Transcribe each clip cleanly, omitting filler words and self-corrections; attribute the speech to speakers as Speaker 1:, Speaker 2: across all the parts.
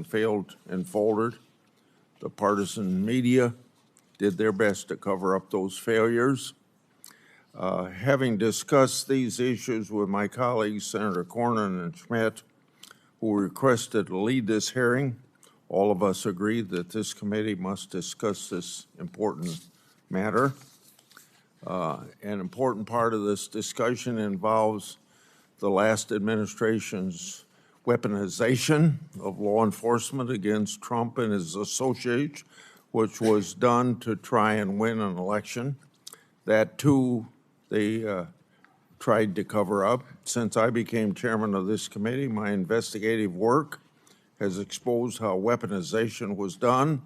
Speaker 1: and failed and faltered. The partisan media did their best to cover up those failures. Having discussed these issues with my colleagues, Senator Cornyn and Schmidt, who requested to lead this hearing, all of us agreed that this committee must discuss this important matter. An important part of this discussion involves the last administration's weaponization of law enforcement against Trump and his associates, which was done to try and win an election. That, too, they tried to cover up. Since I became chairman of this committee, my investigative work has exposed how weaponization was done.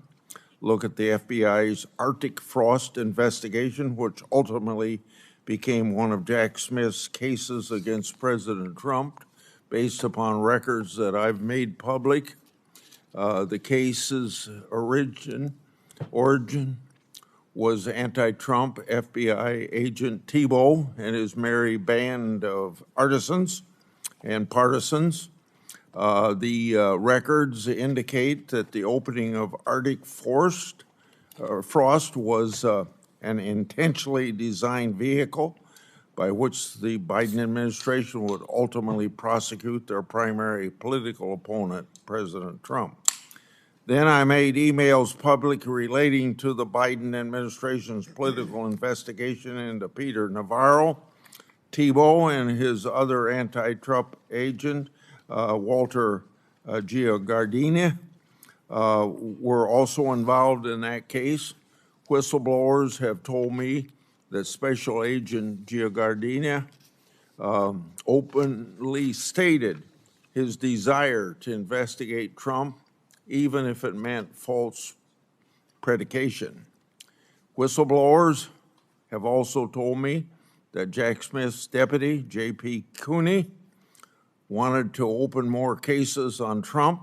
Speaker 1: Look at the FBI's Arctic Frost investigation, which ultimately became one of Jack Smith's cases against President Trump, based upon records that I've made public. The case's origin was anti-Trump FBI agent Tebow and his merry band of artisans and partisans. The records indicate that the opening of Arctic Frost was an intentionally designed vehicle by which the Biden administration would ultimately prosecute their primary political opponent, President Trump. Then I made emails public relating to the Biden administration's political investigation into Peter Navarro, Tebow, and his other anti-Trump agent, Walter Giardina, were also involved in that case. Whistleblowers have told me that Special Agent Giardina openly stated his desire to investigate Trump, even if it meant false predication. Whistleblowers have also told me that Jack Smith's deputy, J.P. Cooney, wanted to open more cases on Trump.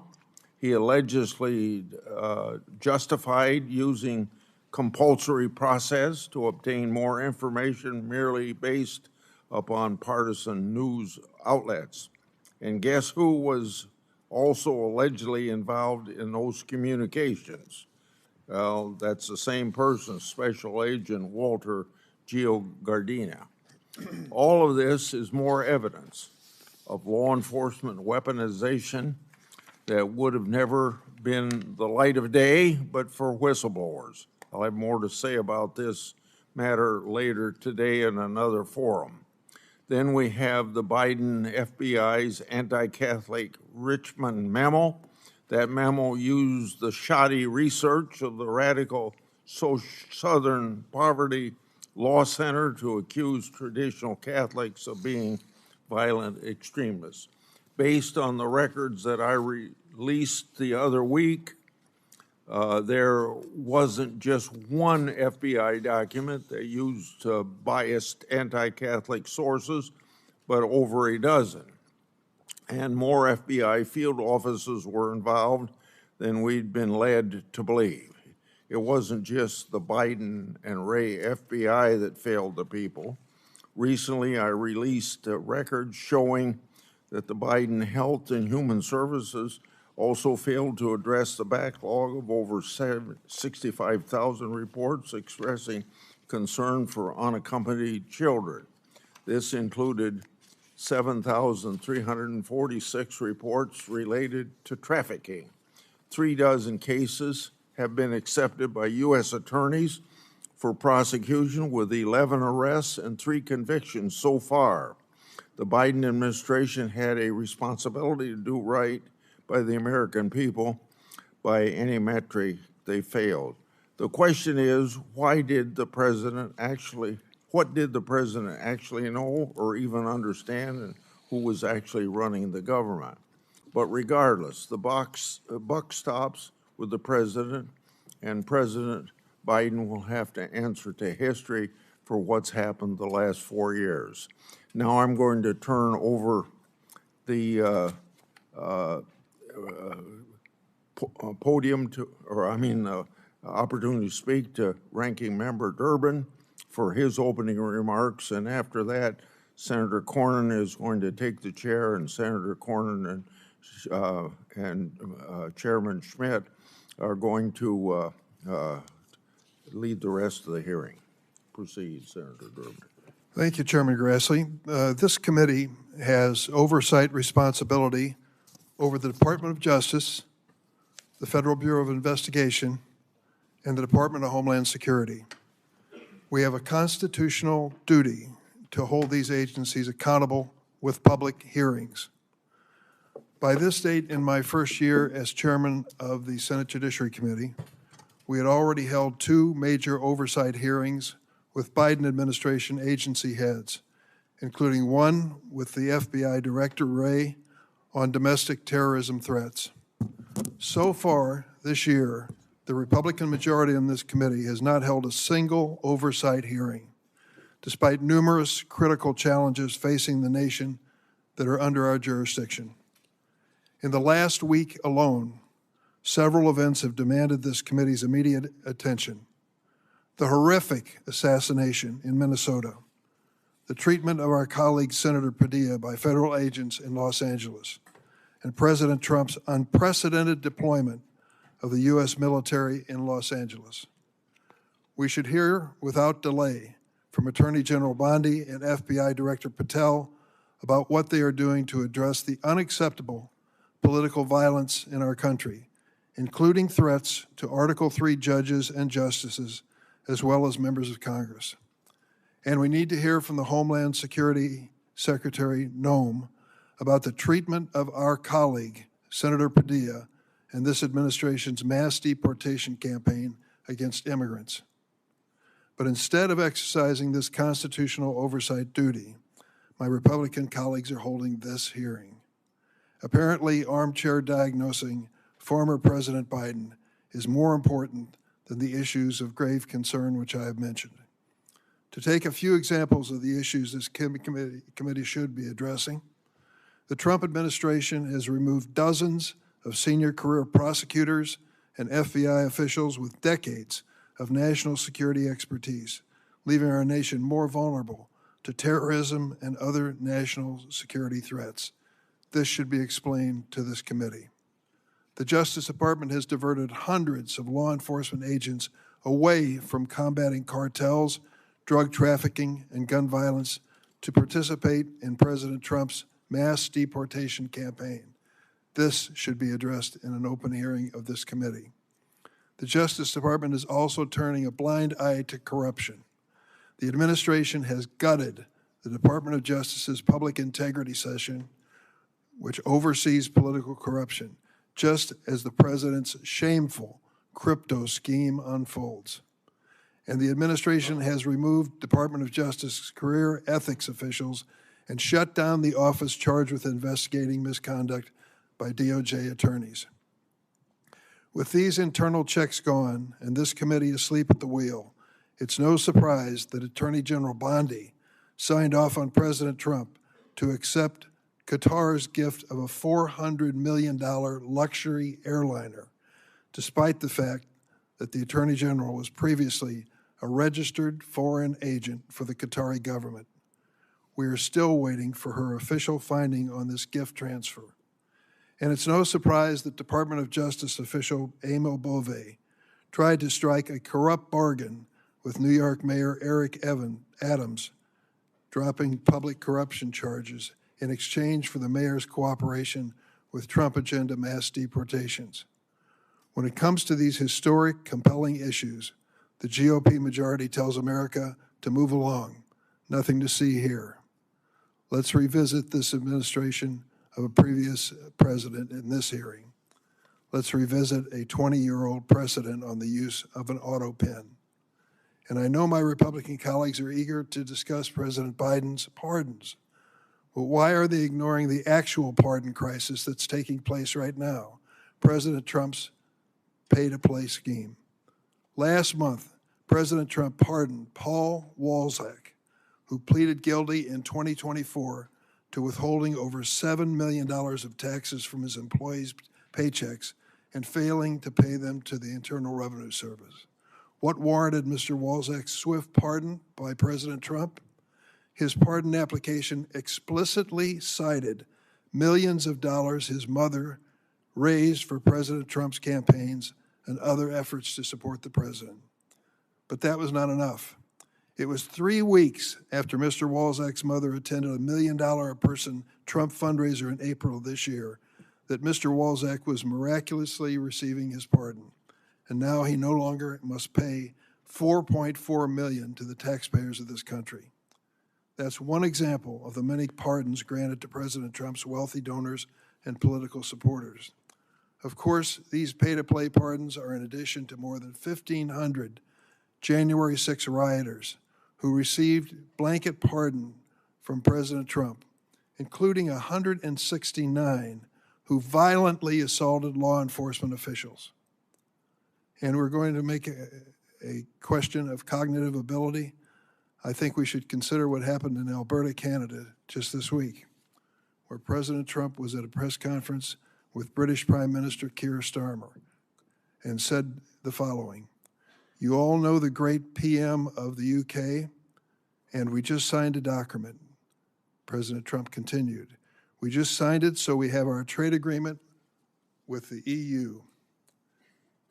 Speaker 1: He allegedly justified using compulsory process to obtain more information merely based upon partisan news outlets. And guess who was also allegedly involved in those communications? Well, that's the same person, Special Agent Walter Giardina. All of this is more evidence of law enforcement weaponization that would have never been the light of day, but for whistleblowers. I'll have more to say about this matter later today in another forum. Then we have the Biden FBI's anti-Catholic Richmond memo. That memo used the shoddy research of the radical Southern Poverty Law Center to accuse traditional Catholics of being violent extremists. Based on the records that I released the other week, there wasn't just one FBI document that used biased anti-Catholic sources, but over a dozen. And more FBI field officers were involved than we'd been led to believe. It wasn't just the Biden and Ray FBI that failed the people. Recently, I released records showing that the Biden Health and Human Services also failed to address the backlog of over 65,000 reports expressing concern for unaccompanied children. This included 7,346 reports related to trafficking. 36 cases have been accepted by U.S. attorneys for prosecution, with 11 arrests and 3 convictions so far. The Biden administration had a responsibility to do right by the American people. By any metric, they failed. The question is, what did the president actually know or even understand, and who was actually running the government? But regardless, the buck stops with the president, and President Biden will have to answer to history for what's happened the last 4 years. Now I'm going to turn over the opportunity to speak to Ranking Member Durbin for his opening remarks, and after that, Senator Cornyn is going to take the chair, and Senator Cornyn and and Chairman Schmidt are going to lead the rest of the hearing. Proceed, Senator Durbin.
Speaker 2: Thank you, Chairman Grassley. This committee has oversight responsibility over the Department of Justice, the Federal Bureau of Investigation, and the Department of Homeland Security. We have a constitutional duty to hold these agencies accountable with public hearings. By this date, in my first year as chairman of the Senate Judiciary Committee, we had already held 2 major oversight hearings with Biden administration agency heads, including one with the FBI Director Wray on domestic terrorism threats. So far this year, the Republican majority in this committee has not held a single oversight hearing, despite numerous critical challenges facing the nation that are under our jurisdiction. In the last week alone, several events have demanded this committee's immediate attention. The horrific assassination in Minnesota, the treatment of our colleague Senator Padilla by federal agents in Los Angeles, and President Trump's unprecedented deployment of the U.S. military in Los Angeles. We should hear without delay from Attorney General Bondi and FBI Director Patel about what they are doing to address the unacceptable political violence in our country, including threats to Article III judges and justices, as well as members of Congress. And we need to hear from the Homeland Security Secretary Noem about the treatment of our colleague, Senator Padilla, and this administration's mass deportation campaign against immigrants. But instead of exercising this constitutional oversight duty, my Republican colleagues are holding this hearing. Apparently, armchair diagnosing former President Biden is more important than the issues of grave concern which I have mentioned. To take a few examples of the issues this committee should be addressing, the Trump administration has removed dozens of senior career prosecutors and FBI officials with decades of national security expertise, leaving our nation more vulnerable to terrorism and other national security threats. This should be explained to this committee. The Justice Department has diverted hundreds of law enforcement agents away from combating cartels, drug trafficking, and gun violence to participate in President Trump's mass deportation campaign. This should be addressed in an open hearing of this committee. The Justice Department is also turning a blind eye to corruption. The administration has gutted the Department of Justice's Public Integrity Session, which oversees political corruption, just as the president's shameful crypto scheme unfolds. And the administration has removed Department of Justice career ethics officials and shut down the office charged with investigating misconduct by DOJ attorneys. With these internal checks gone and this committee asleep at the wheel, it's no surprise that Attorney General Bondi signed off on President Trump to accept Qatar's gift of a $400 million luxury airliner, despite the fact that the Attorney General was previously a registered foreign agent for the Qatari government. We are still waiting for her official finding on this gift transfer. And it's no surprise that Department of Justice official Amo Bove tried to strike a corrupt bargain with New York Mayor Eric Adams, dropping public corruption charges in exchange for the mayor's cooperation with Trump agenda mass deportations. When it comes to these historic, compelling issues, the GOP majority tells America to move along. Nothing to see here. Let's revisit this administration of a previous president in this hearing. Let's revisit a 20-year-old precedent on the use of an autopen. And I know my Republican colleagues are eager to discuss President Biden's pardons. But why are they ignoring the actual pardon crisis that's taking place right now? President Trump's pay-to-play scheme. Last month, President Trump pardoned Paul Walzak, who pleaded guilty in 2024 to withholding over $7 million of taxes from his employees' paychecks and failing to pay them to the Internal Revenue Service. What warranted Mr. Walzak's swift pardon by President Trump? His pardon application explicitly cited millions of dollars his mother raised for President Trump's campaigns and other efforts to support the president. But that was not enough. It was 3 weeks after Mr. Walczak's mother attended a $1 million a person Trump fundraiser in April of this year that Mr. Walczak was miraculously receiving his pardon. And now he no longer must pay $4.4 million to the taxpayers of this country. That's one example of the many pardons granted to President Trump's wealthy donors and political supporters. Of course, these pay-to-play pardons are in addition to more than 1,500 January 6 rioters who received blanket pardon from President Trump, including 169 who violently assaulted law enforcement officials. And we're going to make a question of cognitive ability. I think we should consider what happened in Alberta, Canada, just this week, where President Trump was at a press conference with British Prime Minister Keir Starmer and said the following: "You all know the great PM of the UK, and we just signed a document." President Trump continued, "We just signed it so we have our trade agreement with the EU.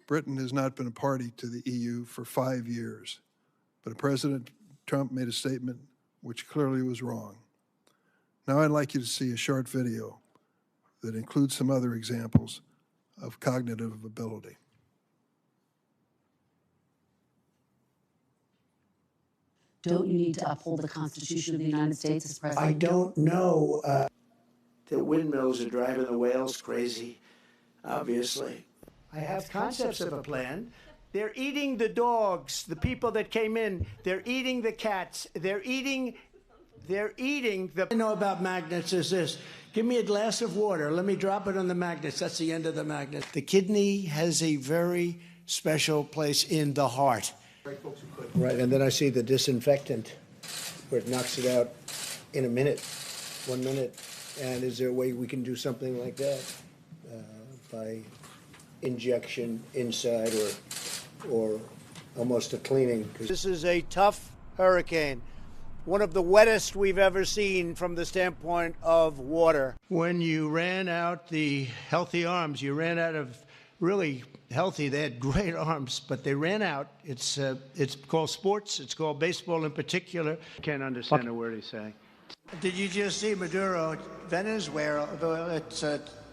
Speaker 2: Britain has not been a party to the EU for 5 years, but President Trump made a statement which clearly was wrong." Now I'd like you to see a short video that includes some other examples of cognitive ability.
Speaker 3: Don't you need to uphold the Constitution of the United States as president?
Speaker 4: I don't know. The windmills are driving the whales crazy, obviously. I have concepts of a plan. They're eating the dogs, the people that came in. They're eating the cats. They're eating the... I know about magnets is this. Give me a glass of water. Let me drop it on the magnets. That's the end of the magnet. The kidney has a very special place in the heart. Right, and then I see the disinfectant where it knocks it out in a minute, 1 minute. And is there a way we can do something like that by injection inside or almost a cleaning? This is a tough hurricane, one of the wettest we've ever seen from the standpoint of water. When you ran out the healthy arms, you ran out of really healthy. They had great arms, but they ran out. It's called sports. It's called baseball in particular. Can't understand a word he's saying. Did you just see Maduro, Venezuela? It's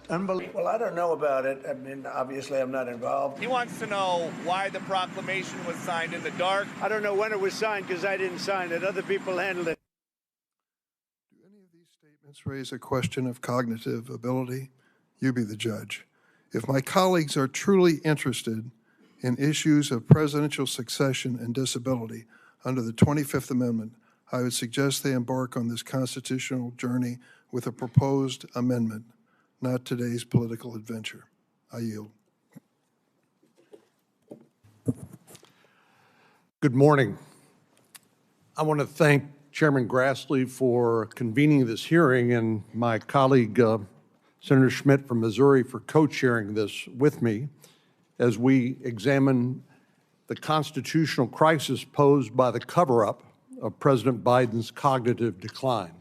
Speaker 4: unbelievable. Well, I don't know about it. I mean, obviously, I'm not involved.
Speaker 5: He wants to know why the proclamation was signed in the dark.
Speaker 4: I don't know when it was signed because I didn't sign it. Other people handled it.
Speaker 2: Do any of these statements raise a question of cognitive ability? You be the judge. If my colleagues are truly interested in issues of presidential succession and disability under the 25th Amendment, I would suggest they embark on this constitutional journey with a proposed amendment, not today's political adventure. I yield.
Speaker 6: Good morning. I want to thank Chairman Grassley for convening this hearing and my colleague, Senator Schmidt from Missouri, for co-chairing this with me as we examine the constitutional crisis posed by the cover-up of President Biden's cognitive decline.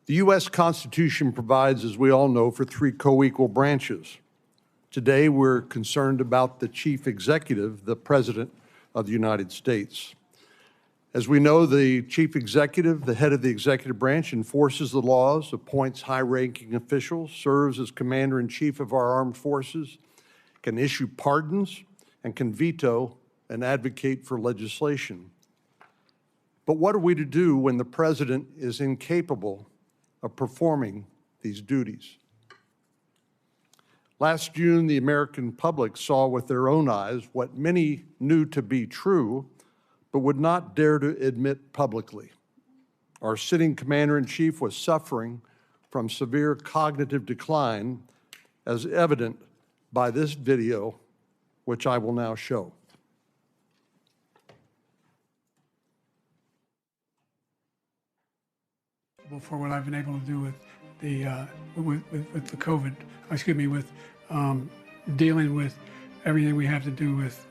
Speaker 6: The U.S. Constitution provides, as we all know, for 3 co-equal branches. Today, we're concerned about the chief executive, the President of the United States. As we know, the chief executive, the head of the executive branch, enforces the laws, appoints high-ranking officials, serves as commander-in-chief of our armed forces, can issue pardons, and can veto and advocate for legislation. But what are we to do when the president is incapable of performing these duties? Last June, the American public saw with their own eyes what many knew to be true, but would not dare to admit publicly. Our sitting commander-in-chief was suffering from severe cognitive decline, as evident by this video, which I will now show.
Speaker 7: For what I've been able to do with the with the COVID, excuse me, with dealing with everything we have to do with.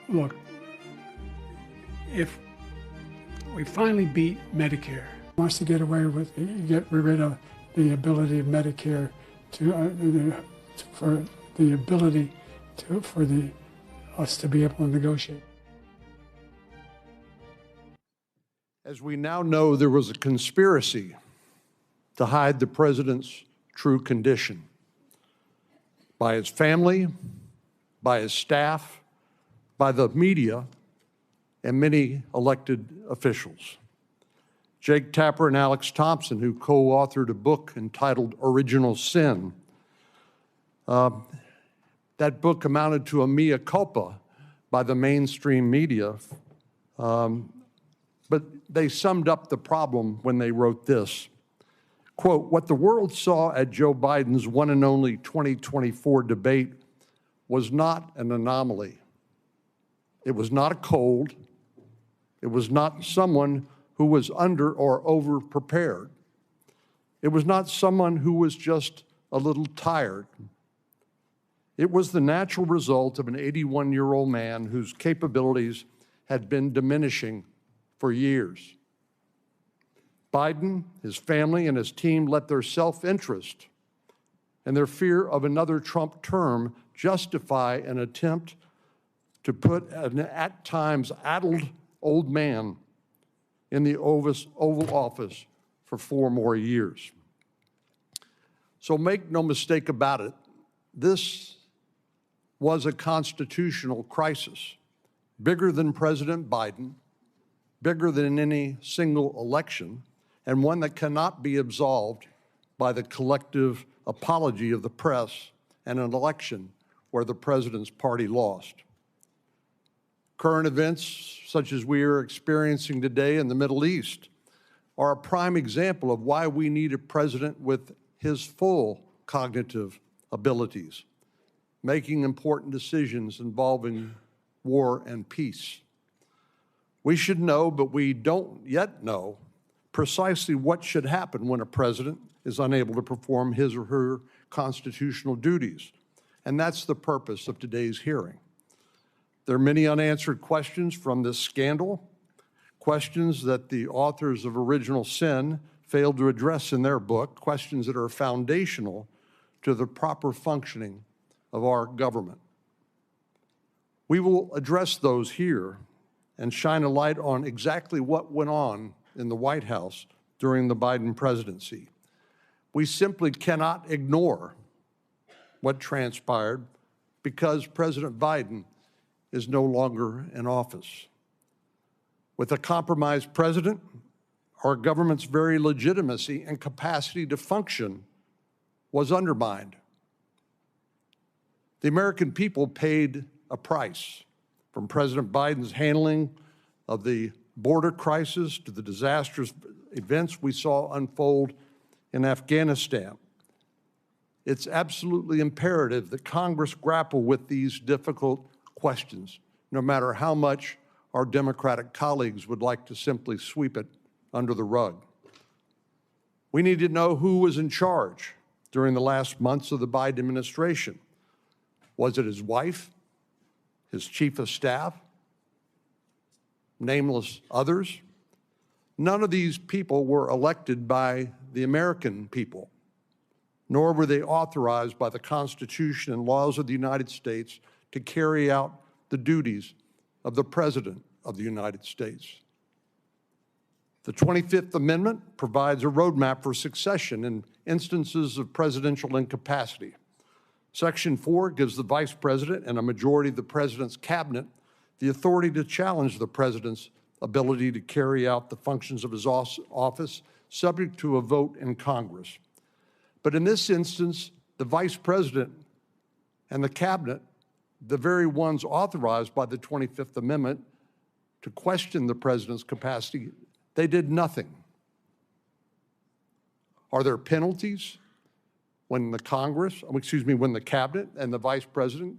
Speaker 7: Look, if we finally beat Medicare, Wants to get away with, get rid of the ability of Medicare for us to be able to negotiate.
Speaker 6: As we now know, there was a conspiracy to hide the president's true condition by his family, by his staff, by the media, and many elected officials. Jake Tapper and Alex Thompson, who co-authored a book entitled Original Sin. That book amounted to a mea culpa by the mainstream media, but they summed up the problem when they wrote this. Quote, what the world saw at Joe Biden's one and only 2024 debate was not an anomaly. It was not a cold. It was not someone who was under or over prepared. It was not someone who was just a little tired. It was the natural result of an 81-year-old man whose capabilities had been diminishing for years. Biden, his family, and his team let their self-interest and their fear of another Trump term justify an attempt to put an at times addled old man in the Oval Office for 4 more years. So make no mistake about it, this was a constitutional crisis, bigger than President Biden, bigger than any single election, and one that cannot be absolved by the collective apology of the press and an election where the president's party lost. Current events, such as we are experiencing today in the Middle East, are a prime example of why we need a president with his full cognitive abilities, making important decisions involving war and peace. We should know, but we don't yet know, precisely what should happen when a president is unable to perform his or her constitutional duties. And that's the purpose of today's hearing. There are many unanswered questions from this scandal, questions that the authors of Original Sin failed to address in their book, questions that are foundational to the proper functioning of our government. We will address those here and shine a light on exactly what went on in the White House during the Biden presidency. We simply cannot ignore what transpired because President Biden is no longer in office. With a compromised president, our government's very legitimacy and capacity to function was undermined. The American people paid a price, from President Biden's handling of the border crisis to the disastrous events we saw unfold in Afghanistan. It's absolutely imperative that Congress grapple with these difficult questions, no matter how much our Democratic colleagues would like to simply sweep it under the rug. We need to know who was in charge during the last months of the Biden administration. Was it his wife, his chief of staff, nameless others? None of these people were elected by the American people, nor were they authorized by the Constitution and laws of the United States to carry out the duties of the President of the United States. The 25th Amendment provides a roadmap for succession in instances of presidential incapacity. Section 4 gives the Vice President and a majority of the President's cabinet the authority to challenge the President's ability to carry out the functions of his office subject to a vote in Congress. But in this instance, the Vice President and the cabinet, the very ones authorized by the 25th Amendment to question the President's capacity, they did nothing. Are there penalties when the when the cabinet and the Vice President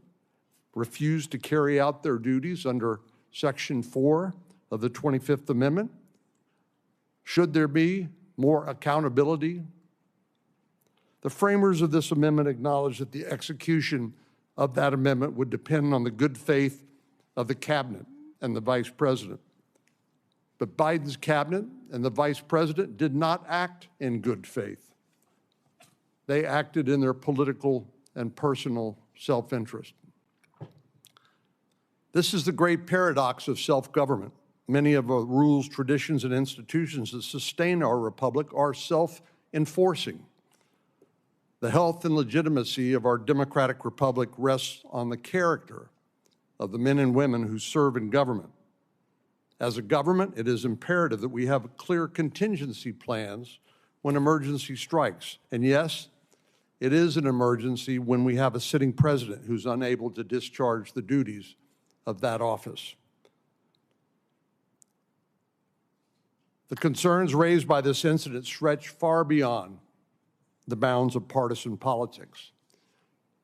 Speaker 6: refuse to carry out their duties under Section 4 of the 25th Amendment? Should there be more accountability? The framers of this amendment acknowledge that the execution of that amendment would depend on the good faith of the cabinet and the Vice President. But Biden's cabinet and the vice president did not act in good faith. They acted in their political and personal self-interest. This is the great paradox of self-government. Many of the rules, traditions, and institutions that sustain our republic are self-enforcing. The health and legitimacy of our democratic republic rests on the character of the men and women who serve in government. As a government, it is imperative that we have clear contingency plans when emergency strikes. And yes, it is an emergency when we have a sitting president who's unable to discharge the duties of that office. The concerns raised by this incident stretch far beyond the bounds of partisan politics.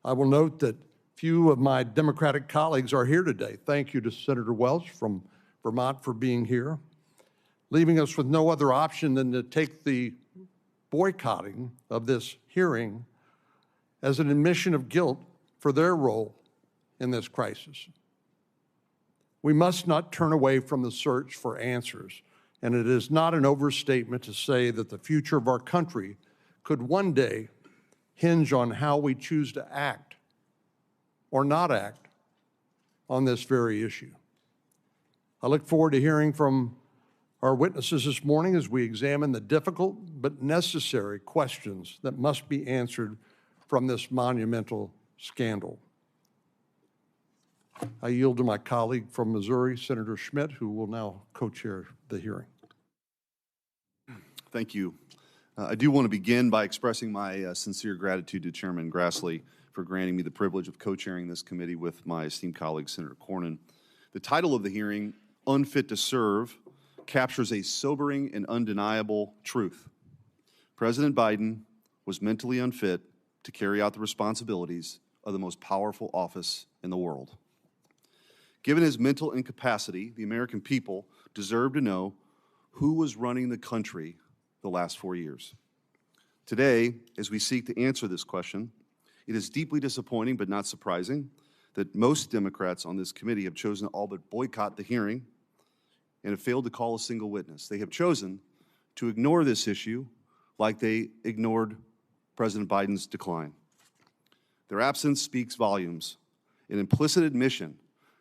Speaker 6: I will note that few of my Democratic colleagues are here today. Thank you to Senator Welch from Vermont for being here, leaving us with no other option than to take the boycotting of this hearing as an admission of guilt for their role in this crisis. We must not turn away from the search for answers, and it is not an overstatement to say that the future of our country could one day hinge on how we choose to act or not act on this very issue. I look forward to hearing from our witnesses this morning as we examine the difficult but necessary questions that must be answered from this monumental scandal. I yield to my colleague from Missouri, Senator Schmitt, who will now co-chair the hearing.
Speaker 8: Thank you. I do want to begin by expressing my sincere gratitude to Chairman Grassley for granting me the privilege of co-chairing this committee with my esteemed colleague, Senator Cornyn. The title of the hearing, Unfit to Serve, captures a sobering and undeniable truth. President Biden was mentally unfit to carry out the responsibilities of the most powerful office in the world. Given his mental incapacity, the American people deserve to know who was running the country the last 4 years. Today, as we seek to answer this question, it is deeply disappointing but not surprising that most Democrats on this committee have chosen to all but boycott the hearing and have failed to call a single witness. They have chosen to ignore this issue like they ignored President Biden's decline. Their absence speaks volumes, an implicit admission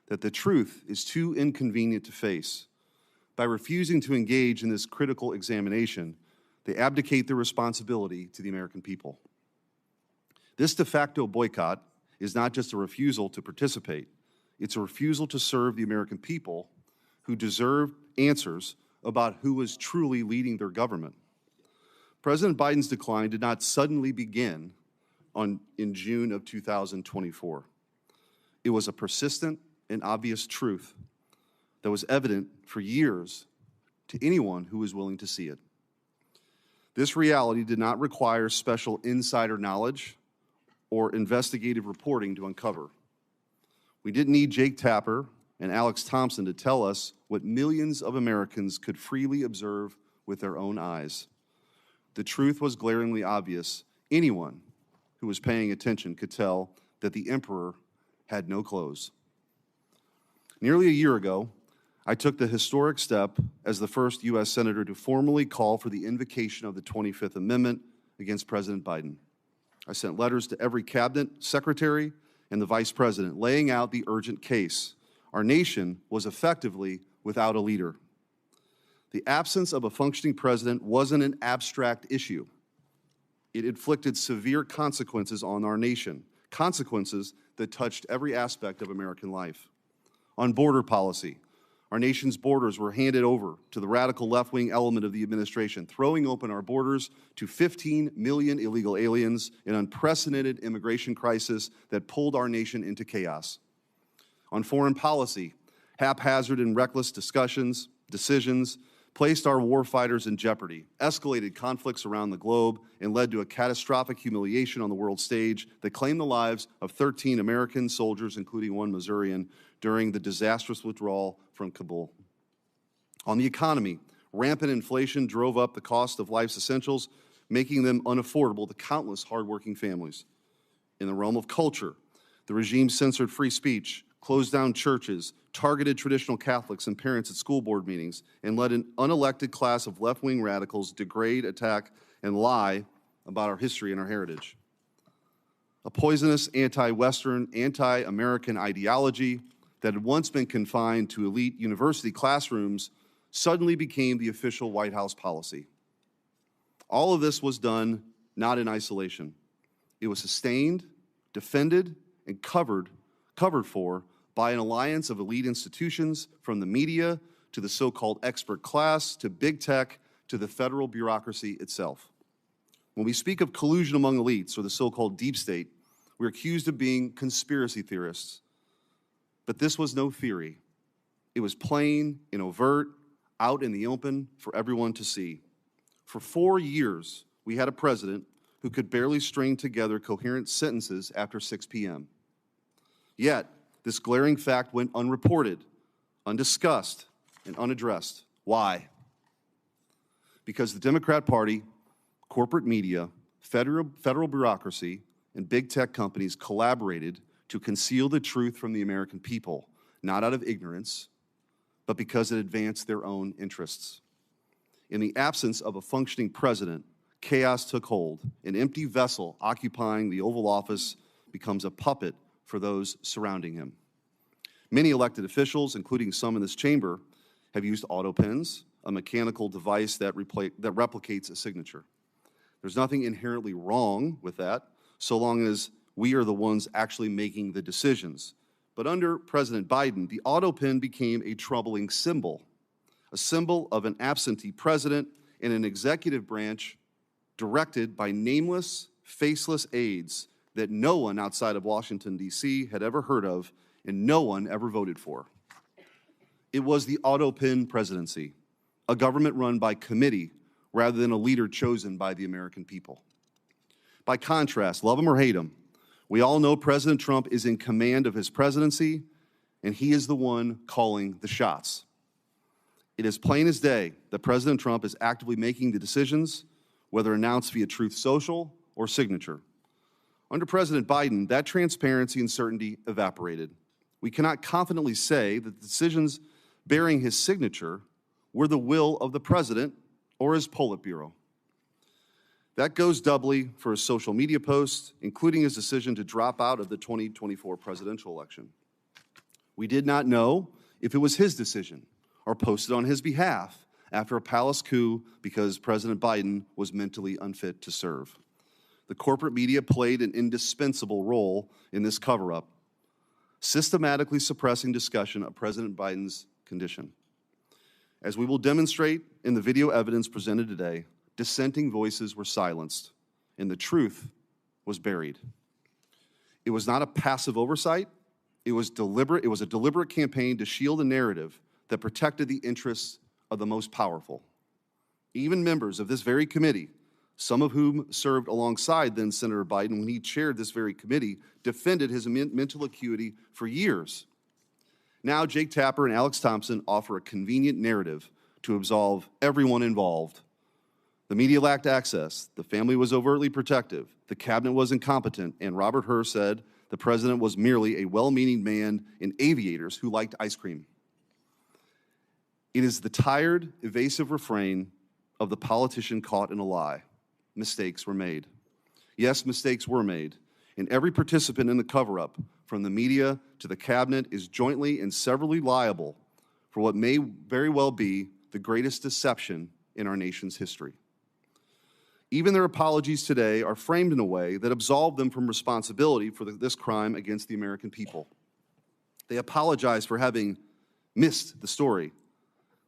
Speaker 8: that the truth is too inconvenient to face. By refusing to engage in this critical examination, they abdicate their responsibility to the American people. This de facto boycott is not just a refusal to participate, it's a refusal to serve the American people who deserve answers about who was truly leading their government. President Biden's decline did not suddenly begin in June of 2024. It was a persistent and obvious truth that was evident for years to anyone who was willing to see it. This reality did not require special insider knowledge or investigative reporting to uncover. We didn't need Jake Tapper and Alex Thompson to tell us what millions of Americans could freely observe with their own eyes. The truth was glaringly obvious. Anyone who was paying attention could tell that the emperor had no clothes. Nearly a year ago, I took the historic step as the first U.S. Senator to formally call for the invocation of the 25th Amendment against President Biden. I sent letters to every cabinet secretary and the vice president laying out the urgent case. Our nation was effectively without a leader. The absence of a functioning president wasn't an abstract issue. It inflicted severe consequences on our nation, consequences that touched every aspect of American life. On border policy, our nation's borders were handed over to the radical left-wing element of the administration, throwing open our borders to 15 million illegal aliens, an unprecedented immigration crisis that pulled our nation into chaos. On foreign policy, haphazard and reckless decisions placed our warfighters in jeopardy, escalated conflicts around the globe, and led to a catastrophic humiliation on the world stage that claimed the lives of 13 American soldiers, including one Missourian, during the disastrous withdrawal from Kabul. On the economy, rampant inflation drove up the cost of life's essentials, making them unaffordable to countless hardworking families. In the realm of culture, the regime censored free speech, closed down churches, targeted traditional Catholics and parents at school board meetings, and let an unelected class of left-wing radicals degrade, attack, and lie about our history and our heritage. A poisonous anti-Western, anti-American ideology that had once been confined to elite university classrooms suddenly became the official White House policy. All of this was done not in isolation. It was sustained, defended, and covered for by an alliance of elite institutions, from the media to the so-called expert class to big tech to the federal bureaucracy itself. When we speak of collusion among elites or the so-called deep state, we're accused of being conspiracy theorists. But this was no theory. It was plain and overt, out in the open for everyone to see. For 4 years, we had a president who could barely string together coherent sentences after 6 p.m. Yet, this glaring fact went unreported, undiscussed, and unaddressed. Why? Because the Democrat Party, corporate media, federal bureaucracy, and big tech companies collaborated to conceal the truth from the American people, not out of ignorance, but because it advanced their own interests. In the absence of a functioning president, chaos took hold. An empty vessel occupying the Oval Office becomes a puppet for those surrounding him. Many elected officials, including some in this chamber, have used autopens, a mechanical device that replicates a signature. There's nothing inherently wrong with that, so long as we are the ones actually making the decisions. But under President Biden, the autopen became a troubling symbol, a symbol of an absentee president and an executive branch directed by nameless, faceless aides that no one outside of Washington, D.C. had ever heard of and no one ever voted for. It was the autopen presidency, a government run by committee rather than a leader chosen by the American people. By contrast, love him or hate him, we all know President Trump is in command of his presidency, and he is the one calling the shots. It is plain as day that President Trump is actively making the decisions, whether announced via Truth Social or signature. Under President Biden, that transparency and certainty evaporated. We cannot confidently say that the decisions bearing his signature were the will of the president or his Politburo. That goes doubly for his social media posts, including his decision to drop out of the 2024 presidential election. We did not know if it was his decision or posted on his behalf after a palace coup because President Biden was mentally unfit to serve. The corporate media played an indispensable role in this cover-up, systematically suppressing discussion of President Biden's condition. As we will demonstrate in the video evidence presented today, dissenting voices were silenced, and the truth was buried. It was not a passive oversight. It was deliberate. It was a deliberate campaign to shield a narrative that protected the interests of the most powerful. Even members of this very committee, some of whom served alongside then Senator Biden when he chaired this very committee, defended his mental acuity for years. Now Jake Tapper and Alex Thompson offer a convenient narrative to absolve everyone involved. The media lacked access, the family was overtly protective, the cabinet was incompetent, and Robert Hur said the president was merely a well-meaning man in aviators who liked ice cream. It is the tired, evasive refrain of the politician caught in a lie. Mistakes were made. Yes, mistakes were made, and every participant in the cover-up, from the media to the cabinet, is jointly and severally liable for what may very well be the greatest deception in our nation's history. Even their apologies today are framed in a way that absolve them from responsibility for this crime against the American people. They apologize for having missed the story.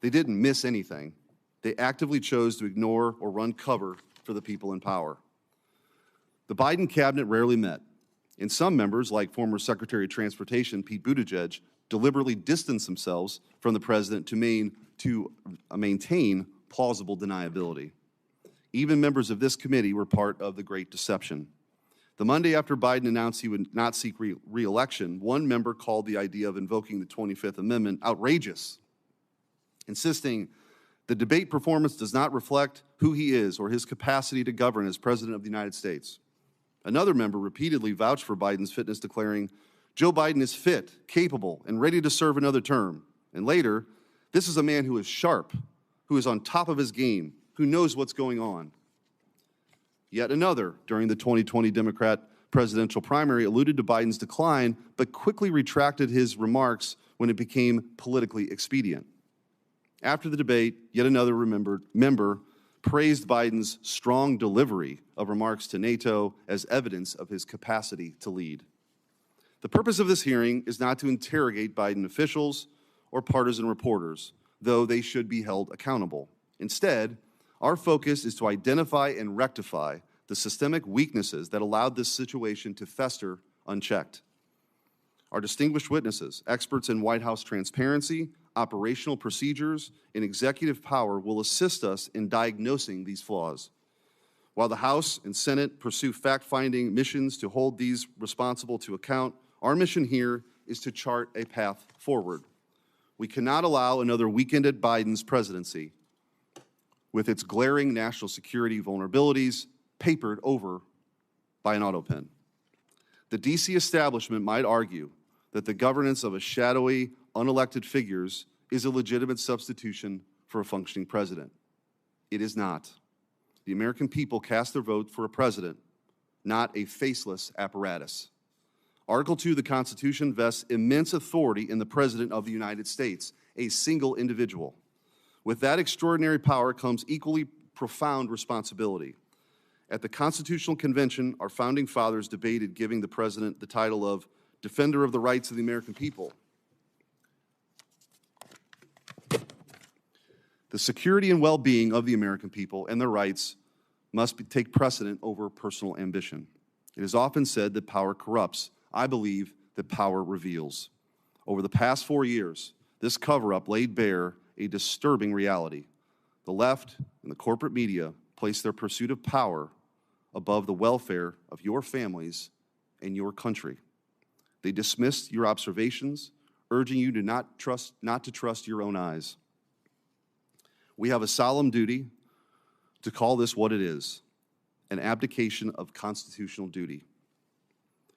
Speaker 8: They didn't miss anything. They actively chose to ignore or run cover for the people in power. The Biden cabinet rarely met, and some members, like former Secretary of Transportation Pete Buttigieg, deliberately distanced themselves from the president to maintain plausible deniability. Even members of this committee were part of the Great Deception. The Monday after Biden announced he would not seek re-election, one member called the idea of invoking the 25th Amendment outrageous, insisting the debate performance does not reflect who he is or his capacity to govern as President of the United States. Another member repeatedly vouched for Biden's fitness, declaring, Joe Biden is fit, capable, and ready to serve another term. And later, this is a man who is sharp, who is on top of his game, who knows what's going on. Yet another, during the 2020 Democrat presidential primary, alluded to Biden's decline, but quickly retracted his remarks when it became politically expedient. After the debate, yet another member praised Biden's strong delivery of remarks to NATO as evidence of his capacity to lead. The purpose of this hearing is not to interrogate Biden officials or partisan reporters, though they should be held accountable. Instead, our focus is to identify and rectify the systemic weaknesses that allowed this situation to fester unchecked. Our distinguished witnesses, experts in White House transparency, operational procedures, and executive power will assist us in diagnosing these flaws. While the House and Senate pursue fact-finding missions to hold these responsible to account, our mission here is to chart a path forward. We cannot allow another weekend at Biden's presidency with its glaring national security vulnerabilities papered over by an autopen. The DC establishment might argue that the governance of a shadowy, unelected figures is a legitimate substitution for a functioning president. It is not. The American people cast their vote for a president, not a faceless apparatus. Article 2 of the Constitution vests immense authority in the President of the United States, a single individual. With that extraordinary power comes equally profound responsibility. At the Constitutional Convention, our founding fathers debated giving the President the title of Defender of the Rights of the American People. The security and well-being of the American people and their rights must take precedent over personal ambition. It is often said that power corrupts. I believe that power reveals. Over the past 4 years, this cover-up laid bare a disturbing reality. The left and the corporate media place their pursuit of power above the welfare of your families and your country. They dismissed your observations, urging you to not to trust your own eyes. We have a solemn duty to call this what it is, an abdication of constitutional duty.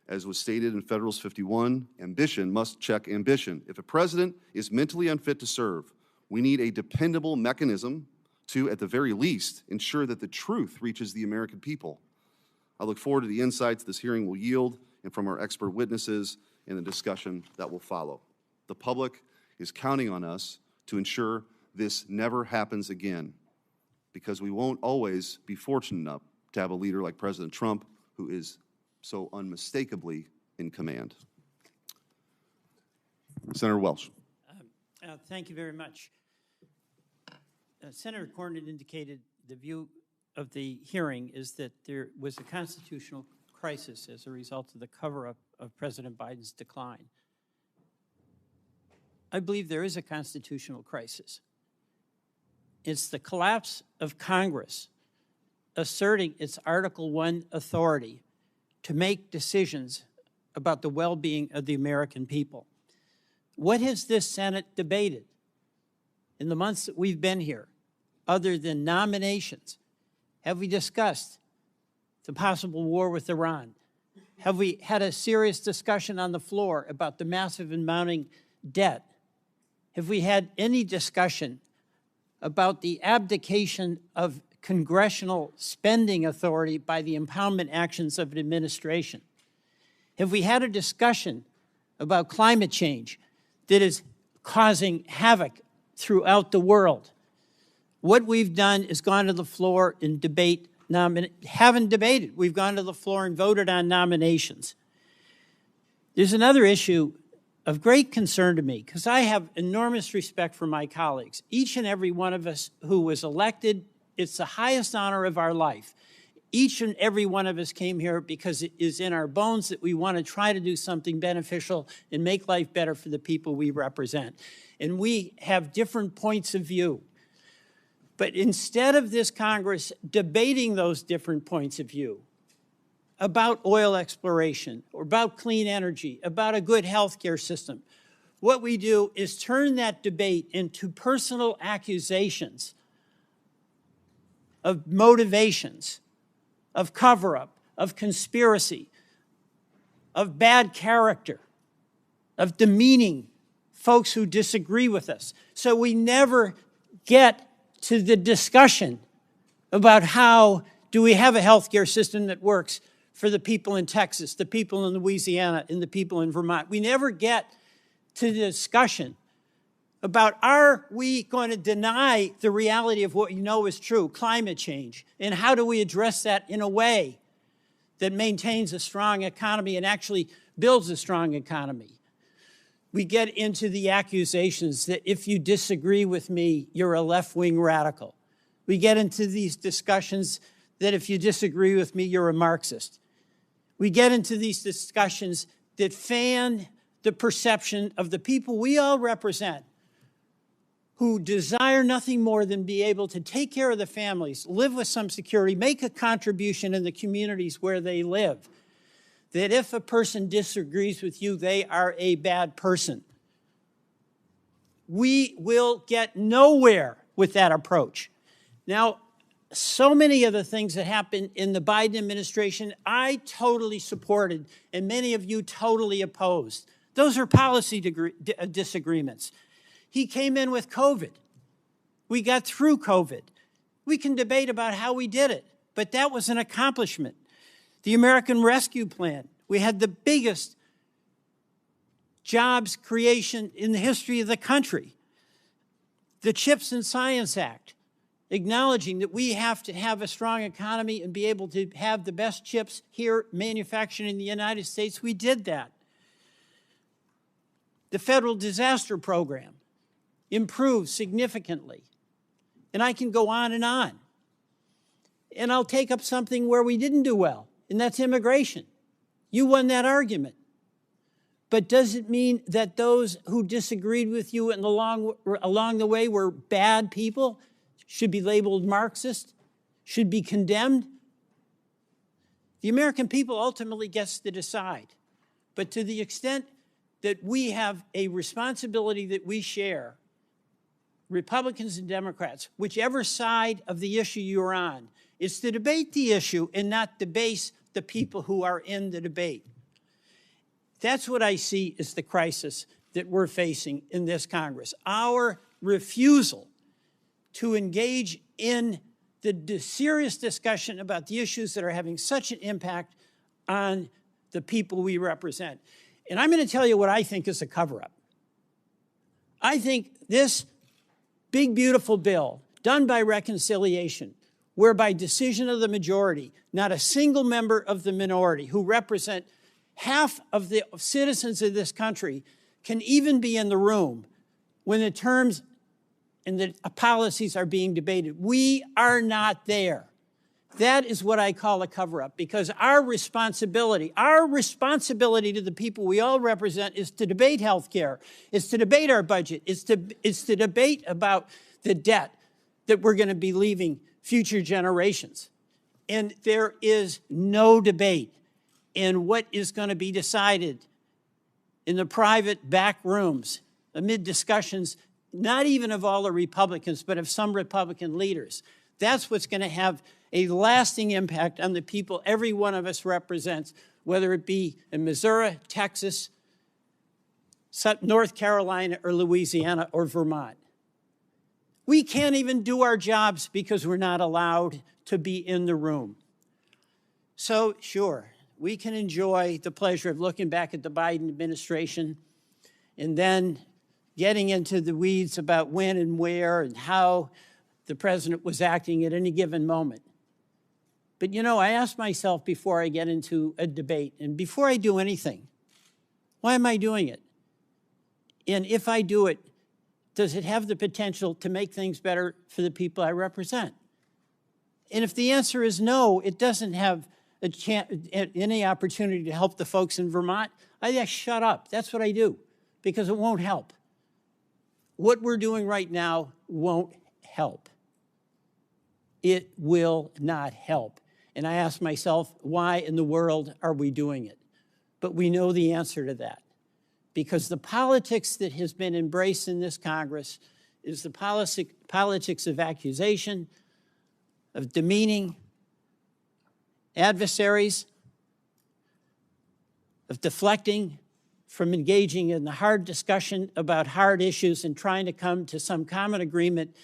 Speaker 8: As was stated in Federalist 51, ambition must check ambition. If a president is mentally unfit to serve, we need a dependable mechanism to, at the very least, ensure that the truth reaches the American people. I look forward to the insights this hearing will yield and from our expert witnesses in the discussion that will follow. The public is counting on us to ensure this never happens again, because we won't always be fortunate enough to have a leader like President Trump who is so unmistakably in command. Senator Welch.
Speaker 9: Thank you very much. Senator Cornyn indicated the view of the hearing is that there was a constitutional crisis as a result of the cover-up of President Biden's decline. I believe there is a constitutional crisis. It's the collapse of Congress asserting its Article I authority to make decisions about the well-being of the American people. What has this Senate debated in the months that we've been here, other than nominations? Have we discussed the possible war with Iran? Have we had a serious discussion on the floor about the massive and mounting debt? Have we had any discussion about the abdication of congressional spending authority by the impoundment actions of an administration? Have we had a discussion about climate change that is causing havoc throughout the world? What we've done is gone to the floor and haven't debated. We've gone to the floor and voted on nominations. There's another issue of great concern to me, because I have enormous respect for my colleagues. Each and every one of us who was elected, it's the highest honor of our life. Each and every one of us came here because it is in our bones that we want to try to do something beneficial and make life better for the people we represent. And we have different points of view. But instead of this Congress debating those different points of view about oil exploration, or about clean energy, about a good healthcare system, what we do is turn that debate into personal accusations of motivations, of cover-up, of conspiracy, of bad character, of demeaning folks who disagree with us. So we never get to the discussion about how do we have a healthcare system that works for the people in Texas, the people in Louisiana, and the people in Vermont. We never get to the discussion about are we going to deny the reality of what you know is true, climate change, and how do we address that in a way that maintains a strong economy and actually builds a strong economy. We get into the accusations that if you disagree with me, you're a left-wing radical. We get into these discussions that if you disagree with me, you're a Marxist. We get into these discussions that fan the perception of the people we all represent, who desire nothing more than be able to take care of the families, live with some security, make a contribution in the communities where they live. That if a person disagrees with you, they are a bad person. We will get nowhere with that approach. Now, so many of the things that happened in the Biden administration, I totally supported, and many of you totally opposed. Those are policy disagreements. He came in with COVID. We got through COVID. We can debate about how we did it, but that was an accomplishment. The American Rescue Plan, we had the biggest jobs creation in the history of the country. The CHIPS and Science Act, acknowledging that we have to have a strong economy and be able to have the best chips here manufactured in the United States. We did that. The Federal Disaster Program improved significantly. And I can go on. And I'll take up something where we didn't do well, and that's immigration. You won that argument. But does it mean that those who disagreed with you along the way were bad people, should be labeled Marxist, should be condemned? The American people ultimately gets to decide. But to the extent that we have a responsibility that we share, Republicans and Democrats, whichever side of the issue you're on, is to debate the issue and not debase the people who are in the debate. That's what I see as the crisis that we're facing in this Congress. Our refusal to engage in the serious discussion about the issues that are having such an impact on the people we represent. And I'm going to tell you what I think is a cover-up. I think this big, beautiful bill done by reconciliation, where by decision of the majority, not a single member of the minority who represent half of the citizens of this country can even be in the room when the terms and the policies are being debated. We are not there. That is what I call a cover-up, because our responsibility to the people we all represent is to debate health care, is to debate our budget, is to debate about the debt that we're going to be leaving future generations. And there is no debate in what is going to be decided in the private back rooms amid discussions, not even of all the Republicans, but of some Republican leaders. That's what's going to have a lasting impact on the people every one of us represents, whether it be in Missouri, Texas, North Carolina, or Louisiana, or Vermont. We can't even do our jobs because we're not allowed to be in the room. So, sure, we can enjoy the pleasure of looking back at the Biden administration and then getting into the weeds about when and where and how the president was acting at any given moment. But, you know, I ask myself before I get into a debate and before I do anything, why am I doing it? And if I do it, does it have the potential to make things better for the people I represent? And if the answer is no, it doesn't have any opportunity to help the folks in Vermont, I just shut up. That's what I do, because it won't help. What we're doing right now won't help. It will not help. And I ask myself, why in the world are we doing it? But we know the answer to that, because the politics that has been embraced in this Congress is the politics of accusation, of demeaning adversaries, of deflecting from engaging in the hard discussion about hard issues and trying to come to some common agreement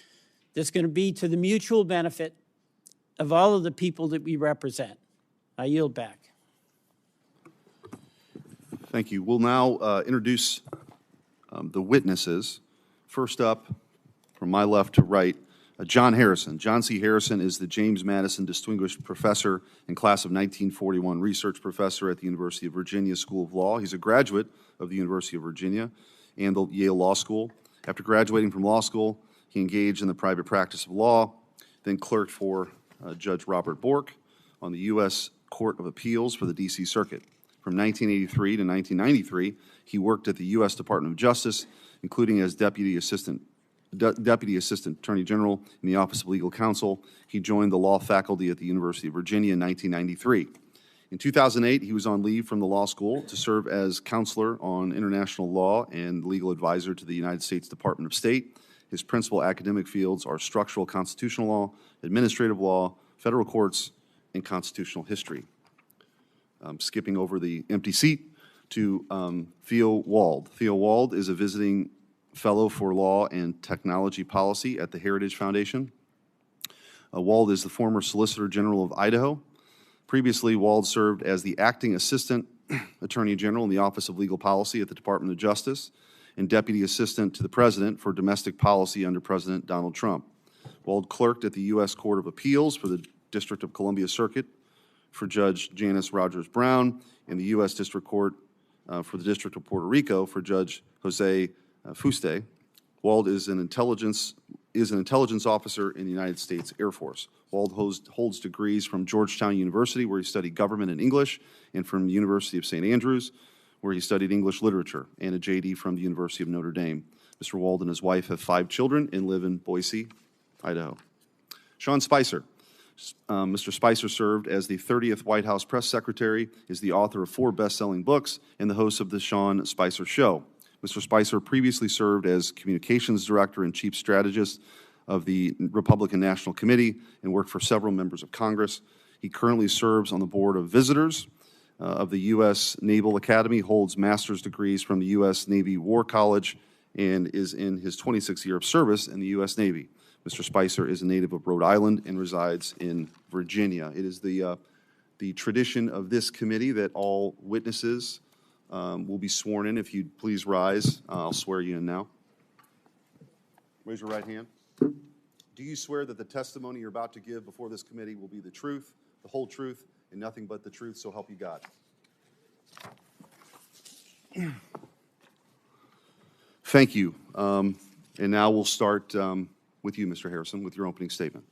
Speaker 9: that's going to be to the mutual benefit of all of the people that we represent. I yield back.
Speaker 8: Thank you. We'll now introduce the witnesses. First up, from my left to right, John Harrison. John C. Harrison is the James Madison Distinguished Professor and Class of 1941 Research Professor at the University of Virginia School of Law. He's a graduate of the University of Virginia and the Yale Law School. After graduating from law school, he engaged in the private practice of law, then clerked for Judge Robert Bork on the U.S. Court of Appeals for the D.C. Circuit. From 1983 to 1993, he worked at the U.S. Department of Justice, including as Deputy Assistant Attorney General in the Office of Legal Counsel. He joined the law faculty at the University of Virginia in 1993. In 2008, he was on leave from the law school to serve as counselor on international law and legal advisor to the United States Department of State. His principal academic fields are structural constitutional law, administrative law, federal courts, and constitutional history. Skipping over the empty seat to Theo Wald. Theo Wald is a visiting fellow for law and technology policy at the Heritage Foundation. Wald is the former Solicitor General of Idaho. Previously, Wald served as the acting assistant attorney general in the Office of Legal Policy at the Department of Justice and deputy assistant to the president for domestic policy under President Donald Trump. Wald clerked at the U.S. Court of Appeals for the District of Columbia Circuit for Judge Janice Rogers Brown and the U.S. District Court for the District of Puerto Rico for Judge Jose Fuste. Wald is an intelligence officer in the United States Air Force. Wald holds degrees from Georgetown University, where he studied government and English, and from the University of St. Andrews, where he studied English literature, and a JD from the University of Notre Dame. Mr. Wald and his wife have 5 children and live in Boise, Idaho. Sean Spicer. Mr. Spicer served as the 30th White House press secretary, is the author of 4 best-selling books, and the host of The Sean Spicer Show. Mr. Spicer previously served as communications director and chief strategist of the Republican National Committee and worked for several members of Congress. He currently serves on the board of visitors of the U.S. Naval Academy, holds master's degrees from the U.S. Navy War College, and is in his 26th year of service in the U.S. Navy. Mr. Spicer is a native of Rhode Island and resides in Virginia. It is the tradition of this committee that all witnesses will be sworn in. If you'd please rise, I'll swear you in now. Raise your right hand. Do you swear that the testimony you're about to give before this committee will be the truth, the whole truth, and nothing but the truth, so help you God? Thank you. And now we'll start with you, Mr. Harrison, with your opening statement.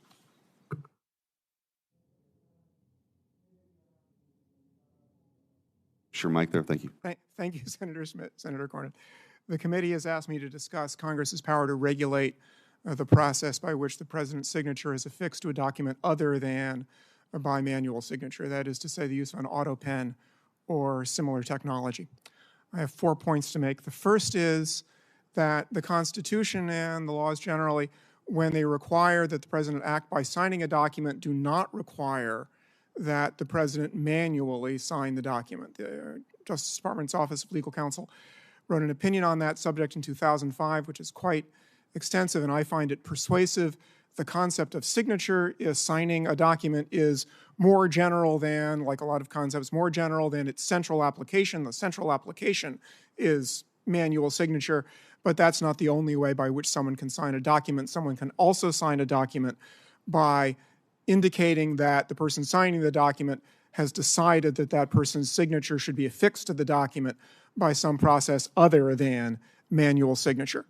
Speaker 8: Sure, Mike there. Thank you.
Speaker 10: Thank you, Senator Schmidt, Senator Cornyn. The committee has asked me to discuss Congress's power to regulate the process by which the president's signature is affixed to a document other than a bimanual signature, that is to say the use of an autopen or similar technology. I have 4 points to make. The first is that the Constitution and the laws generally, when they require that the president act by signing a document, do not require that the president manually sign the document. The Justice Department's Office of Legal Counsel wrote an opinion on that subject in 2005, which is quite extensive, and I find it persuasive. The concept of signature is signing a document is more general than, like a lot of concepts, more general than its central application. The central application is manual signature, but that's not the only way by which someone can sign a document. Someone can also sign a document by indicating that the person signing the document has decided that that person's signature should be affixed to the document by some process other than manual signature.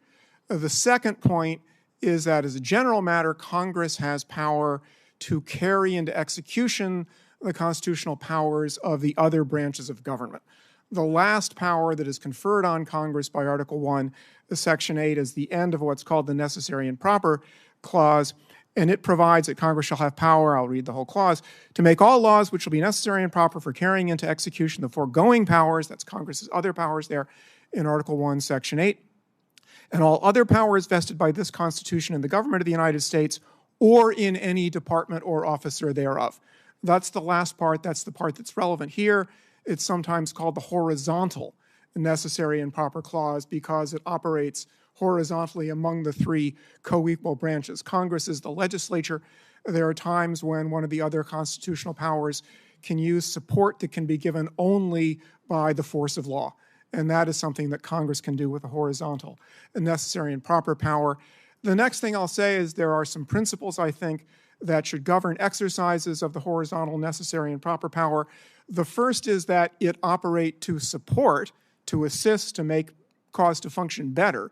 Speaker 10: The second point is that as a general matter, Congress has power to carry into execution the constitutional powers of the other branches of government. The last power that is conferred on Congress by Article 1, Section 8, is the end of what's called the Necessary and Proper Clause, and it provides that Congress shall have power, I'll read the whole clause, to make all laws which will be necessary and proper for carrying into execution the foregoing powers, that's Congress's other powers there in Article 1, Section 8, and all other powers vested by this Constitution in the government of the United States or in any department or officer thereof. That's the last part. That's the part that's relevant here. It's sometimes called the horizontal necessary and proper clause because it operates horizontally among the three co-equal branches. Congress is the legislature. There are times when one of the other constitutional powers can use support that can be given only by the force of law. And that is something that Congress can do with a horizontal and necessary and proper power. The next thing I'll say is there are some principles, I think, that should govern exercises of the horizontal necessary and proper power. The first is that it operate to support, to assist, to make cause to function better,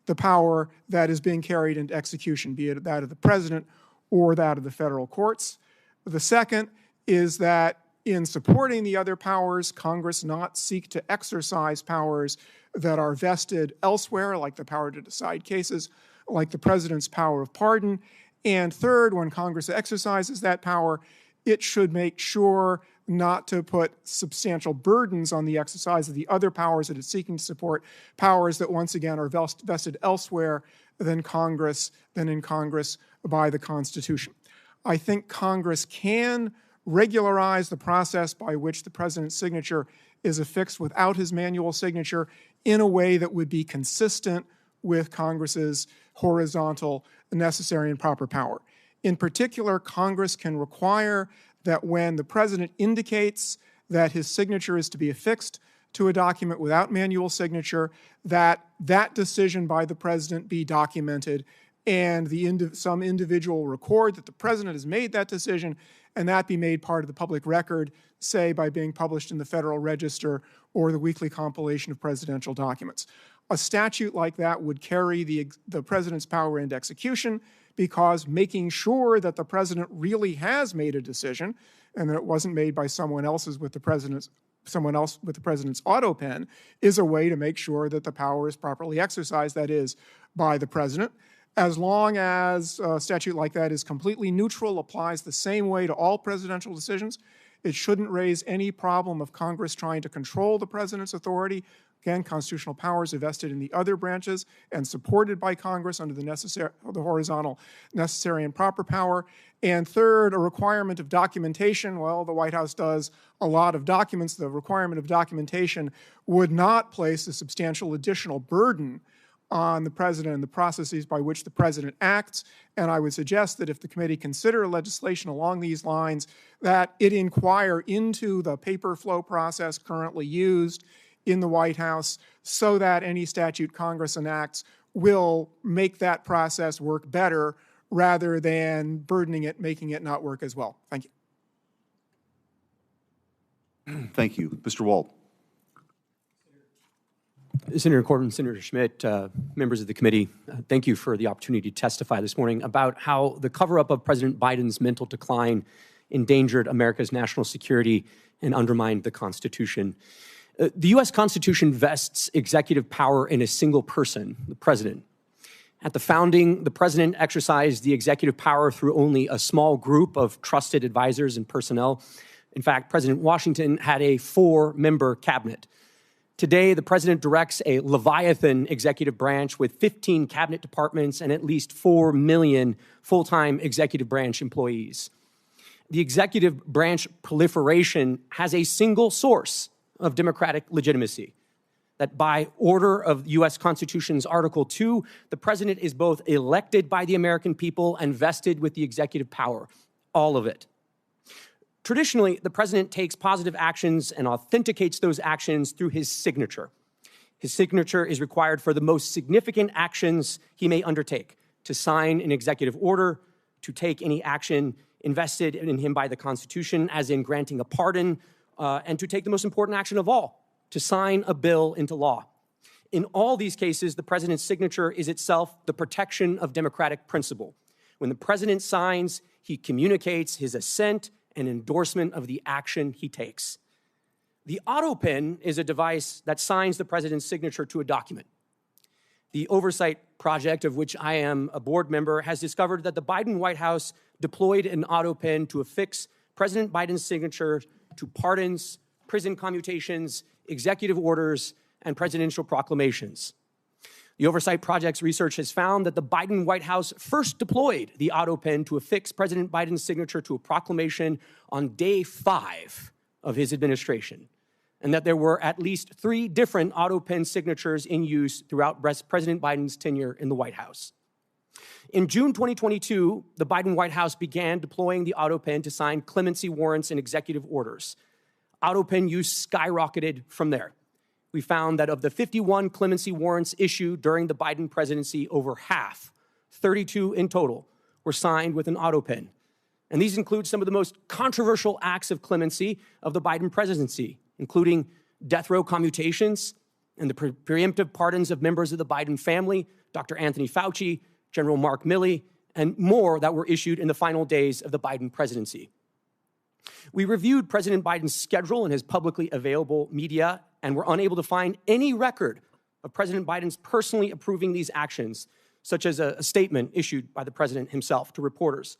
Speaker 10: the power that is being carried into execution, be it that of the president or that of the federal courts. The second is that in supporting the other powers, Congress not seek to exercise powers that are vested elsewhere, like the power to decide cases, like the president's power of pardon. And third, when Congress exercises that power, it should make sure not to put substantial burdens on the exercise of the other powers that it's seeking to support, powers that once again are vested elsewhere than in Congress by the Constitution. I think Congress can regularize the process by which the president's signature is affixed without his manual signature in a way that would be consistent with Congress's horizontal necessary and proper power. In particular, Congress can require that when the president indicates that his signature is to be affixed to a document without manual signature, that that decision by the president be documented and some individual record that the president has made that decision, and that be made part of the public record, say by being published in the Federal Register or the weekly compilation of presidential documents. A statute like that would carry the president's power into execution because making sure that the president really has made a decision and that it wasn't made by someone else with the president's autopen is a way to make sure that the power is properly exercised, that is, by the president. As long as a statute like that is completely neutral, applies the same way to all presidential decisions, it shouldn't raise any problem of Congress trying to control the president's authority. Again, constitutional powers are vested in the other branches and supported by Congress under the horizontal necessary and proper power. And third, a requirement of documentation. Well, the White House does a lot of documents. The requirement of documentation would not place a substantial additional burden on the president and the processes by which the president acts. And I would suggest that if the committee consider legislation along these lines, that it inquire into the paper flow process currently used in the White House so that any statute Congress enacts will make that process work better rather than burdening it, making it not work as well. Thank you.
Speaker 8: Thank you. Mr. Wald.
Speaker 11: Senator Corbin, Senator Schmidt, members of the committee, thank you for the opportunity to testify this morning about how the cover-up of President Biden's mental decline endangered America's national security and undermined the Constitution. The U.S. Constitution vests executive power in a single person, the president. At the founding, the president exercised the executive power through only a small group of trusted advisors and personnel. In fact, President Washington had a 4-member cabinet. Today, the president directs a Leviathan executive branch with 15 cabinet departments and at least 4 million full-time executive branch employees. The executive branch proliferation has a single source of democratic legitimacy, that by order of the U.S. Constitution's Article 2, the president is both elected by the American people and vested with the executive power, all of it. Traditionally, the president takes positive actions and authenticates those actions through his signature. His signature is required for the most significant actions he may undertake: to sign an executive order, to take any action invested in him by the Constitution, as in granting a pardon, and to take the most important action of all, to sign a bill into law. In all these cases, the president's signature is itself the protection of democratic principle. When the president signs, he communicates his assent and endorsement of the action he takes. The autopen is a device that signs the president's signature to a document. The Oversight Project, of which I am a board member, has discovered that the Biden White House deployed an autopen to affix President Biden's signature to pardons, prison commutations, executive orders, and presidential proclamations. The Oversight Project's research has found that the Biden White House first deployed the autopen to affix President Biden's signature to a proclamation on day 5 of his administration. and that there were at least 3 different autopen signatures in use throughout President Biden's tenure in the White House. In June 2022, the Biden White House began deploying the autopen to sign clemency warrants and executive orders. Autopen use skyrocketed from there. We found that of the 51 clemency warrants issued during the Biden presidency, over half, 32 in total, were signed with an autopen. And these include some of the most controversial acts of clemency of the Biden presidency, including death row commutations and the preemptive pardons of members of the Biden family, Dr. Anthony Fauci, General Mark Milley, and more that were issued in the final days of the Biden presidency. We reviewed President Biden's schedule and his publicly available media and were unable to find any record of President Biden's personally approving these actions, such as a statement issued by the president himself to reporters.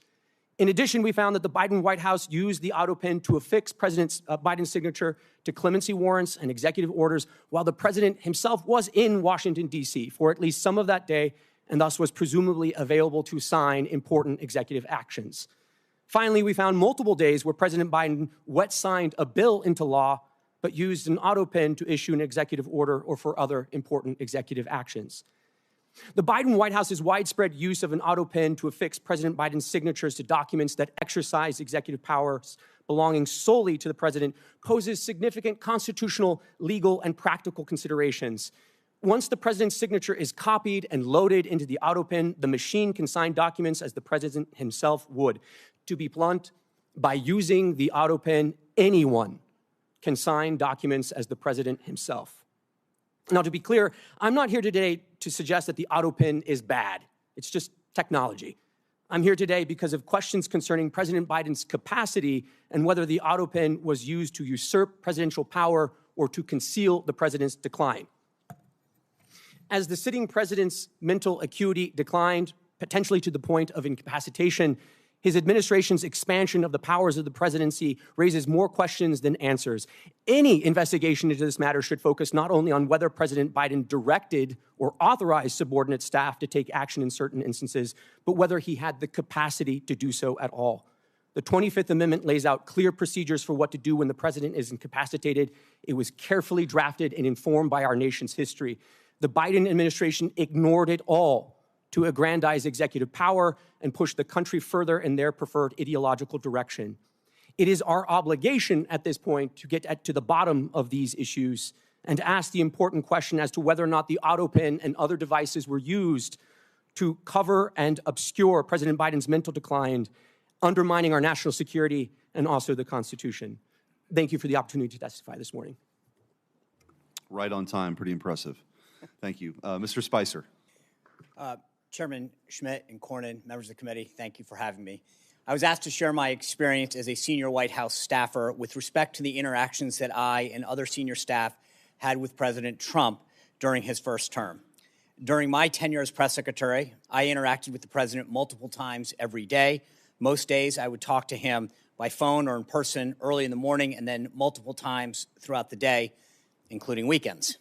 Speaker 11: In addition, we found that the Biden White House used the autopen to affix President Biden's signature to clemency warrants and executive orders while the president himself was in Washington, D.C. for at least some of that day, and thus was presumably available to sign important executive actions. Finally, we found multiple days where President Biden wet-signed a bill into law, but used an autopen to issue an executive order or for other important executive actions. The Biden White House's widespread use of an autopen to affix President Biden's signatures to documents that exercise executive powers belonging solely to the president poses significant constitutional, legal, and practical considerations. Once the president's signature is copied and loaded into the autopen, the machine can sign documents as the president himself would. To be blunt, by using the autopen, anyone can sign documents as the president himself. Now, to be clear, I'm not here today to suggest that the autopen is bad. It's just technology. I'm here today because of questions concerning President Biden's capacity and whether the autopen was used to usurp presidential power or to conceal the president's decline. As the sitting president's mental acuity declined, potentially to the point of incapacitation, his administration's expansion of the powers of the presidency raises more questions than answers. Any investigation into this matter should focus not only on whether President Biden directed or authorized subordinate staff to take action in certain instances, but whether he had the capacity to do so at all. The 25th Amendment lays out clear procedures for what to do when the president is incapacitated. It was carefully drafted and informed by our nation's history. The Biden administration ignored it all to aggrandize executive power and push the country further in their preferred ideological direction. It is our obligation at this point to get to the bottom of these issues and to ask the important question as to whether or not the autopen and other devices were used to cover and obscure President Biden's mental decline, undermining our national security and also the Constitution. Thank you for the opportunity to testify this morning.
Speaker 8: Right on time, pretty impressive. Thank you. Mr. Spicer.
Speaker 12: Chairman Schmidt and Cornyn, members of the committee, thank you for having me. I was asked to share my experience as a senior White House staffer with respect to the interactions that I and other senior staff had with President Trump during his first term. During my tenure as press secretary, I interacted with the president multiple times every day. Most days I would talk to him by phone or in person early in the morning and then multiple times throughout the day, including weekends.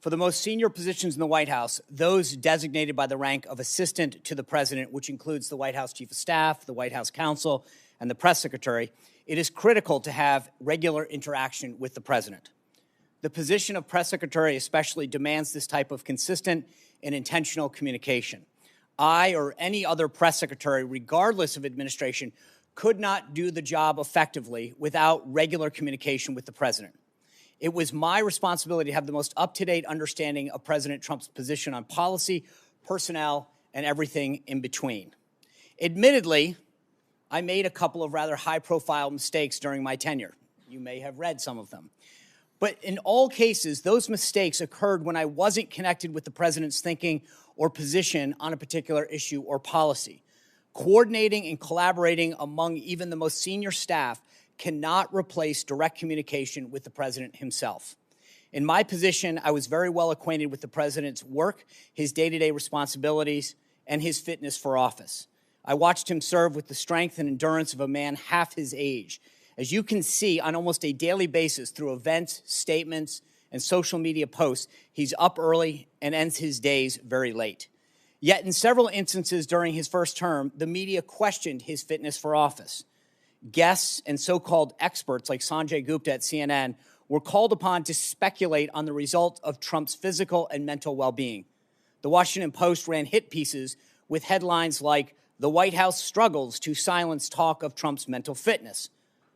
Speaker 12: For the most senior positions in the White House, those designated by the rank of assistant to the president, which includes the White House chief of staff, the White House counsel, and the press secretary, it is critical to have regular interaction with the president. The position of press secretary especially demands this type of consistent and intentional communication. I or any other press secretary, regardless of administration, could not do the job effectively without regular communication with the president. It was my responsibility to have the most up-to-date understanding of President Trump's position on policy, personnel, and everything in between. Admittedly, I made a couple of rather high-profile mistakes during my tenure. You may have read some of them. But in all cases, those mistakes occurred when I wasn't connected with the president's thinking or position on a particular issue or policy. Coordinating and collaborating among even the most senior staff cannot replace direct communication with the president himself. In my position, I was very well acquainted with the president's work, his day-to-day responsibilities, and his fitness for office. I watched him serve with the strength and endurance of a man half his age. As you can see on almost a daily basis through events, statements, and social media posts, he's up early and ends his days very late. Yet in several instances during his first term, the media questioned his fitness for office. Guests and so-called experts like Sanjay Gupta at CNN were called upon to speculate on the result of Trump's physical and mental well-being. The Washington Post ran hit pieces with headlines like, "The White House struggles to silence talk of Trump's mental fitness."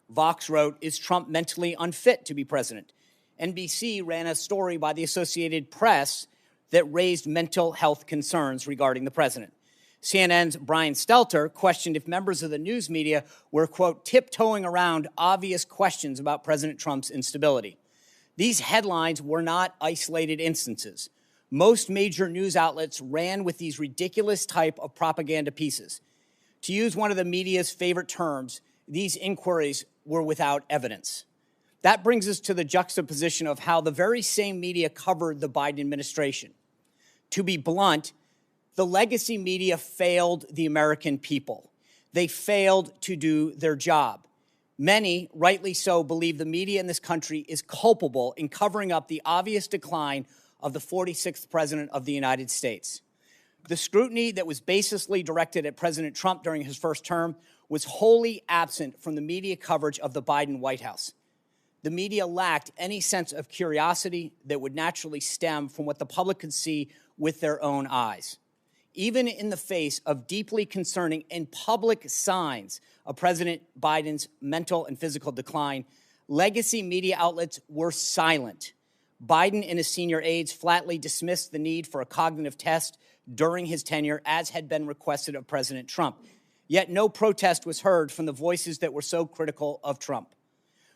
Speaker 12: Vox wrote, "Is Trump mentally unfit to be president?" NBC ran a story by the Associated Press that raised mental health concerns regarding the president. CNN's Brian Stelter questioned if members of the news media were, quote, tiptoeing around obvious questions about President Trump's instability. These headlines were not isolated instances. Most major news outlets ran with these ridiculous type of propaganda pieces. To use one of the media's favorite terms, these inquiries were without evidence. That brings us to the juxtaposition of how the very same media covered the Biden administration. To be blunt, the legacy media failed the American people. They failed to do their job. Many, rightly so, believe the media in this country is culpable in covering up the obvious decline of the 46th president of the United States. The scrutiny that was baselessly directed at President Trump during his first term was wholly absent from the media coverage of the Biden White House. The media lacked any sense of curiosity that would naturally stem from what the public could see with their own eyes. Even in the face of deeply concerning and public signs of President Biden's mental and physical decline, legacy media outlets were silent. Biden and his senior aides flatly dismissed the need for a cognitive test during his tenure, as had been requested of President Trump. Yet no protest was heard from the voices that were so critical of Trump.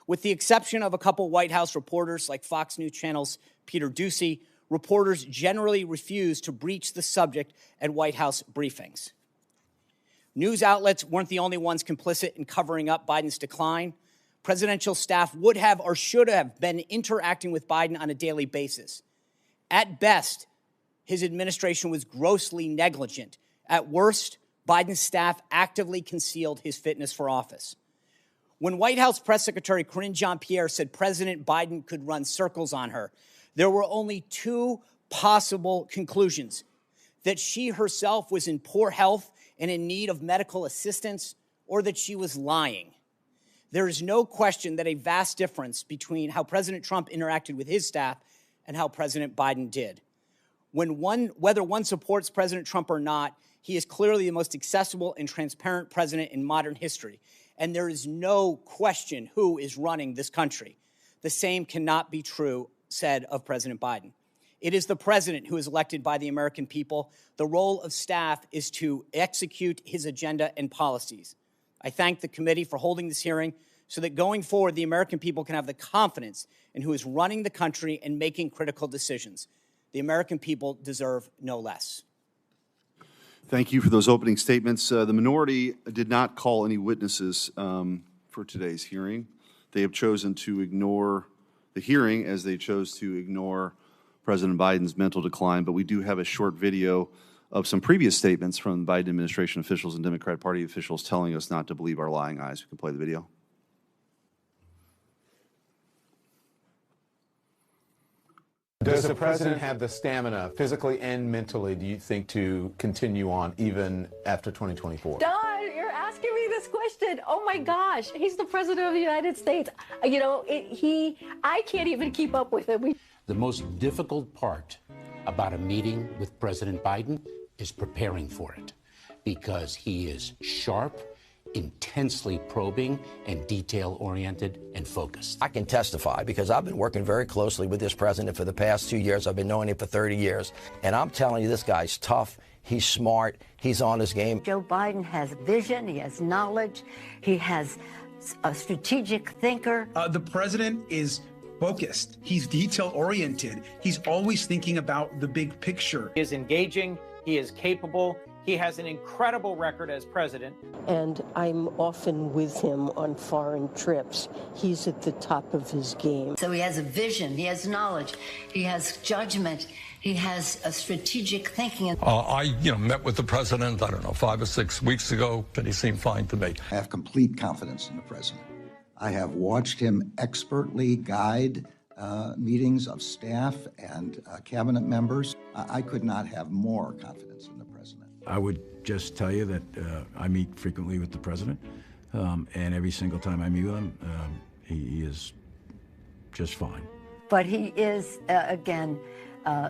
Speaker 12: With the exception of a couple White House reporters like Fox News Channel's Peter Doocy, reporters generally refused to breach the subject at White House briefings. News outlets weren't the only ones complicit in covering up Biden's decline. Presidential staff would have or should have been interacting with Biden on a daily basis. At best, his administration was grossly negligent. At worst, Biden's staff actively concealed his fitness for office. When White House Press Secretary Karine Jean-Pierre said President Biden could run circles on her, there were only two possible conclusions: that she herself was in poor health and in need of medical assistance, or that she was lying. There is no question that a vast difference between how President Trump interacted with his staff and how President Biden did. Whether one supports President Trump or not, he is clearly the most accessible and transparent president in modern history, and there is no question who is running this country. The same cannot be said of President Biden. It is the president who is elected by the American people. The role of staff is to execute his agenda and policies. I thank the committee for holding this hearing so that going forward, the American people can have the confidence in who is running the country and making critical decisions. The American people deserve no less.
Speaker 8: Thank you for those opening statements. The minority did not call any witnesses for today's hearing. They have chosen to ignore the hearing as they chose to ignore President Biden's mental decline, but we do have a short video of some previous statements from Biden administration officials and Democrat Party officials telling us not to believe our lying eyes. We can play the video.
Speaker 13: Does the president have the stamina, physically and mentally, do you think, to continue on even after 2024?
Speaker 14: Don, you're asking me this question. Oh my gosh, he's the president of the United States. You know, I can't even keep up with him.
Speaker 15: The most difficult part about a meeting with President Biden is preparing for it, because he is sharp, intensely probing, and detail-oriented and focused.
Speaker 16: I can testify because I've been working very closely with this president for the past 2 years. I've been knowing him for 30 years. And I'm telling you, this guy's tough. He's smart. He's on his game.
Speaker 17: Joe Biden has vision. He has knowledge. He has a strategic thinker.
Speaker 18: The president is focused. He's detail-oriented. He's always thinking about the big picture.
Speaker 9: He is engaging. He is capable. He has an incredible record as president.
Speaker 19: And I'm often with him on foreign trips. He's at the top of his game.
Speaker 17: So he has a vision. He has knowledge. He has judgment. He has a strategic thinking.
Speaker 20: I met with the president, 5 or 6 weeks ago, and he seemed fine to me.
Speaker 21: I have complete confidence in the president. I have watched him expertly guide meetings of staff and cabinet members. I could not have more confidence in the president.
Speaker 22: I would just tell you that I meet frequently with the president, and every single time I meet with him, he is just fine.
Speaker 17: But he is, again,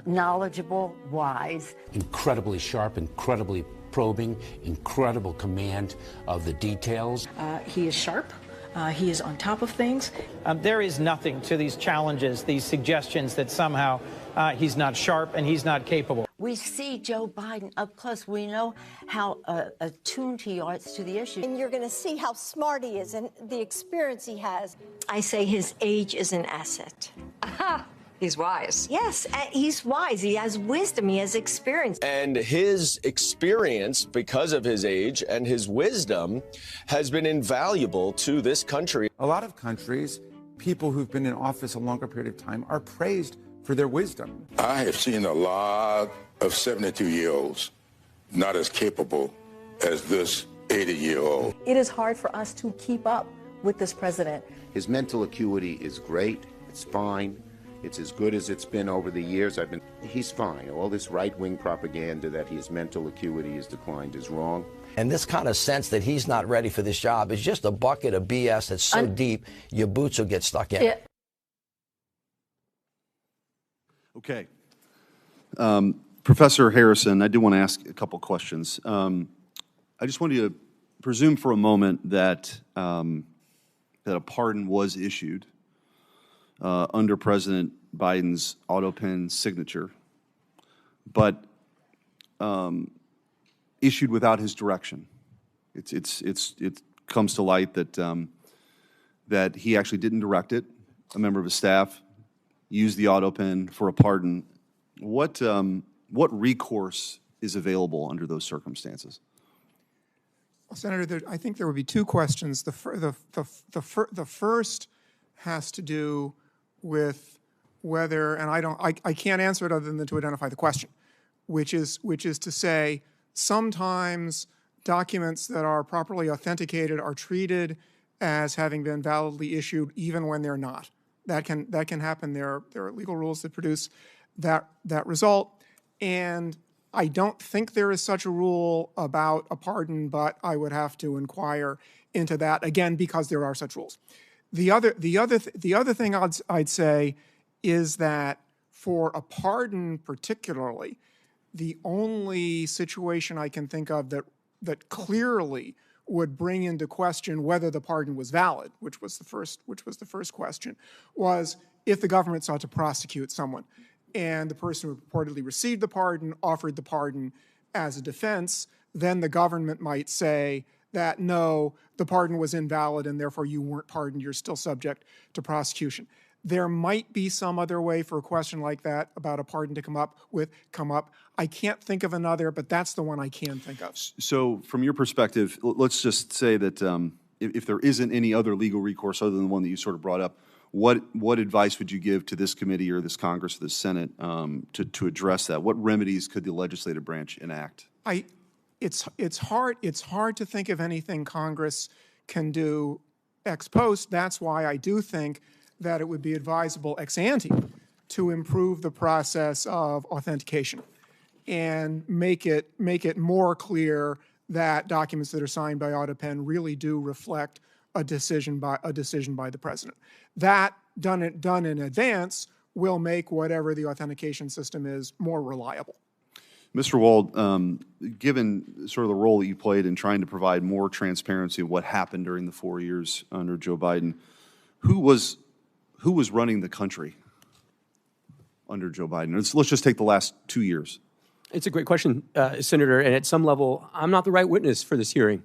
Speaker 17: knowledgeable, wise.
Speaker 15: Incredibly sharp, incredibly probing, incredible command of the details.
Speaker 1: He is sharp. He is on top of things.
Speaker 9: There is nothing to these challenges, these suggestions that somehow he's not sharp and he's not capable.
Speaker 17: We see Joe Biden up close. We know how attuned he is to the issue.
Speaker 3: And you're going to see how smart he is and the experience he has.
Speaker 14: I say his age is an asset.
Speaker 1: Aha! He's wise.
Speaker 14: Yes, he's wise. He has wisdom. He has experience.
Speaker 23: And his experience, because of his age and his wisdom, has been invaluable to this country.
Speaker 24: A lot of countries, people who've been in office a longer period of time are praised for their wisdom.
Speaker 25: I have seen a lot of 72-year-olds not as capable as this 80-year-old.
Speaker 1: It is hard for us to keep up with this president.
Speaker 26: His mental acuity is great. It's fine. It's as good as it's been over the years. He's fine. All this right-wing propaganda that his mental acuity has declined is wrong.
Speaker 16: And this kind of sense that he's not ready for this job is just a bucket of BS that's so deep, your boots will get stuck in it.
Speaker 8: Okay. Professor Harrison, I do want to ask a couple questions. I just want you to presume for a moment that, that a pardon was issued under President Biden's autopen signature, but issued without his direction. It comes to light that that he actually didn't direct it. A member of his staff used the autopen for a pardon. What recourse is available under those circumstances?
Speaker 10: Well, Senator, I think there would be two questions. The first has to do with whether, and I can't answer it other than to identify the question, which is to say sometimes documents that are properly authenticated are treated as having been validly issued even when they're not. That can happen. There are legal rules that produce that result, and I don't think there is such a rule about a pardon, but I would have to inquire into that again because there are such rules. The other thing I'd say is that for a pardon particularly, the only situation I can think of that clearly would bring into question whether the pardon was valid, which was the first question, was if the government sought to prosecute someone and the person who purportedly received the pardon offered the pardon as a defense, then the government might say that no, the pardon was invalid and therefore you weren't pardoned, you're still subject to prosecution. There might be some other way for a question like that about a pardon to come up. I can't think of another, but that's the one I can think of.
Speaker 8: So from your perspective, let's just say that if there isn't any other legal recourse other than the one that you sort of brought up, what advice would you give to this committee or this Congress or this Senate to address that? What remedies could the legislative branch enact?
Speaker 10: It's hard to think of anything Congress can do ex post. That's why I do think that it would be advisable ex ante to improve the process of authentication and make it more clear that documents that are signed by autopen really do reflect a decision by the president. That done in advance will make whatever the authentication system is more reliable.
Speaker 8: Mr. Wald, given sort of the role that you played in trying to provide more transparency of what happened during the 4 years under Joe Biden, who was running the country under Joe Biden? Let's just take the last 2 years.
Speaker 11: It's a great question, Senator, and at some level, I'm not the right witness for this hearing.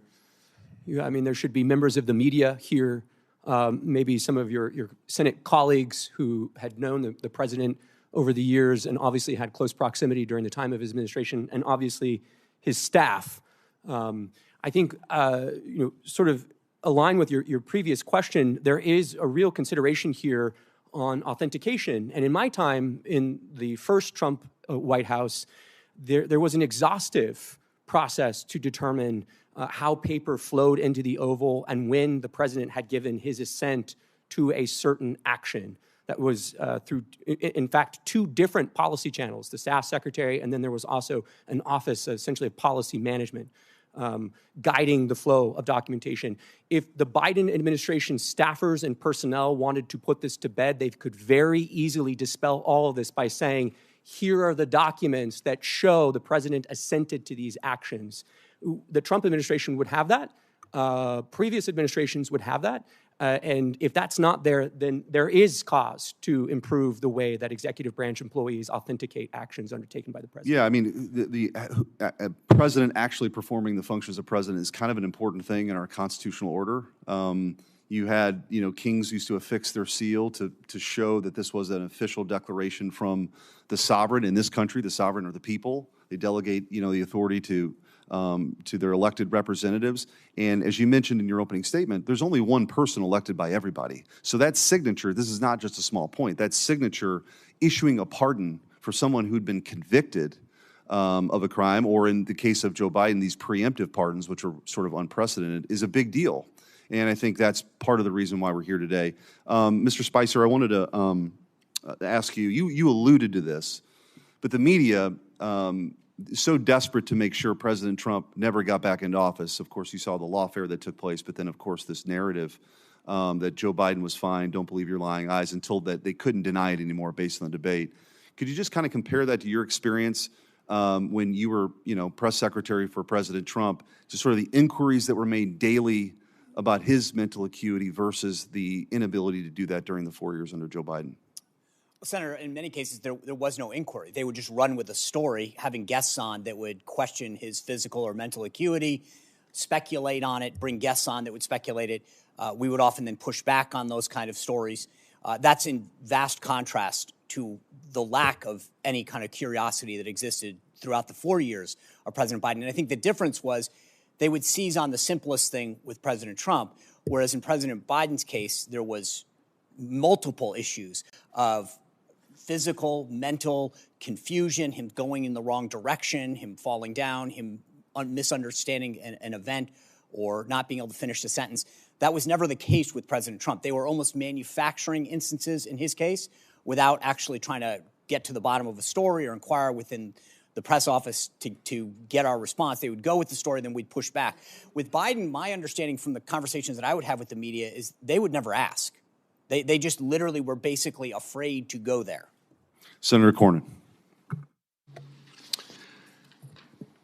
Speaker 11: I mean, there should be members of the media here, maybe some of your Senate colleagues who had known the president over the years and obviously had close proximity during the time of his administration, and obviously his staff. I think, sort of align with your previous question, there is a real consideration here on authentication. And in my time in the first Trump White House, there was an exhaustive process to determine how paper flowed into the Oval and when the president had given his assent to a certain action. That was through, in fact, two different policy channels, the staff secretary, and then there was also an office, essentially of policy management. guiding the flow of documentation. If the Biden administration staffers and personnel wanted to put this to bed, they could very easily dispel all of this by saying, here are the documents that show the president assented to these actions. The Trump administration would have that. Previous administrations would have that. And if that's not there, then there is cause to improve the way that executive branch employees authenticate actions undertaken by the president.
Speaker 8: Yeah, I mean, the president actually performing the functions of president is kind of an important thing in our constitutional order. You had, kings used to affix their seal to show that this was an official declaration from the sovereign. In this country, the sovereign are the people. They delegate, the authority to their elected representatives. And as you mentioned in your opening statement, there's only one person elected by everybody. So that signature, this is not just a small point, that signature issuing a pardon for someone who'd been convicted of a crime, or in the case of Joe Biden, these preemptive pardons, which are sort of unprecedented, is a big deal. And I think that's part of the reason why we're here today. Mr. Spicer, I wanted to ask you, you alluded to this, but the media, so desperate to make sure President Trump never got back into office. Of course, you saw the lawfare that took place, but then, of course, this narrative that Joe Biden was fine, don't believe your lying eyes, until that they couldn't deny it anymore based on the debate. Could you just kind of compare that to your experience when you were, press secretary for President Trump, to sort of the inquiries that were made daily about his mental acuity versus the inability to do that during the 4 years under Joe Biden?
Speaker 2: Senator, in many cases, there was no inquiry. They would just run with a story, having guests on that would question his physical or mental acuity, speculate on it, bring guests on that would speculate it. We would often then push back on those kind of stories. That's in vast contrast to the lack of any kind of curiosity that existed throughout the 4 years of President Biden. And I think the difference was they would seize on the simplest thing with President Trump, whereas in President Biden's case, there was multiple issues of physical, mental confusion, him going in the wrong direction, him falling down, him misunderstanding an event or not being able to finish the sentence. That was never the case with President Trump. They were almost manufacturing instances in his case without actually trying to get to the bottom of a story or inquire within the press office to get our response. They would go with the story, then we'd push back. With Biden, my understanding from the conversations that I would have with the media is they would never ask. They just literally were basically afraid to go there.
Speaker 8: Senator Cornyn.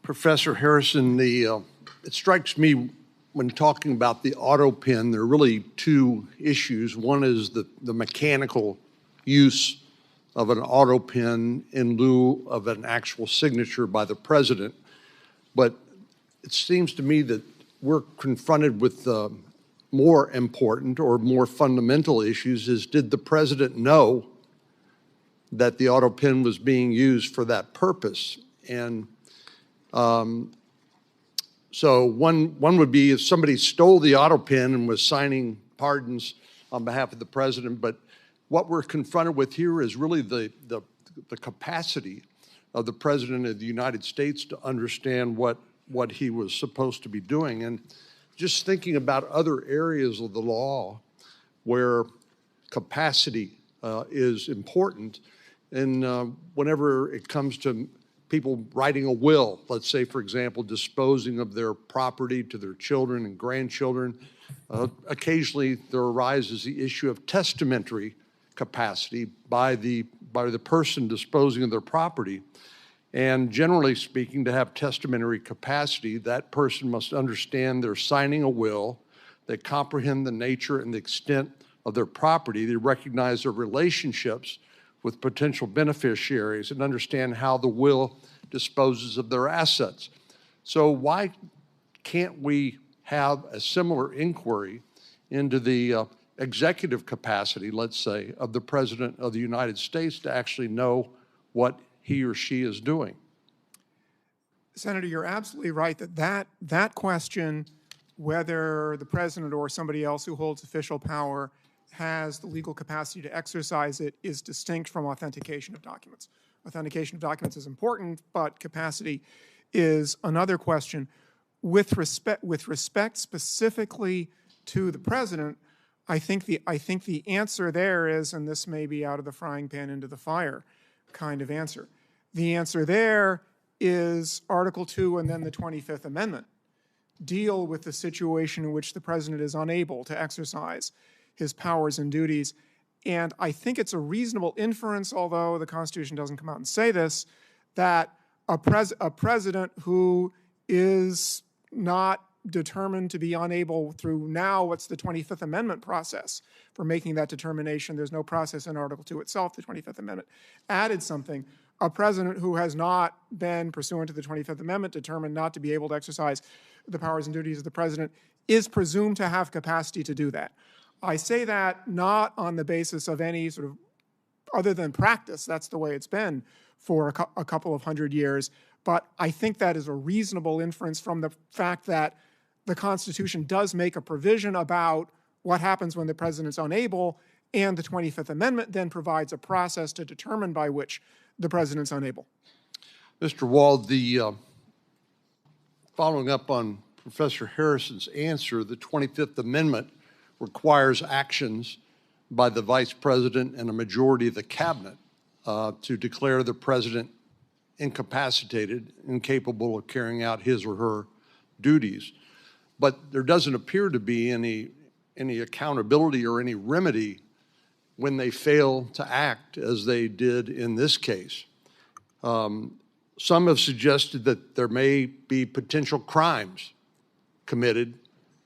Speaker 4: Professor Harrison, it strikes me when talking about the autopen, there are really two issues. One is the mechanical use of an autopen in lieu of an actual signature by the president. But it seems to me that we're confronted with more important or more fundamental issues is, did the president know that the autopen was being used for that purpose? And so one would be if somebody stole the autopen and was signing pardons on behalf of the president, but what we're confronted with here is really the capacity of the president of the United States to understand what he was supposed to be doing. And just thinking about other areas of the law where capacity is important, and whenever it comes to people writing a will, let's say, for example, disposing of their property to their children and grandchildren, occasionally there arises the issue of testamentary capacity by the person disposing of their property. And generally speaking, to have testamentary capacity, that person must understand they're signing a will, they comprehend the nature and the extent of their property, they recognize their relationships with potential beneficiaries, and understand how the will disposes of their assets. So why can't we have a similar inquiry into the executive capacity, let's say, of the President of the United States to actually know what he or she is doing?
Speaker 10: Senator, you're absolutely right that question, whether the president or somebody else who holds official power has the legal capacity to exercise it, is distinct from authentication of documents. Authentication of documents is important, but capacity is another question. With respect specifically to the president, I think the answer there is, and this may be out of the frying pan into the fire kind of answer. The answer there is Article 2 and then the 25th Amendment. deal with the situation in which the president is unable to exercise his powers and duties. And I think it's a reasonable inference, although the Constitution doesn't come out and say this, that a president who is not determined to be unable through now what's the 25th Amendment process for making that determination. There's no process in Article 2 itself. The 25th Amendment added something. A president who has not been, pursuant to the 25th Amendment, determined not to be able to exercise the powers and duties of the president is presumed to have capacity to do that. I say that not on the basis of any sort of, other than practice, that's the way it's been for a couple of hundred years, but I think that is a reasonable inference from the fact that the Constitution does make a provision about what happens when the president's unable, and the 25th Amendment then provides a process to determine by which the president's unable.
Speaker 4: Mr. Wald, following up on Professor Harrison's answer, the 25th Amendment requires actions by the Vice President and a majority of the Cabinet to declare the President incapacitated, incapable of carrying out his or her duties. But there doesn't appear to be any accountability or any remedy when they fail to act as they did in this case. Some have suggested that there may be potential crimes committed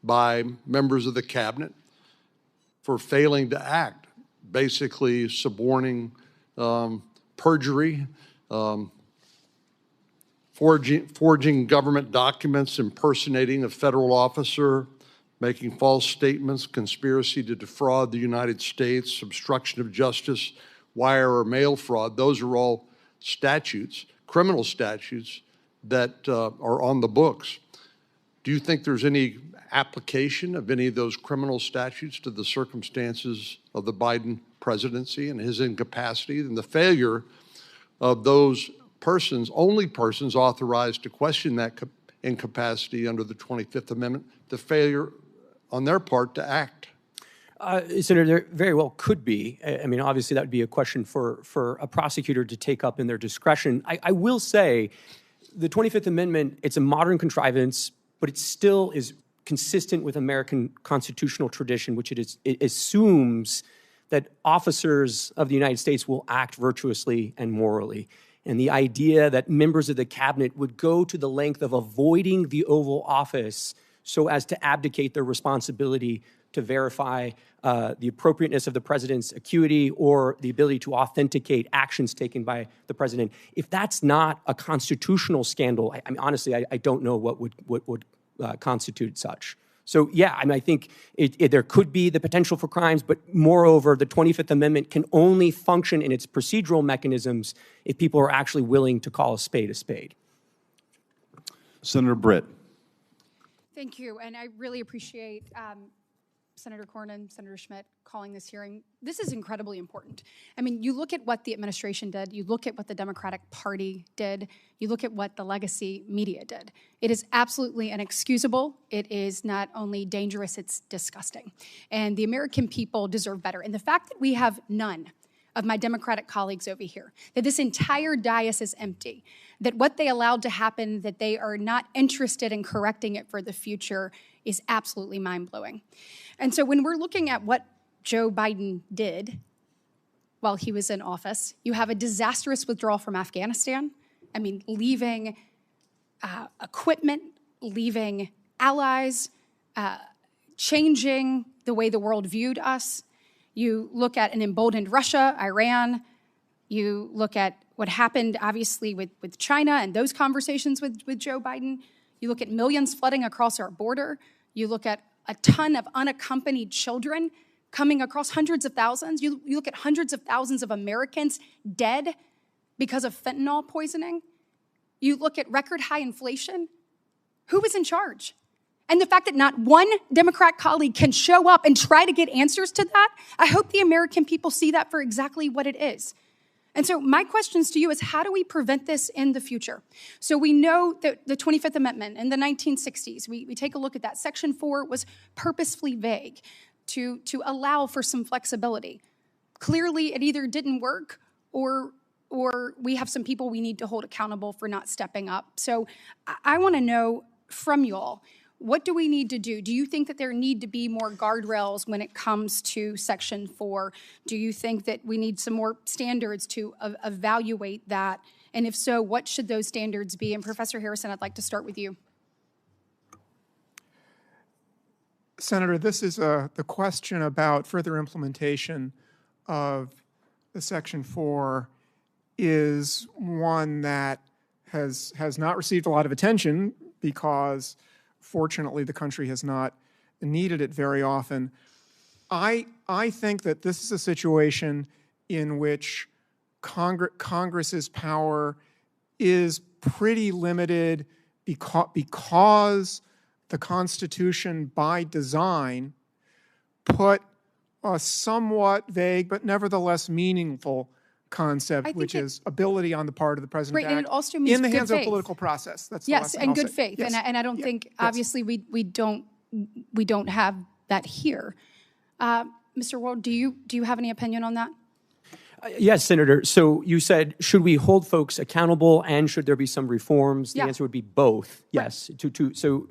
Speaker 4: by members of the Cabinet for failing to act, basically suborning perjury, forging government documents, impersonating a federal officer, making false statements, conspiracy to defraud the United States, obstruction of justice, wire or mail fraud. Those are all statutes, criminal statutes that are on the books. Do you think there's any application of any of those criminal statutes to the circumstances of the Biden presidency and his incapacity and the failure of those persons, only persons authorized to question that incapacity under the 25th Amendment, the failure on their part to act?
Speaker 11: Senator, there very well could be. I mean, obviously, that would be a question for a prosecutor to take up in their discretion. I will say the 25th Amendment, it's a modern contrivance, but it still is consistent with American constitutional tradition, which it assumes that officers of the United States will act virtuously and morally. And the idea that members of the Cabinet would go to the length of avoiding the Oval Office so as to abdicate their responsibility to verify the appropriateness of the president's acuity or the ability to authenticate actions taken by the president. If that's not a constitutional scandal, I mean, honestly, I don't know what would constitute such. So, yeah, I mean, I think there could be the potential for crimes, but moreover, the 25th Amendment can only function in its procedural mechanisms if people are actually willing to call a spade a spade.
Speaker 8: Senator Britt.
Speaker 5: Thank you, and I really appreciate Senator Cornyn, Senator Schmidt calling this hearing. This is incredibly important. I mean, you look at what the administration did, you look at what the Democratic Party did, you look at what the legacy media did. It is absolutely inexcusable. It is not only dangerous, it's disgusting. And the American people deserve better. And the fact that we have none of my Democratic colleagues over here, that this entire dais is empty, that what they allowed to happen, that they are not interested in correcting it for the future is absolutely mind-blowing. And so when we're looking at what Joe Biden did while he was in office, you have a disastrous withdrawal from Afghanistan. I mean, leaving equipment, leaving allies, changing the way the world viewed us. You look at an emboldened Russia, Iran. You look at what happened, obviously, with China and those conversations with Joe Biden. You look at millions flooding across our border. You look at a ton of unaccompanied children coming across, hundreds of thousands. You look at hundreds of thousands of Americans dead because of fentanyl poisoning. You look at record high inflation. Who was in charge? And the fact that not one Democrat colleague can show up and try to get answers to that, I hope the American people see that for exactly what it is. And so my questions to you is, how do we prevent this in the future? So we know that the 25th Amendment in the 1960s, we take a look at that. Section 4 was purposefully vague to allow for some flexibility. Clearly, it either didn't work or we have some people we need to hold accountable for not stepping up. So I want to know from you all, What do we need to do? Do you think that there need to be more guardrails when it comes to Section 4? Do you think that we need some more standards to evaluate that? And if so, what should those standards be? And Professor Harrison, I'd like to start with you.
Speaker 10: Senator, this is the question about further implementation of the Section 4 is one that has not received a lot of attention because, fortunately, the country has not needed it very often. I think that this is a situation in which Congress's power is pretty limited because the Constitution, by design, put a somewhat vague but nevertheless meaningful concept, which is ability on the part of the president
Speaker 5: and it also means
Speaker 10: in the hands
Speaker 5: good
Speaker 10: of
Speaker 5: faith.
Speaker 10: political process. That's the
Speaker 5: Yes,
Speaker 10: last thing
Speaker 5: and
Speaker 10: I'll
Speaker 5: good
Speaker 10: say.
Speaker 5: faith.
Speaker 10: Yes.
Speaker 5: And I don't think, obviously, we don't have that here. Mr. Wald, do you have any opinion on that?
Speaker 11: Yes, Senator. So you said, should we hold folks accountable and should there be some reforms? The answer would be both. Yes. Right. So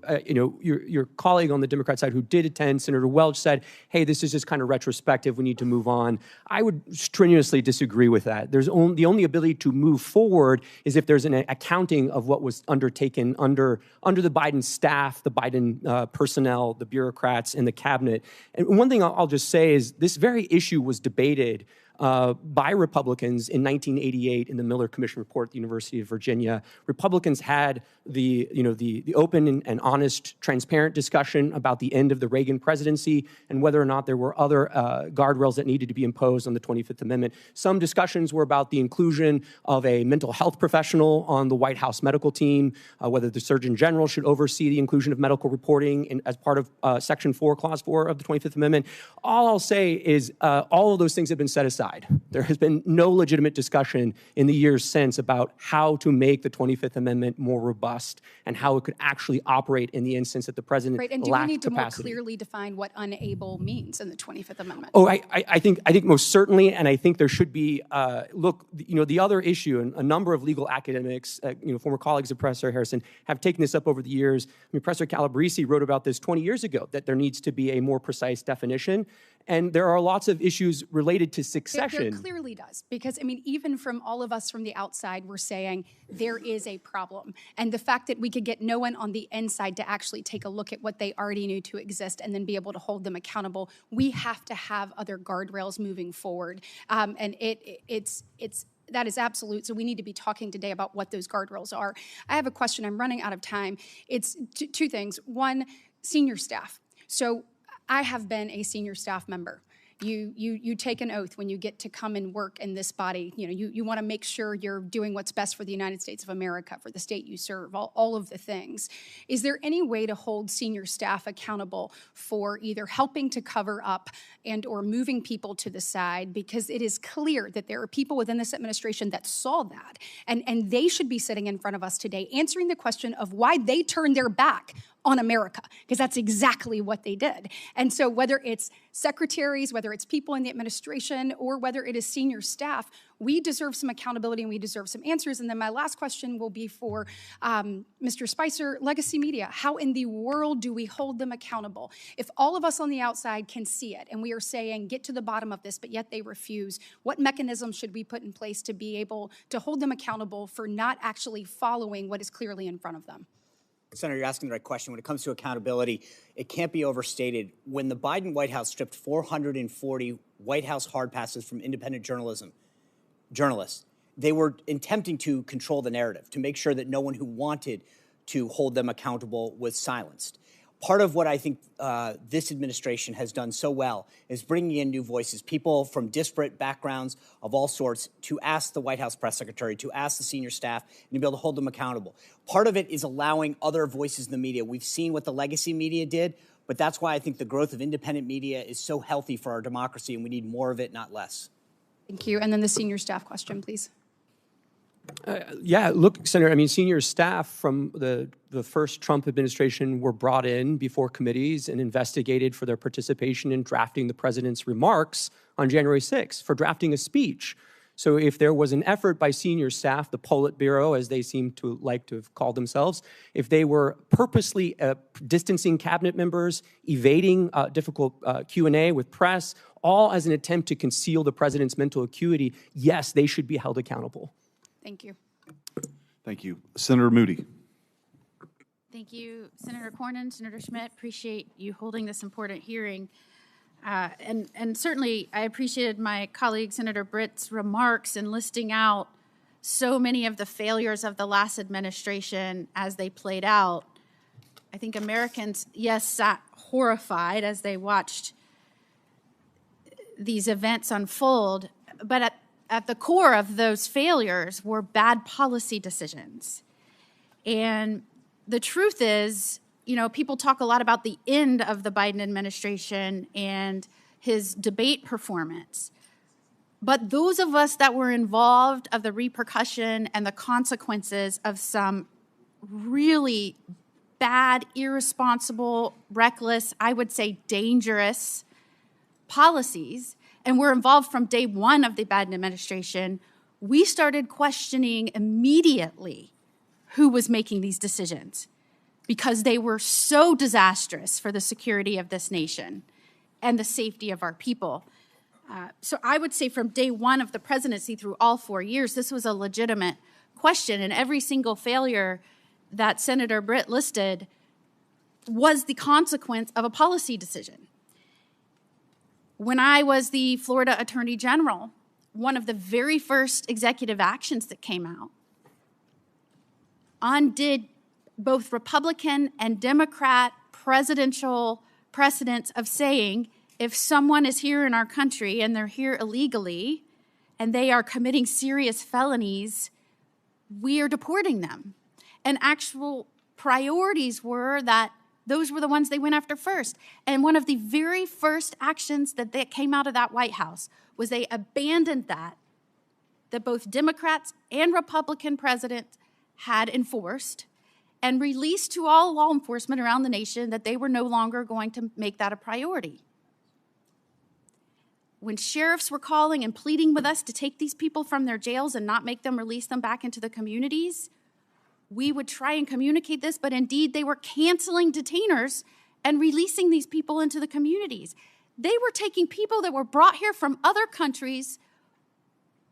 Speaker 11: your colleague on the Democrat side who did attend, Senator Welch, said, hey, this is just kind of retrospective. We need to move on. I would strenuously disagree with that. The only ability to move forward is if there's an accounting of what was undertaken under the Biden staff, the Biden personnel, the bureaucrats, and the cabinet. And one thing I'll just say is this very issue was debated by Republicans in 1988 in the Miller Commission report at the University of Virginia. Republicans had the open and honest, transparent discussion about the end of the Reagan presidency and whether or not there were other guardrails that needed to be imposed on the 25th Amendment. Some discussions were about the inclusion of a mental health professional on the White House medical team, whether the Surgeon General should oversee the inclusion of medical reporting as part of Section 4, Clause 4 of the 25th Amendment. All I'll say is all of those things have been set aside. There has been no legitimate discussion in the years since about how to make the 25th Amendment more robust and how it could actually operate in the instance that the president lacked capacity.
Speaker 5: And do we need to more clearly define what unable means in the 25th Amendment?
Speaker 11: Oh, I think most certainly, and I think there should be. Look, the other issue, and a number of legal academics, former colleagues of Professor Harrison, have taken this up over the years. Professor Calabresi wrote about this 20 years ago, that there needs to be a more precise definition. And there are lots of issues related to succession.
Speaker 5: There clearly does, because, even from all of us from the outside, we're saying there is a problem. And the fact that we could get no one on the inside to actually take a look at what they already knew to exist and then be able to hold them accountable, we have to have other guardrails moving forward. And that is absolute. So we need to be talking today about what those guardrails are. I have a question. I'm running out of time. It's two things. One, senior staff. So I have been a senior staff member. You take an oath when you get to come and work in this body. You want to make sure you're doing what's best for the United States of America, for the state you serve, all of the things. Is there any way to hold senior staff accountable for either helping to cover up and or moving people to the side? Because it is clear that there are people within this administration that saw that, and they should be sitting in front of us today answering the question of why they turned their back on America, because that's exactly what they did. And so whether it's secretaries, whether it's people in the administration, or whether it is senior staff, we deserve some accountability and we deserve some answers. And then my last question will be for Mr. Spicer, legacy media. How in the world do we hold them accountable? If all of us on the outside can see it and we are saying, get to the bottom of this, but yet they refuse, what mechanisms should we put in place to be able to hold them accountable for not actually following what is clearly in front of them?
Speaker 2: Senator, you're asking the right question. When it comes to accountability, it can't be overstated. When the Biden White House stripped 440 White House hard passes from independent journalists, they were attempting to control the narrative, to make sure that no one who wanted to hold them accountable was silenced. Part of what I think this administration has done so well is bringing in new voices, people from disparate backgrounds of all sorts, to ask the White House press secretary, to ask the senior staff, and to be able to hold them accountable. Part of it is allowing other voices in the media. We've seen what the legacy media did, but that's why I think the growth of independent media is so healthy for our democracy, and we need more of it, not less.
Speaker 5: Thank you. And then the senior staff question, please.
Speaker 11: Look, Senator, senior staff from the first Trump administration were brought in before committees and investigated for their participation in drafting the president's remarks on January 6th, for drafting a speech. So if there was an effort by senior staff, the Politburo, as they seem to like to have called themselves, if they were purposely distancing cabinet members, evading difficult Q&A with press, all as an attempt to conceal the president's mental acuity, yes, they should be held accountable.
Speaker 5: Thank you.
Speaker 8: Thank you. Senator Moody.
Speaker 6: Thank you, Senator Cornyn, Senator Schmidt. Appreciate you holding this important hearing. And certainly I appreciated my colleague, Senator Britt's remarks in listing out so many of the failures of the last administration as they played out. I think Americans, yes, sat horrified as they watched these events unfold, but at the core of those failures were bad policy decisions. And the truth is, you know, people talk a lot about the end of the Biden administration and his debate performance. But those of us that were involved of the repercussion and the consequences of some really bad, irresponsible, reckless, I would say dangerous policies, and were involved from day one of the Biden administration, we started questioning immediately who was making these decisions, because they were so disastrous for the security of this nation and the safety of our people. So I would say from day one of the presidency through all 4 years, this was a legitimate question, and every single failure that Senator Britt listed was the consequence of a policy decision. When I was the Florida Attorney General, one of the very first executive actions that came out undid both Republican and Democrat presidential precedents of saying, if someone is here in our country and they're here illegally and they are committing serious felonies, we are deporting them. And actual priorities were that those were the ones they went after first. And one of the very first actions that came out of that White House was they abandoned that both Democrats and Republican presidents had enforced, and released to all law enforcement around the nation that they were no longer going to make that a priority. When sheriffs were calling and pleading with us to take these people from their jails and not make them release them back into the communities, we would try and communicate this, but indeed they were canceling detainers and releasing these people into the communities. They were taking people that were brought here from other countries,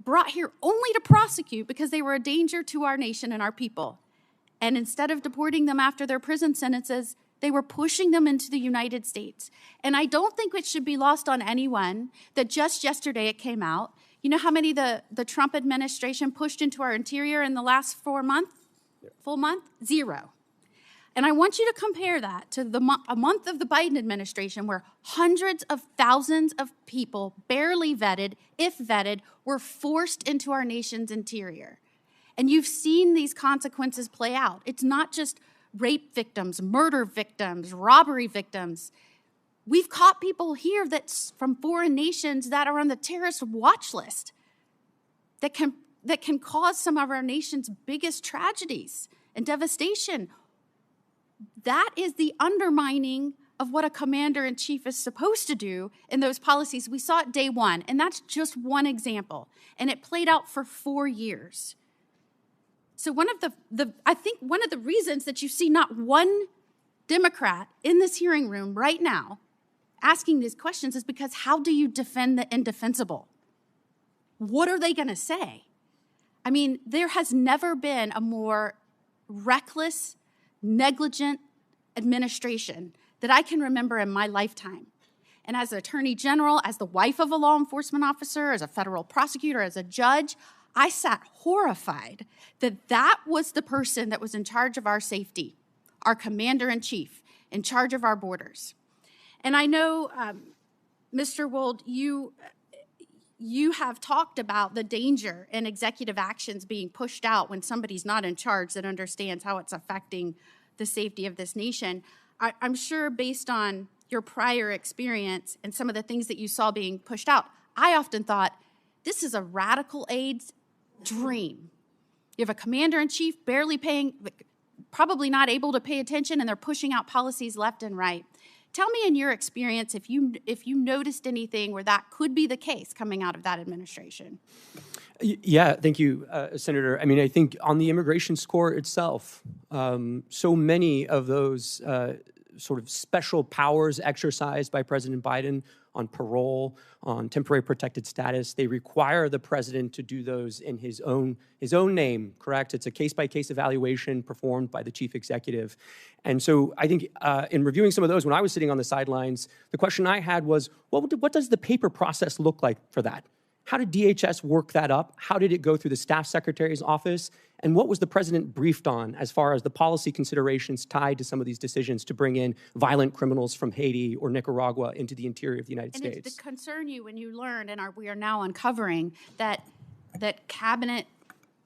Speaker 6: brought here only to prosecute because they were a danger to our nation and our people. And instead of deporting them after their prison sentences, they were pushing them into the United States. And I don't think it should be lost on anyone that just yesterday it came out. You know how many the Trump administration pushed into our interior in the last 4 months? Full month? 0. And I want you to compare that to a month of the Biden administration where hundreds of thousands of people, barely vetted, if vetted, were forced into our nation's interior. And you've seen these consequences play out. It's not just rape victims, murder victims, robbery victims. We've caught people here that's from foreign nations that are on the terrorist watch list that can cause some of our nation's biggest tragedies and devastation. That is the undermining of what a commander-in-chief is supposed to do in those policies. We saw it day one, and that's just one example. And it played out for 4 years. So I think one of the reasons that you see not one Democrat in this hearing room right now asking these questions is because how do you defend the indefensible? What are they going to say? I mean, there has never been a more reckless, negligent administration that I can remember in my lifetime. And as an attorney general, as the wife of a law enforcement officer, as a federal prosecutor, as a judge, I sat horrified that was the person that was in charge of our safety, our commander-in-chief, in charge of our borders. And I know, Mr. Wold, you have talked about the danger in executive actions being pushed out when somebody's not in charge that understands how it's affecting the safety of this nation. I'm sure based on your prior experience and some of the things that you saw being pushed out, I often thought, this is a radical aide's dream. You have a commander-in-chief barely paying, probably not able to pay attention, and they're pushing out policies left and right. Tell me in your experience if you noticed anything where that could be the case coming out of that administration.
Speaker 11: Yeah, thank you, Senator. I mean, I think on the immigration score itself, so many of those sort of special powers exercised by President Biden on parole, on temporary protected status, they require the president to do those in his own name, correct? It's a case-by-case evaluation performed by the chief executive. And so I think in reviewing some of those, when I was sitting on the sidelines, the question I had was, what does the paper process look like for that? How did DHS work that up? How did it go through the staff secretary's office? And what was the president briefed on as far as the policy considerations tied to some of these decisions to bring in violent criminals from Haiti or Nicaragua into the interior of the United States?
Speaker 6: It's to concern you when you learned, and we are now uncovering, that cabinet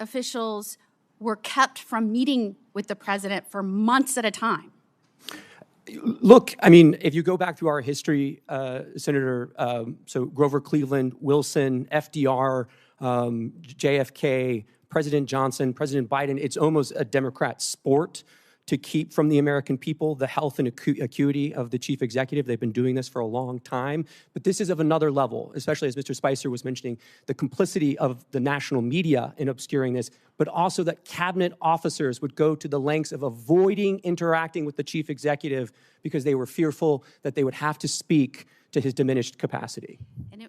Speaker 6: officials were kept from meeting with the president for months at a time.
Speaker 11: Look, I mean, if you go back through our history, Senator, so Grover Cleveland, Wilson, FDR, JFK, President Johnson, President Biden, it's almost a Democrat sport to keep from the American people the health and acuity of the chief executive. They've been doing this for a long time. But this is of another level, especially as Mr. Spicer was mentioning, the complicity of the national media in obscuring this, but also that cabinet officers would go to the lengths of avoiding interacting with the chief executive because they were fearful that they would have to speak to his diminished capacity.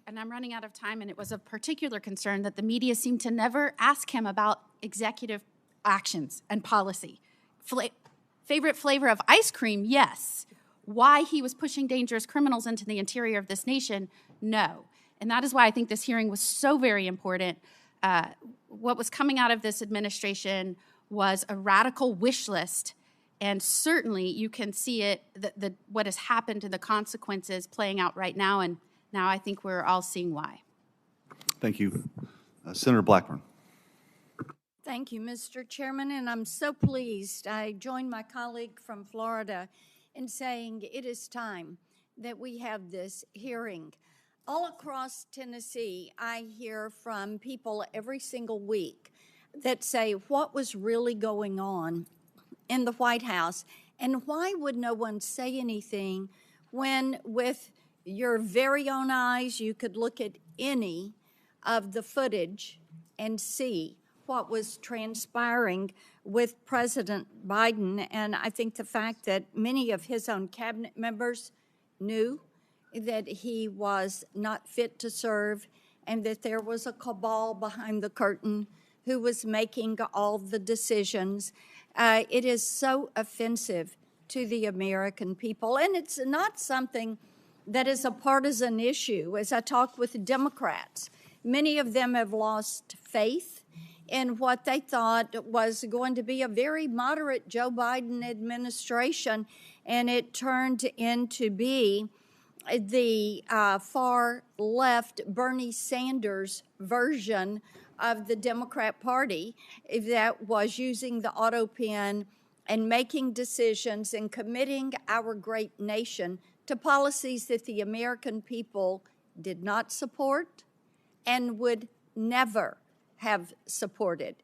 Speaker 6: And I'm running out of time, and it was of particular concern that the media seemed to never ask him about executive actions and policy. Favorite flavor of ice cream? Yes. Why he was pushing dangerous criminals into the interior of this nation? No. And that is why I think this hearing was so very important. What was coming out of this administration was a radical wish list, and certainly you can see it, what has happened to the consequences playing out right now, and now I think we're all seeing why.
Speaker 8: Thank you. Senator Blackburn.
Speaker 3: Thank you, Mr. Chairman, and I'm so pleased. I joined my colleague from Florida in saying it is time that we have this hearing. All across Tennessee, I hear from people every single week that say, what was really going on in the White House, and why would no one say anything when, with your very own eyes, you could look at any of the footage and see what was transpiring with President Biden. And I think the fact that many of his own cabinet members knew that he was not fit to serve and that there was a cabal behind the curtain who was making all the decisions. It is so offensive to the American people. And it's not something that is a partisan issue. As I talk with Democrats, many of them have lost faith in what they thought was going to be a very moderate Joe Biden administration, and it turned into be the far left Bernie Sanders version of the Democrat Party that was using the autopen and making decisions and committing our great nation to policies that the American people did not support and would never have supported.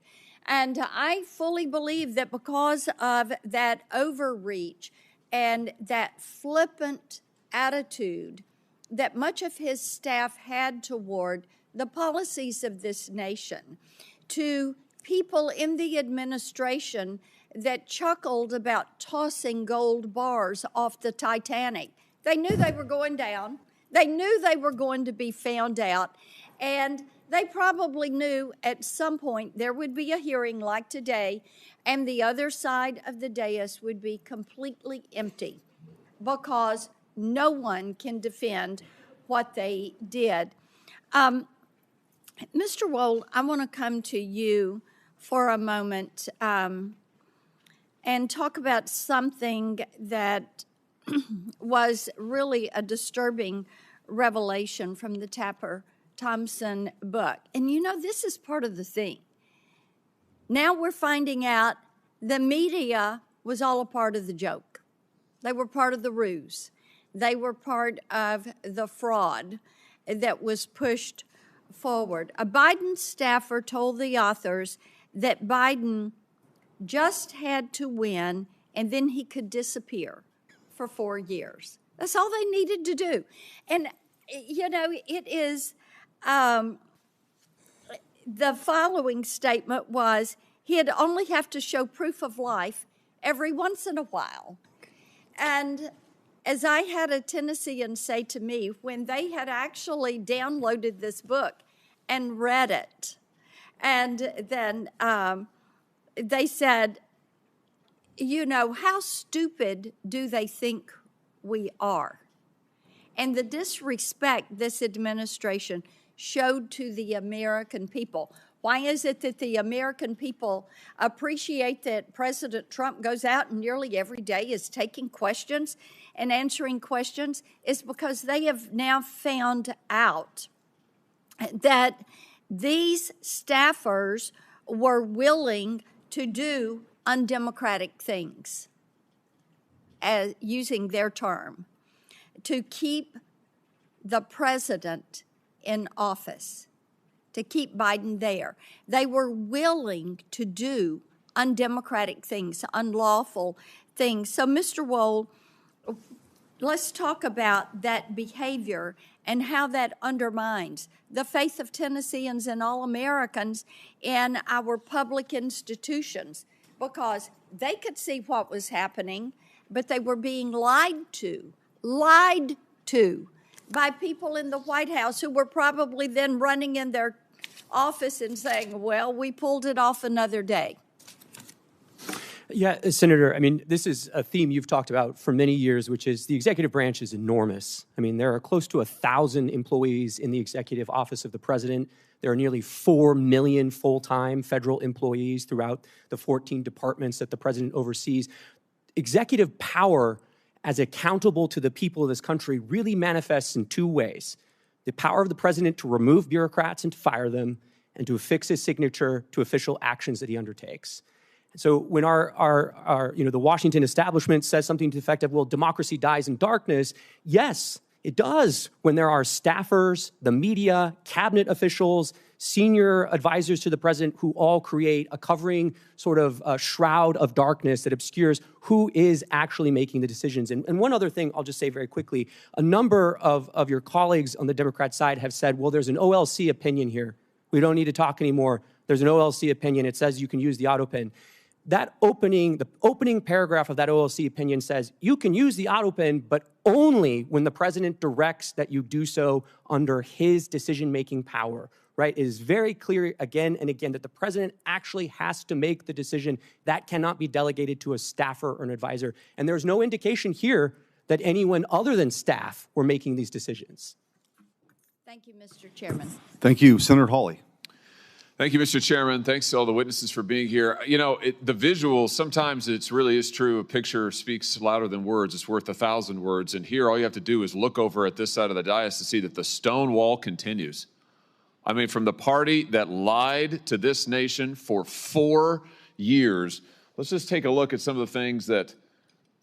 Speaker 3: And I fully believe that because of that overreach and that flippant attitude that much of his staff had toward the policies of this nation, to people in the administration that chuckled about tossing gold bars off the Titanic. They knew they were going down. They knew they were going to be found out. And they probably knew at some point there would be a hearing like today, and the other side of the dais would be completely empty because no one can defend what they did. Mr. Wold, I want to come to you for a moment and talk about something that was really a disturbing revelation from the Tapper Thompson book. And you know, this is part of the thing. Now we're finding out the media was all a part of the joke. They were part of the ruse. They were part of the fraud that was pushed forward. A Biden staffer told the authors that Biden just had to win and then he could disappear for 4 years. That's all they needed to do. And, you know, it is, the following statement was he'd only have to show proof of life every once in a while. And as I had a Tennessean say to me, when they had actually downloaded this book and read it, and then they said, you know, how stupid do they think we are? And the disrespect this administration showed to the American people. Why is it that the American people appreciate that President Trump goes out and nearly every day is taking questions and answering questions? It's because they have now found out that these staffers were willing to do undemocratic things, as using their term, to keep the president in office, to keep Biden there. They were willing to do undemocratic things, unlawful things. So, Mr. Wohl, let's talk about that behavior and how that undermines the faith of Tennesseans and all Americans in our public institutions, because they could see what was happening, but they were being lied to by people in the White House who were probably then running in their office and saying, well, we pulled it off another day.
Speaker 11: Yeah, Senator, I mean, this is a theme you've talked about for many years, which is the executive branch is enormous. I mean, there are close to 1,000 employees in the executive office of the president. There are nearly 4 million full-time federal employees throughout the 14 departments that the president oversees. Executive power as accountable to the people of this country really manifests in two ways. The power of the president to remove bureaucrats and to fire them, and to affix his signature to official actions that he undertakes. So when the Washington establishment says something to the effect of, well, democracy dies in darkness, yes, it does when there are staffers, the media, cabinet officials, senior advisors to the president who all create a covering sort of shroud of darkness that obscures who is actually making the decisions. And one other thing I'll just say very quickly, a number of your colleagues on the Democrat side have said, well, there's an OLC opinion here. We don't need to talk anymore. There's an OLC opinion. It says you can use the autopen. The opening paragraph of that OLC opinion says you can use the autopen, but only when the president directs that you do so under his decision-making power, right? It is very clear again and again that the president actually has to make the decision. That cannot be delegated to a staffer or an advisor. And there's no indication here that anyone other than staff were making these decisions.
Speaker 3: Thank you, Mr. Chairman.
Speaker 8: Thank you. Senator Hawley.
Speaker 7: Thank you, Mr. Chairman. Thanks to all the witnesses for being here. You know, the visual, sometimes it really is true. A picture speaks louder than words. It's worth 1,000 words. And here, all you have to do is look over at this side of the dais to see that the stone wall continues. I mean, from the party that lied to this nation for 4 years, let's just take a look at some of the things that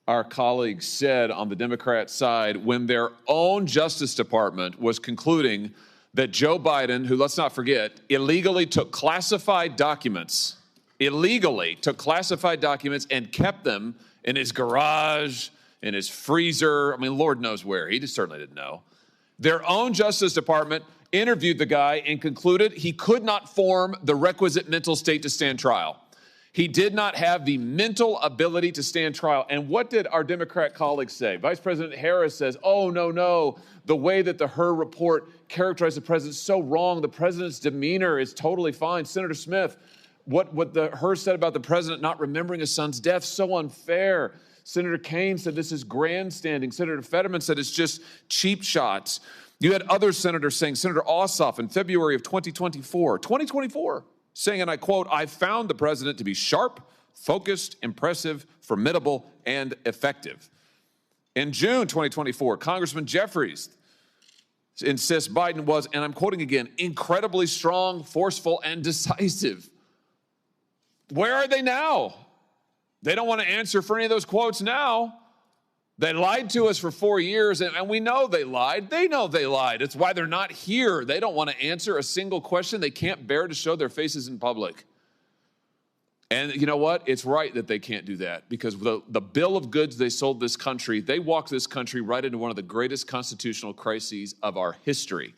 Speaker 7: our colleagues said on the Democrat side when their own Justice Department was concluding that Joe Biden, who, let's not forget, illegally took classified documents and kept them in his garage, in his freezer. I mean, Lord knows where. He just certainly didn't know. Their own Justice Department interviewed the guy and concluded he could not form the requisite mental state to stand trial. He did not have the mental ability to stand trial. And what did our Democrat colleagues say? Vice President Harris says, oh, no, the way that the Hur report characterized the president is so wrong. The president's demeanor is totally fine. Senator Smith, what the Hur said about the president not remembering his son's death, so unfair. Senator Kaine said this is grandstanding. Senator Fetterman said it's just cheap shots. You had other senators saying, Senator Ossoff in February of 2024, saying, and I quote, I found the president to be sharp, focused, impressive, formidable, and effective. In June 2024, Congressman Jeffries insists Biden was, and I'm quoting again, incredibly strong, forceful, and decisive. Where are they now? They don't want to answer for any of those quotes now. They lied to us for 4 years, and we know they lied. They know they lied. It's why they're not here. They don't want to answer a single question. They can't bear to show their faces in public. And you know what? It's right that they can't do that, because the bill of goods they sold this country, they walked this country right into one of the greatest constitutional crises of our history,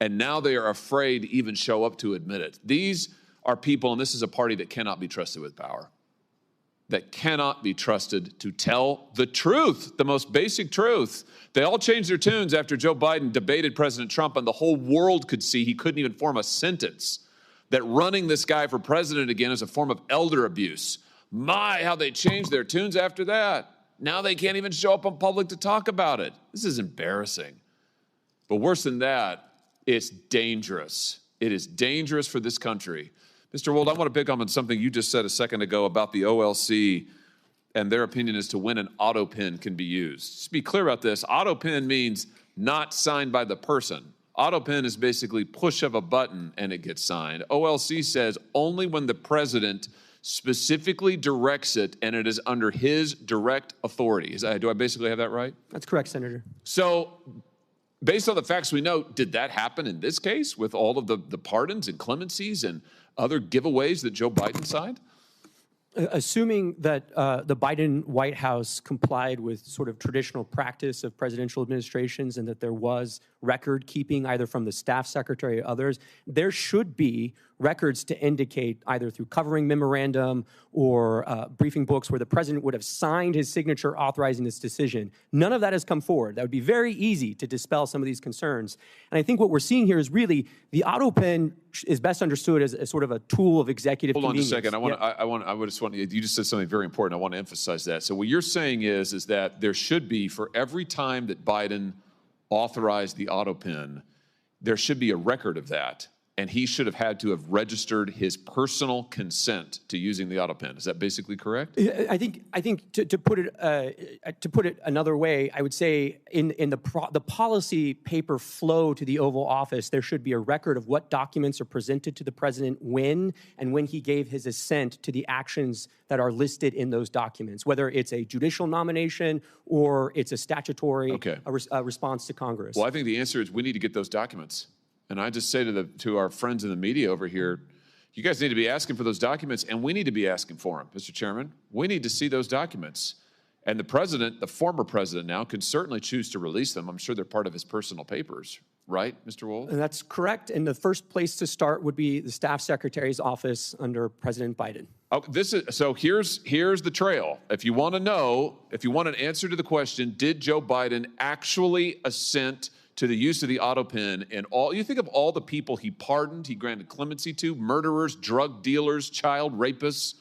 Speaker 7: And now they are afraid to even show up to admit it. These are people, and this is a party that cannot be trusted with power, that cannot be trusted to tell the truth, the most basic truth. They all changed their tunes after Joe Biden debated President Trump, and the whole world could see he couldn't even form a sentence, that running this guy for president again is a form of elder abuse. My, how they changed their tunes after that. Now they can't even show up in public to talk about it. This is embarrassing. But worse than that, it's dangerous. It is dangerous for this country. Mr. Wold, I want to pick up on something you just said a second ago about the OLC and their opinion as to when an autopen can be used. Just be clear about this. Autopen means not signed by the person. Autopen is basically push of a button and it gets signed. OLC says only when the president specifically directs it and it is under his direct authority. Do I basically have that right?
Speaker 11: That's correct, Senator.
Speaker 7: So, based on the facts we know, did that happen in this case with all of the pardons and clemencies and other giveaways that Joe Biden signed?
Speaker 11: Assuming that the Biden White House complied with sort of traditional practice of presidential administrations and that there was record keeping either from the staff secretary or others, there should be records to indicate either through covering memorandum or briefing books where the president would have signed his signature authorizing this decision. None of that has come forward. That would be very easy to dispel some of these concerns. And I think what we're seeing here is really the autopen is best understood as a sort of a tool of executive convenience.
Speaker 7: Hold on just a second. You just said something very important. I want to emphasize that. So what you're saying is that there should be, for every time that Biden authorized the autopen, there should be a record of that. And he should have had to have registered his personal consent to using the autopen. Is that basically correct?
Speaker 11: I think to put it another way, I would say in the policy paper flow to the Oval Office, there should be a record of what documents are presented to the president when he gave his assent to the actions that are listed in those documents, whether it's a judicial nomination or it's a statutory response to Congress.
Speaker 7: Well, I think the answer is we need to get those documents. And I just say to our friends in the media over here, you guys need to be asking for those documents, and we need to be asking for them, Mr. Chairman. We need to see those documents. And the president, the former president now, can certainly choose to release them. I'm sure they're part of his personal papers, right, Mr. Wold?
Speaker 11: And that's correct. And the first place to start would be the staff secretary's office under President Biden.
Speaker 7: Oh, here's the trail. If you want to know, if you want an answer to the question, did Joe Biden actually assent to the use of the autopen, and you think of all the people he pardoned, he granted clemency to, murderers, drug dealers, child rapists.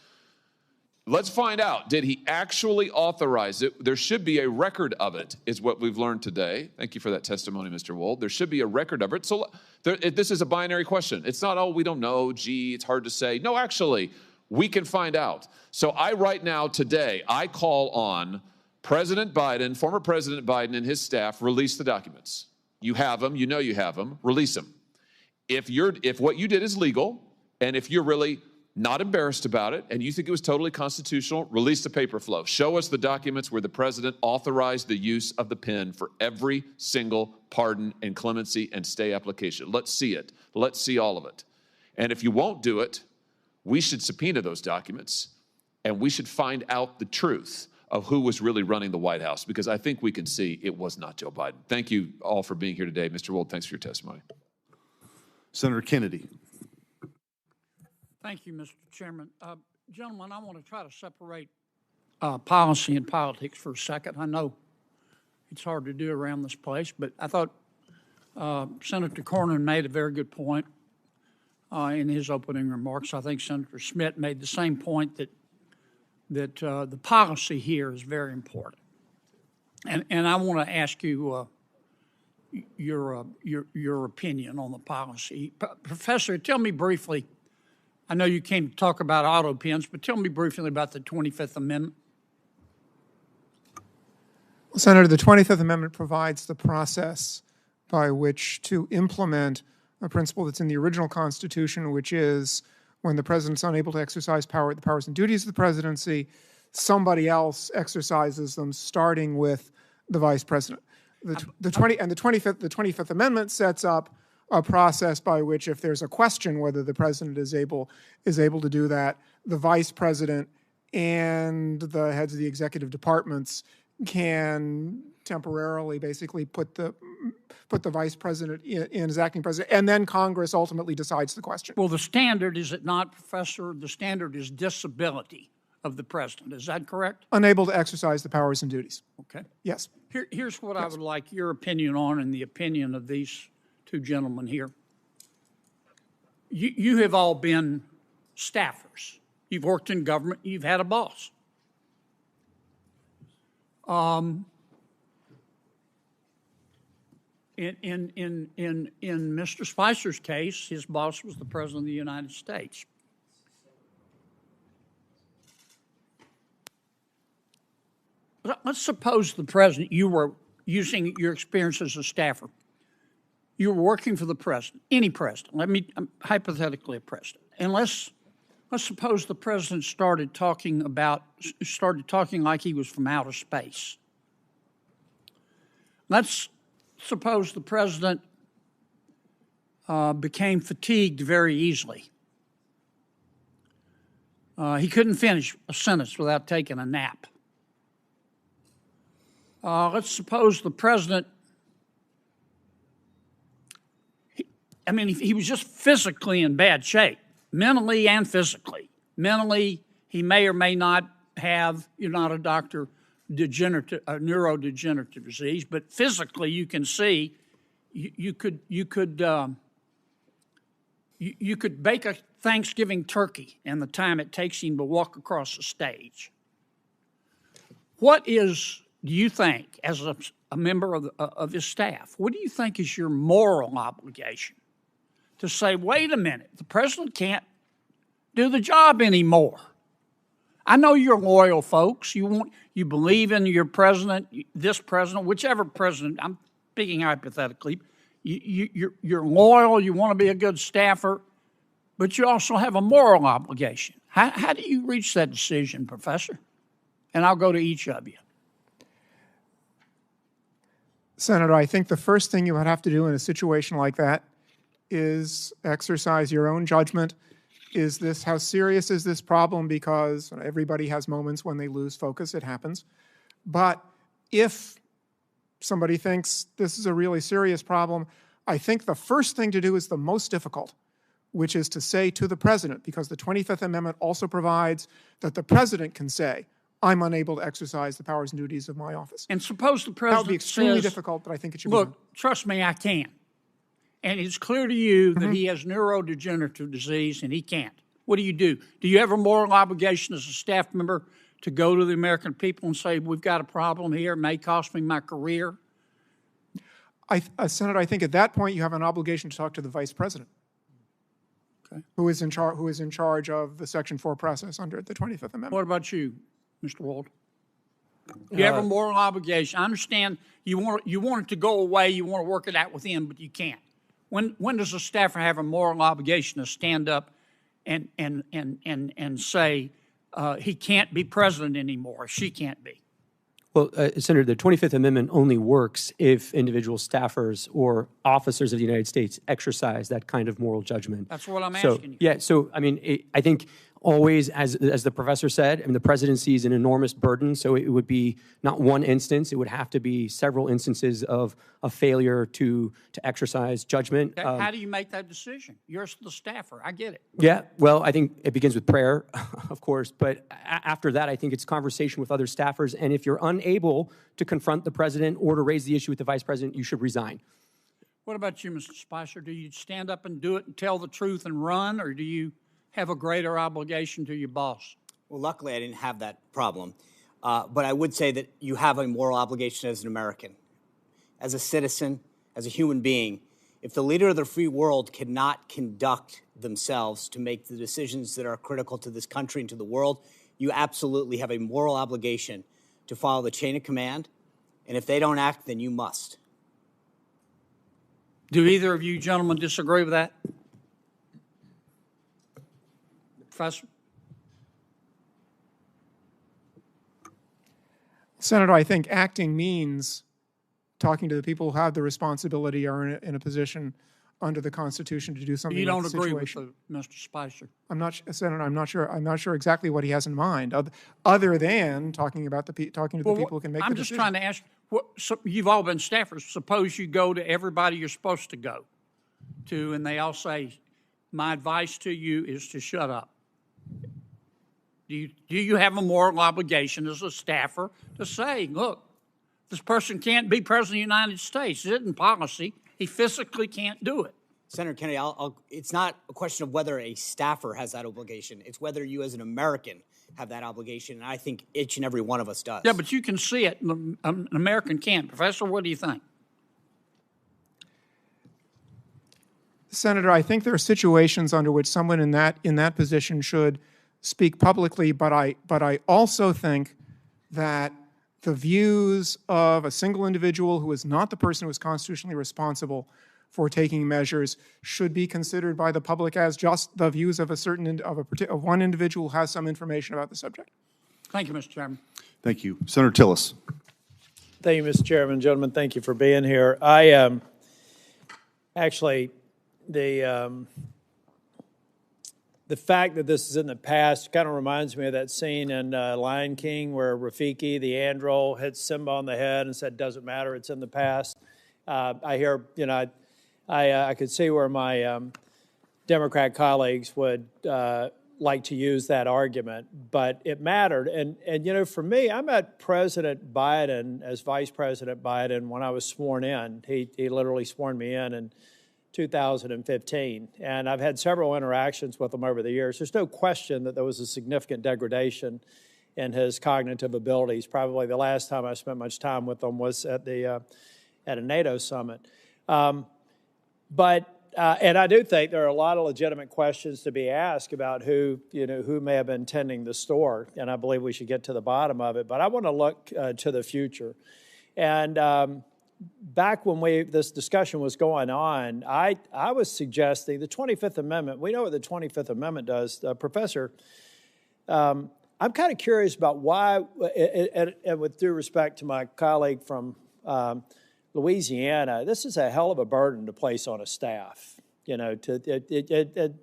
Speaker 7: Let's find out, did he actually authorize it? There should be a record of it, is what we've learned today. Thank you for that testimony, Mr. Wold. There should be a record of it. So this is a binary question. It's not, oh, we don't know, gee, it's hard to say. No, actually, we can find out. So right now, today, I call on President Biden, former President Biden and his staff, release the documents. You have them, you know you have them, release them. If what you did is legal, and if you're really not embarrassed about it, and you think it was totally constitutional, release the paper flow. Show us the documents where the president authorized the use of the pen for every single pardon and clemency and stay application. Let's see it. Let's see all of it. And if you won't do it, we should subpoena those documents, and we should find out the truth of who was really running the White House, because I think we can see it was not Joe Biden. Thank you all for being here today. Mr. Wold, thanks for your testimony.
Speaker 8: Senator Kennedy.
Speaker 9: Thank you, Mr. Chairman. Gentlemen, I want to try to separate policy and politics for a second. I know it's hard to do around this place, but I thought Senator Cornyn made a very good point in his opening remarks. I think Senator Schmidt made the same point that the policy here is very important. And I want to ask you your opinion on the policy. Professor, tell me briefly, I know you came to talk about auto pens, but tell me briefly about the 25th Amendment.
Speaker 10: Well, Senator, the 25th Amendment provides the process by which to implement a principle that's in the original Constitution, which is when the president's unable to exercise the powers and duties of the presidency, somebody else exercises them, starting with the vice president. The 25th Amendment sets up a process by which, if there's a question whether the president is able to do that, the vice president and the heads of the executive departments can temporarily basically put the put the vice president in as acting president, and then Congress ultimately decides the question.
Speaker 12: Well, the standard, is it not, Professor? The standard is disability of the president. Is that correct?
Speaker 10: Unable to exercise the powers and duties.
Speaker 12: Okay.
Speaker 10: Yes.
Speaker 12: Here's what I would like your opinion on, and the opinion of these two gentlemen here. You have all been staffers. You've worked in government. You've had a boss. In Mr. Spicer's case, his boss was the President of the United States. Let's suppose the President, you were using your experience as a staffer. You were working for the President, any President. Hypothetically a President. And let's suppose the President started talking like he was from outer space. Let's suppose the President became fatigued very easily. He couldn't finish a sentence without taking a nap. Let's suppose the President, he was just physically in bad shape, mentally and physically. Mentally, he may or may not have, you're not a doctor, neurodegenerative disease, but physically you can see you could bake a Thanksgiving turkey in the time it takes him to walk across the stage. Do you think, as a member of his staff, what do you think is your moral obligation to say, wait a minute, the President can't do the job anymore? I know you're loyal folks. You believe in your president, this president, whichever president. I'm speaking hypothetically. You're loyal. You want to be a good staffer, but you also have a moral obligation. How do you reach that decision, Professor? And I'll go to each of you.
Speaker 10: Senator, I think the first thing you would have to do in a situation like that is exercise your own judgment. How serious is this problem? Because everybody has moments when they lose focus, it happens. But if somebody thinks this is a really serious problem, I think the first thing to do is the most difficult, which is to say to the President, because the 25th Amendment also provides that the President can say, I'm unable to exercise the powers and duties of my office.
Speaker 12: And suppose the President
Speaker 10: That would be extremely
Speaker 12: says,
Speaker 10: difficult, but I think it should be
Speaker 12: look,
Speaker 10: done.
Speaker 12: trust me, I can. And it's clear to you that he has neurodegenerative disease and he can't. What do? Do you have a moral obligation as a staff member to go to the American people and say, we've got a problem here, it may cost me my career?
Speaker 10: Senator, I think at that point you have an obligation to talk to the Vice President, who is in charge of the Section 4 process under the 25th Amendment.
Speaker 12: What about you, Mr. Wald? You have a moral obligation. I understand you want it to go away, you want to work it out with him, but you can't. When does a staffer have a moral obligation to stand up and say he can't be president anymore, she can't be?
Speaker 11: Well, Senator, the 25th Amendment only works if individual staffers or officers of the United States exercise that kind of moral judgment.
Speaker 12: That's what I'm asking you.
Speaker 11: Yeah, so, I think always, as the professor said, the presidency is an enormous burden, so it would be not one instance, it would have to be several instances of a failure to exercise judgment.
Speaker 12: How do you make that decision? You're the staffer, I get it.
Speaker 11: Yeah, well, I think it begins with prayer, of course, but after that, I think it's conversation with other staffers, and if you're unable to confront the president or to raise the issue with the vice president, you should resign.
Speaker 12: What about you, Mr. Spicer? Do you stand up and do it and tell the truth and run, or do you have a greater obligation to your boss?
Speaker 2: Well, luckily I didn't have that problem. But I would say that you have a moral obligation as an American, as a citizen, as a human being. If the leader of the free world cannot conduct themselves to make the decisions that are critical to this country and to the world, you absolutely have a moral obligation to follow the chain of command. And if they don't act, then you must.
Speaker 12: Do either of you gentlemen disagree with that? Professor?
Speaker 10: Senator, I think acting means talking to the people who have the responsibility or in a position under the Constitution to do something.
Speaker 12: You
Speaker 10: like
Speaker 12: don't
Speaker 10: the
Speaker 12: agree with
Speaker 10: situation.
Speaker 12: Mr. Spicer?
Speaker 10: Senator, I'm not sure exactly what he has in mind, other than talking about talking to the people who can make the decision.
Speaker 12: I'm just trying to ask. You've all been staffers. Suppose you go to everybody you're supposed to go to, and they all say, "My advice to you is to shut up." Do you have a moral obligation as a staffer to say, "Look, this person can't be president of the United States. It isn't policy. He physically can't do it."
Speaker 2: Senator Kennedy, it's not a question of whether a staffer has that obligation. It's whether you as an American have that obligation, and I think each and every one of us does.
Speaker 12: Yeah, but you can see it. An American can't. Professor, what do you think?
Speaker 10: Senator, I think there are situations under which someone in that position should speak publicly, but I also think that the views of a single individual who is not the person who is constitutionally responsible for taking measures should be considered by the public as just the views of of one individual who has some information about the subject.
Speaker 12: Thank you, Mr. Chairman.
Speaker 8: Thank you. Senator Tillis.
Speaker 13: Thank you, Mr. Chairman. Gentlemen, thank you for being here. I actually, the fact that this is in the past kind of reminds me of that scene in Lion King where Rafiki, the andro, hit Simba on the head and said, "Doesn't matter, it's in the past." I hear, I could see where my Democrat colleagues would like to use that argument, but it mattered. And for me, I met President Biden as Vice President Biden when I was sworn in. He literally sworn me in 2015, and I've had several interactions with him over the years. There's no question that there was a significant degradation in his cognitive abilities. Probably the last time I spent much time with him was at a NATO summit. And I do think there are a lot of legitimate questions to be asked about who may have been tending the store, and I believe we should get to the bottom of it. But I want to look to the future. And back when this discussion was going on, I was suggesting the 25th Amendment. We know what the 25th Amendment does. Professor, I'm kind of curious about why, and with due respect to my colleague from Louisiana, this is a hell of a burden to place on a staff. Mr.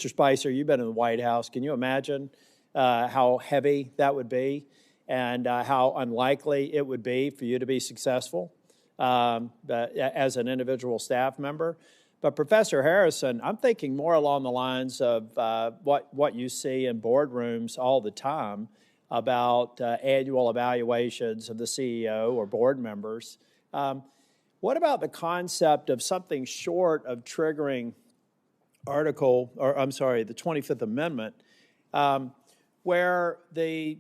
Speaker 13: Spicer, you've been in the White House. Can you imagine how heavy that would be and how unlikely it would be for you to be successful as an individual staff member? But Professor Harrison, I'm thinking more along the lines of what you see in boardrooms all the time about annual evaluations of the CEO or board members. What about the concept of something short of triggering the 25th Amendment, where the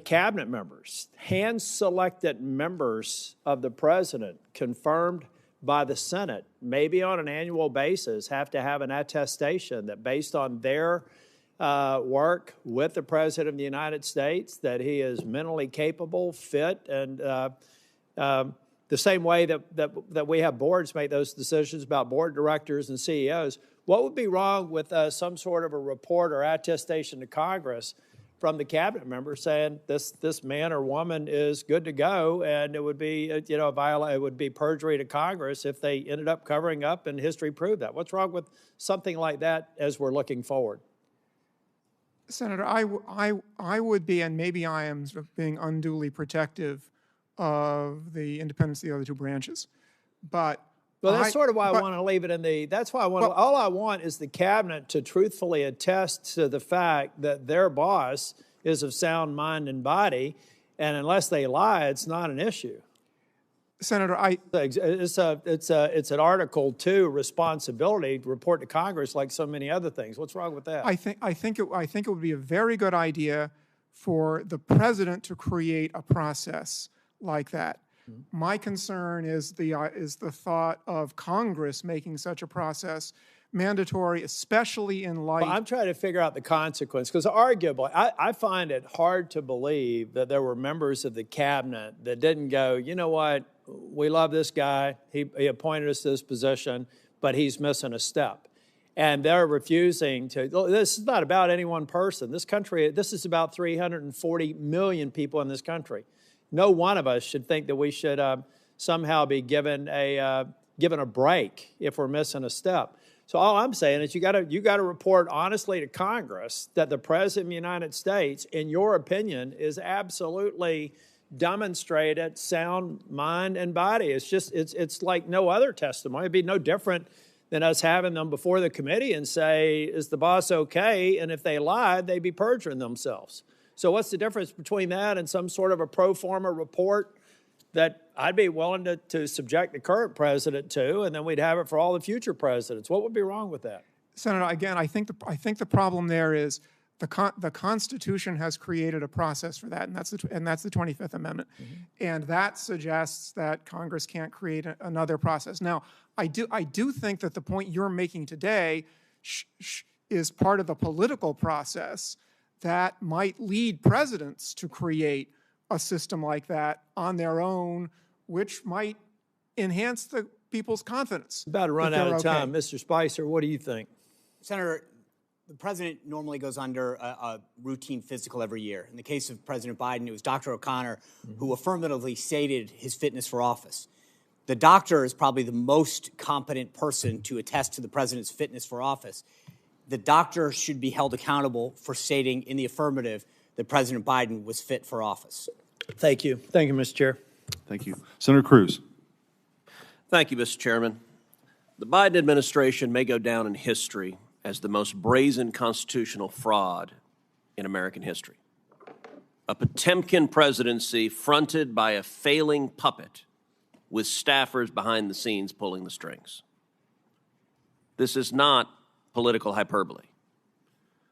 Speaker 13: cabinet members, hand-selected members of the president, confirmed by the Senate, maybe on an annual basis, have to have an attestation that based on their work with the President of the United States, that he is mentally capable, fit, and the same way that we have boards make those decisions about board directors and CEOs. What would be wrong with some sort of a report or attestation to Congress from the cabinet member saying this man or woman is good to go, and it would be it would be perjury to Congress if they ended up covering up and history proved that. What's wrong with something like that as we're looking forward?
Speaker 10: Senator, I would be, and maybe I am being unduly protective of the independence of the other two branches, but
Speaker 13: that's sort of why I want to leave it in the. That's why all I want is the cabinet to truthfully attest to the fact that their boss is of sound mind and body, and unless they lie, it's not an issue.
Speaker 10: Senator,
Speaker 13: it's an Article 2 responsibility to report to Congress like so many other things. What's wrong with that?
Speaker 10: I think it would be a very good idea for the president to create a process like that. My concern is the thought of Congress making such a process mandatory, especially in light.
Speaker 13: Well, I'm trying to figure out the consequence, because arguably, I find it hard to believe that there were members of the cabinet that didn't go, you know what, we love this guy, he appointed us to this position, but he's missing a step. And they're refusing to. This is not about any one person. This is about 340 million people in this country. No one of us should think that we should somehow be given a given a break if we're missing a step. So all I'm saying is you got to report honestly to Congress that the President of the United States, in your opinion, is absolutely demonstrated sound mind and body. It's like no other testimony. It'd be no different than us having them before the committee and say, is the boss okay? And if they lied, they'd be perjuring themselves. So what's the difference between that and some sort of a pro forma report that I'd be willing to subject the current president to, and then we'd have it for all the future presidents? What would be wrong with that?
Speaker 10: Senator, again, I think the problem there is the Constitution has created a process for that, and that's the 25th Amendment, and that suggests that Congress can't create another process. Now, I do think that the point you're making today is part of the political process that might lead presidents to create a system like that on their own, which might enhance the people's confidence.
Speaker 13: About to run out of time. Mr. Spicer, what do you think?
Speaker 2: Senator, the president normally goes under a routine physical every year. In the case of President Biden, it was Dr. O'Connor who affirmatively stated his fitness for office. The doctor is probably the most competent person to attest to the president's fitness for office. The doctor should be held accountable for stating in the affirmative that President Biden was fit for office.
Speaker 13: Thank you. Thank you, Mr. Chair.
Speaker 8: Thank you. Senator Cruz.
Speaker 15: Thank you, Mr. Chairman. The Biden administration may go down in history as the most brazen constitutional fraud in American history. A Potemkin presidency fronted by a failing puppet with staffers behind the scenes pulling the strings. This is not political hyperbole.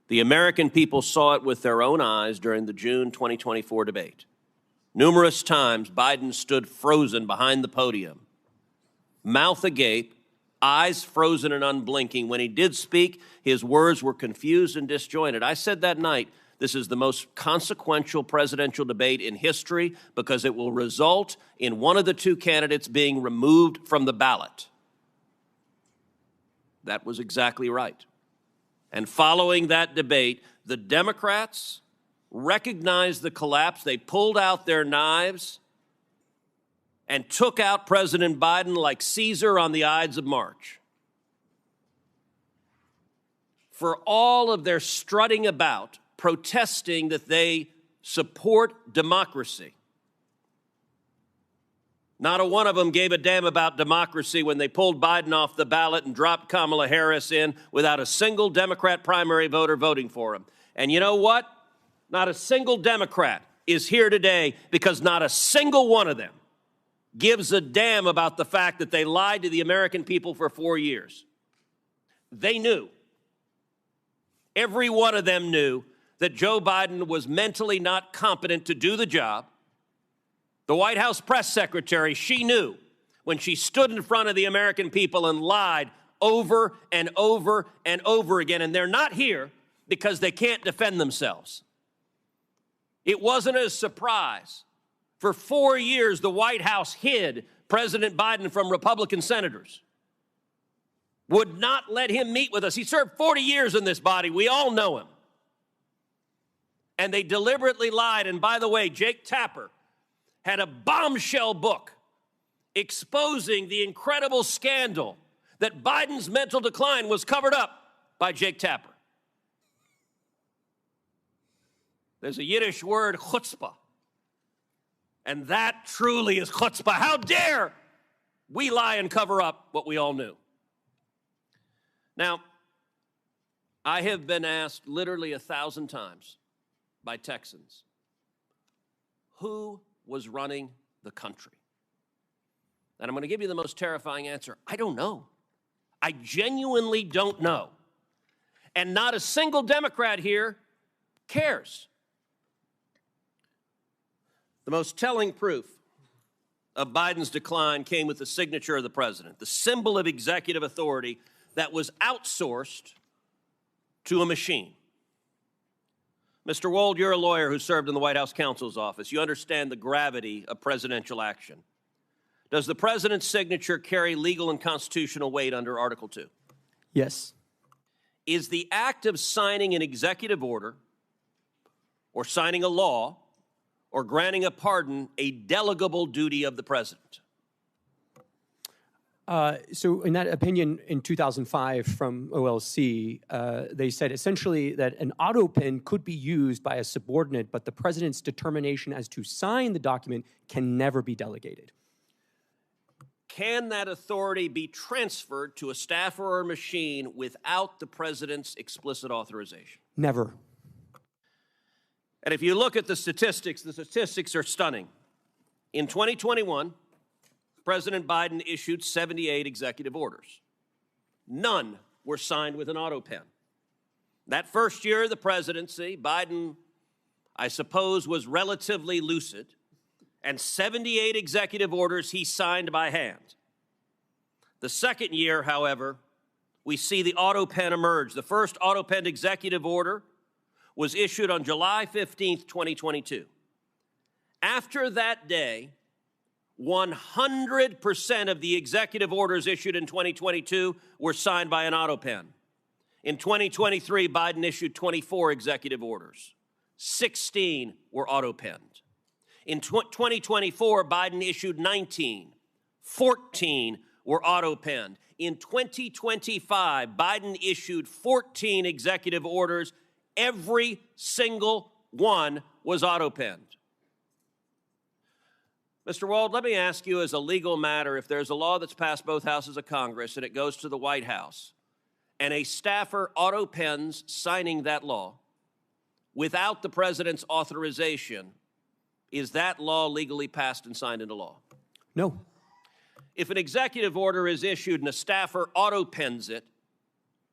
Speaker 15: The American people saw it with their own eyes during the June 2024 debate. Numerous times, Biden stood frozen behind the podium, mouth agape, eyes frozen and unblinking. When he did speak, his words were confused and disjointed. I said that night, this is the most consequential presidential debate in history because it will result in one of the two candidates being removed from the ballot. That was exactly right. And following that debate, the Democrats recognized the collapse. They pulled out their knives and took out President Biden like Caesar on the Ides of March. For all of their strutting about, protesting that they support democracy, not a one of them gave a damn about democracy when they pulled Biden off the ballot and dropped Kamala Harris in without a single Democrat primary voter voting for him. And you know what? Not a single Democrat is here today because not a single one of them gives a damn about the fact that they lied to the American people for 4 years. They knew. Every one of them knew that Joe Biden was mentally not competent to do the job. The White House press secretary, she knew when she stood in front of the American people and lied over and over and over again. And they're not here because they can't defend themselves. It wasn't a surprise. For 4 years, the White House hid President Biden from Republican senators, would not let him meet with us. He served 40 years in this body. We all know him. And they deliberately lied. And by the way, Jake Tapper had a bombshell book exposing the incredible scandal that Biden's mental decline was covered up by Jake Tapper. There's a Yiddish word, chutzpah. And that truly is chutzpah. How dare we lie and cover up what we all knew? Now, I have been asked literally 1,000 times by Texans, who was running the country? And I'm going to give you the most terrifying answer. I don't know. I genuinely don't know. And not a single Democrat here cares. The most telling proof of Biden's decline came with the signature of the president, the symbol of executive authority that was outsourced to a machine. Mr. Wold, you're a lawyer who served in the White House counsel's office. You understand the gravity of presidential action. Does the president's signature carry legal and constitutional weight under Article 2?
Speaker 11: Yes.
Speaker 15: Is the act of signing an executive order or signing a law or granting a pardon a delegable duty of the president?
Speaker 11: So in that opinion in 2005 from OLC, they said essentially that an autopen could be used by a subordinate, but the president's determination as to sign the document can never be delegated.
Speaker 15: Can that authority be transferred to a staffer or machine without the president's explicit authorization?
Speaker 11: Never.
Speaker 15: And if you look at the statistics are stunning. In 2021, President Biden issued 78 executive orders. None were signed with an autopen. That first year of the presidency, Biden, I suppose, was relatively lucid, and 78 executive orders he signed by hand. The second year, however, we see the autopen emerge. The first autopen executive order was issued on July 15th, 2022. After that day, 100% of the executive orders issued in 2022 were signed by an autopen. In 2023, Biden issued 24 executive orders. 16 were autopenned. In 2024, Biden issued 19. 14 were autopenned. In 2025, Biden issued 14 executive orders. Every single one was autopenned. Mr. Wald, let me ask you as a legal matter, if there's a law that's passed both houses of Congress and it goes to the White House, and a staffer autopens signing that law without the president's authorization, is that law legally passed and signed into law?
Speaker 11: No.
Speaker 15: If an executive order is issued and a staffer autopens it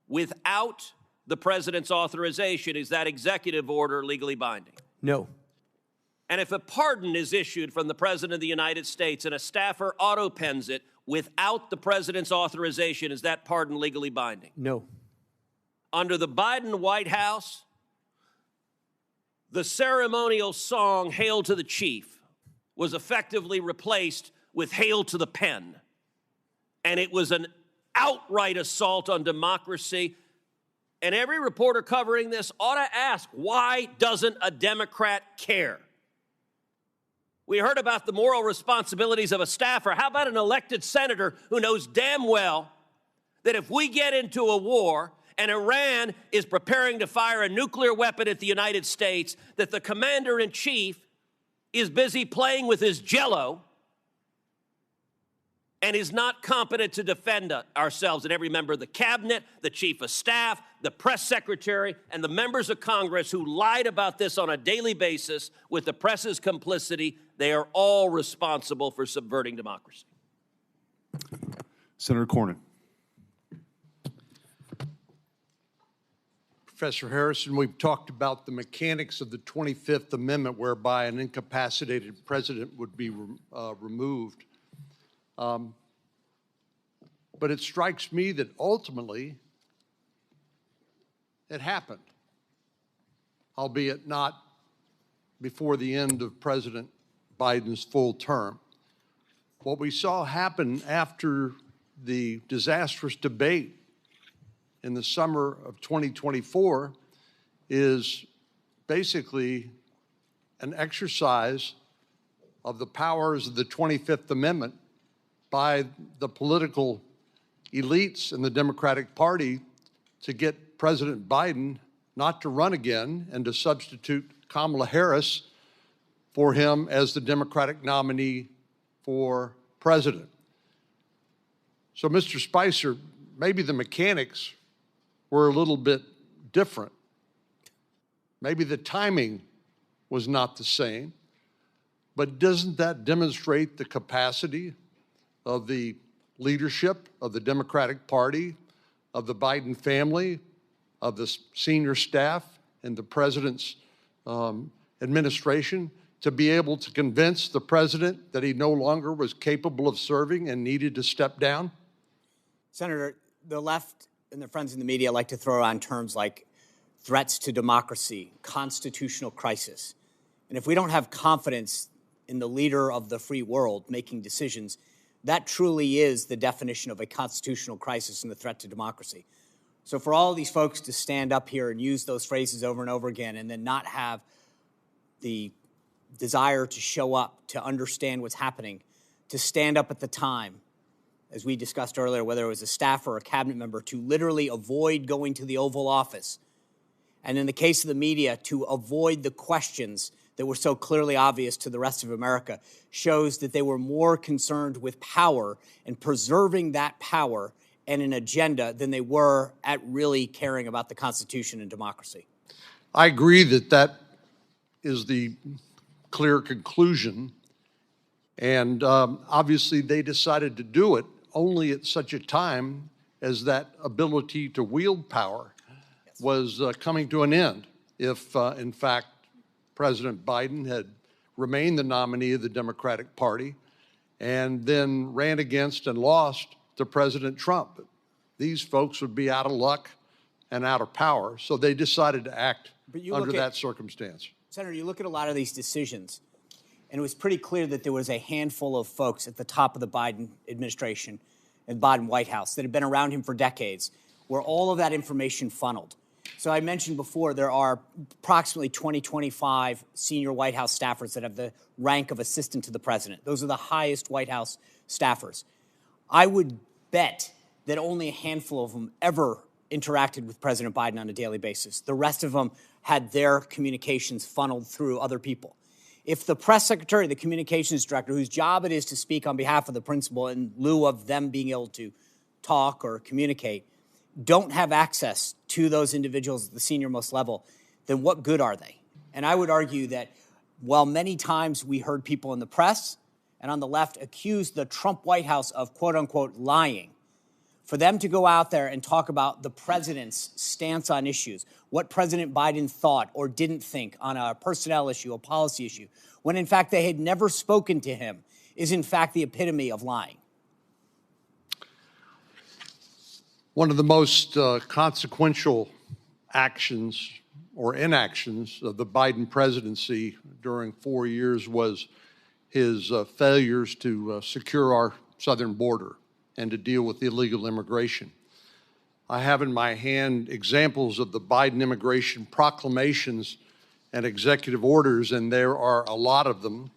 Speaker 15: without the president's authorization, is that executive order legally binding?
Speaker 11: No.
Speaker 15: And if a pardon is issued from the President of the United States and a staffer autopens it without the President's authorization, is that pardon legally binding?
Speaker 11: No.
Speaker 15: Under the Biden White House, the ceremonial song, Hail to the Chief, was effectively replaced with Hail to the Pen. And it was an outright assault on democracy. And every reporter covering this ought to ask, why doesn't a Democrat care? We heard about the moral responsibilities of a staffer. How about an elected senator who knows damn well that if we get into a war and Iran is preparing to fire a nuclear weapon at the United States, that the commander-in-chief is busy playing with his Jell-O and is not competent to defend ourselves? And every member of the cabinet, the chief of staff, the press secretary, and the members of Congress who lied about this on a daily basis with the press's complicity, they are all responsible for subverting democracy.
Speaker 8: Senator Cornyn.
Speaker 4: Professor Harrison, we've talked about the mechanics of the 25th Amendment whereby an incapacitated president would be removed. But it strikes me that ultimately it happened, albeit not before the end of President Biden's full term. What we saw happen after the disastrous debate in the summer of 2024 is basically an exercise of the powers of the 25th Amendment by the political elites in the Democratic Party to get President Biden not to run again and to substitute Kamala Harris for him as the Democratic nominee for president. So, Mr. Spicer, maybe the mechanics were a little bit different. Maybe the timing was not the same, but doesn't that demonstrate the capacity of the leadership of the Democratic Party, of the Biden family, of the senior staff and the president's administration to be able to convince the president that he no longer was capable of serving and needed to step down?
Speaker 2: Senator, the left and their friends in the media like to throw around terms like threats to democracy, constitutional crisis. And if we don't have confidence in the leader of the free world making decisions, that truly is the definition of a constitutional crisis and the threat to democracy. So for all of these folks to stand up here and use those phrases over and over again and then not have the desire to show up, to understand what's happening, to stand up at the time as we discussed earlier, whether it was a staffer or a cabinet member, to literally avoid going to the Oval Office. And in the case of the media, to avoid the questions that were so clearly obvious to the rest of America, shows that they were more concerned with power and preserving that power and an agenda than they were at really caring about the Constitution and democracy.
Speaker 4: I agree that that is the clear conclusion. And obviously they decided to do it only at such a time as that ability to wield power was coming to an end. If, in fact, President Biden had remained the nominee of the Democratic Party and then ran against and lost to President Trump, these folks would be out of luck and out of power. So they decided to act under that circumstance.
Speaker 2: Senator, you look at a lot of these decisions, and it was pretty clear that there was a handful of folks at the top of the Biden administration and Biden White House that had been around him for decades, where all of that information funneled. So I mentioned before, there are approximately 25 senior White House staffers that have the rank of assistant to the president. Those are the highest White House staffers. I would bet that only a handful of them ever interacted with President Biden on a daily basis. The rest of them had their communications funneled through other people. If the press secretary, the communications director, whose job it is to speak on behalf of the principal in lieu of them being able to talk or communicate, don't have access to those individuals at the senior most level, then what good are they? And I would argue that while many times we heard people in the press and on the left accuse the Trump White House of quote unquote lying, for them to go out there and talk about the president's stance on issues, what President Biden thought or didn't think on a personnel issue, a policy issue, when in fact they had never spoken to him, is in fact the epitome of lying.
Speaker 4: One of the most consequential actions or inactions of the Biden presidency during 4 years was his failures to secure our southern border and to deal with illegal immigration. I have in my hand examples of the Biden immigration proclamations and executive orders, and there are a lot of them,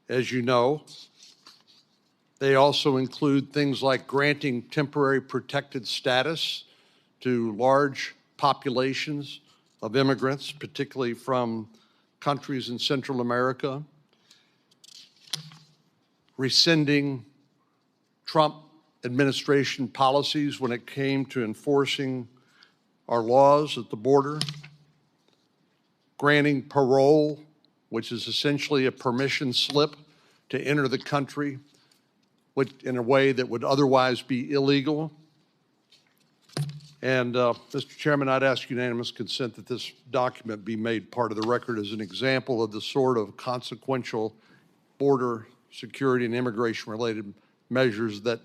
Speaker 4: as you know. They also include things like granting temporary protected status to large populations of immigrants, particularly from countries in Central America, rescinding Trump administration policies when it came to enforcing our laws at the border, granting parole, which is essentially a permission slip to enter the country in a way that would otherwise be illegal. And Mr. Chairman, I'd ask unanimous consent that this document be made part of the record as an example of the sort of consequential border security and immigration-related measures that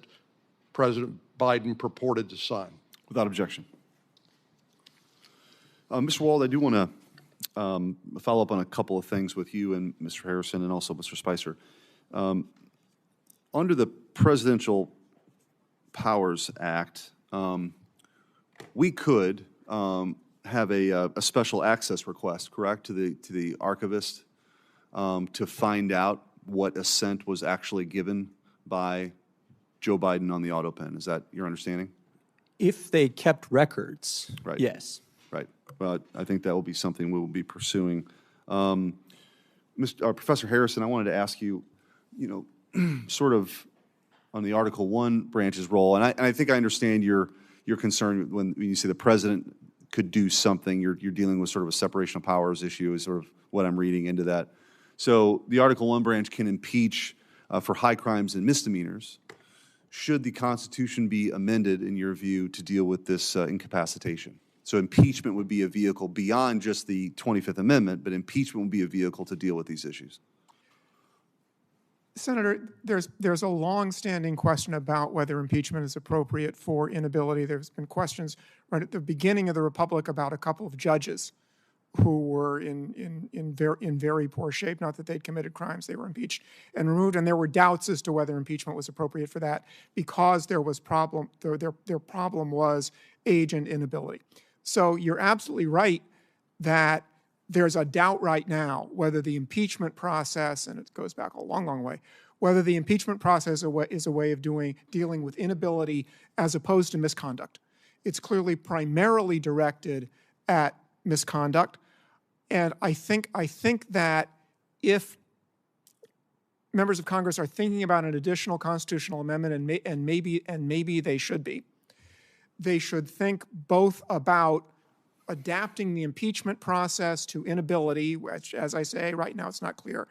Speaker 4: President Biden purported to sign.
Speaker 8: Without objection. Mr. Wald, I do want to follow up on a couple of things with you and Mr. Harrison and also Mr. Spicer. Under the Presidential Powers Act, we could have a special access request, correct, to the archivist to find out what assent was actually given by Joe Biden on the autopen. Is that your understanding?
Speaker 11: If they kept records,
Speaker 8: right.
Speaker 11: Yes.
Speaker 8: Right. But I think that will be something we will be pursuing. Professor Harrison, I wanted to ask you, sort of on the Article 1 branch's role, and I think I understand your concern when you say the president could do something. You're dealing with sort of a separation of powers issue is sort of what I'm reading into that. So the Article 1 branch can impeach for high crimes and misdemeanors. Should the Constitution be amended, in your view, to deal with this incapacitation? So impeachment would be a vehicle beyond just the 25th Amendment, but impeachment would be a vehicle to deal with these issues.
Speaker 10: Senator, there's a long-standing question about whether impeachment is appropriate for inability. There's been questions right at the beginning of the Republic about a couple of judges who were in very poor shape. Not that they'd committed crimes; they were impeached and removed. And there were doubts as to whether impeachment was appropriate for that because there was problem. Their problem was age and inability. So you're absolutely right that there's a doubt right now whether the impeachment process, and it goes back a long, long way, whether the impeachment process is a way of dealing with inability as opposed to misconduct. It's clearly primarily directed at misconduct, and I think that if members of Congress are thinking about an additional constitutional amendment, and maybe they should be, they should think both about adapting the impeachment process to inability, which, as I say, right now it's not clear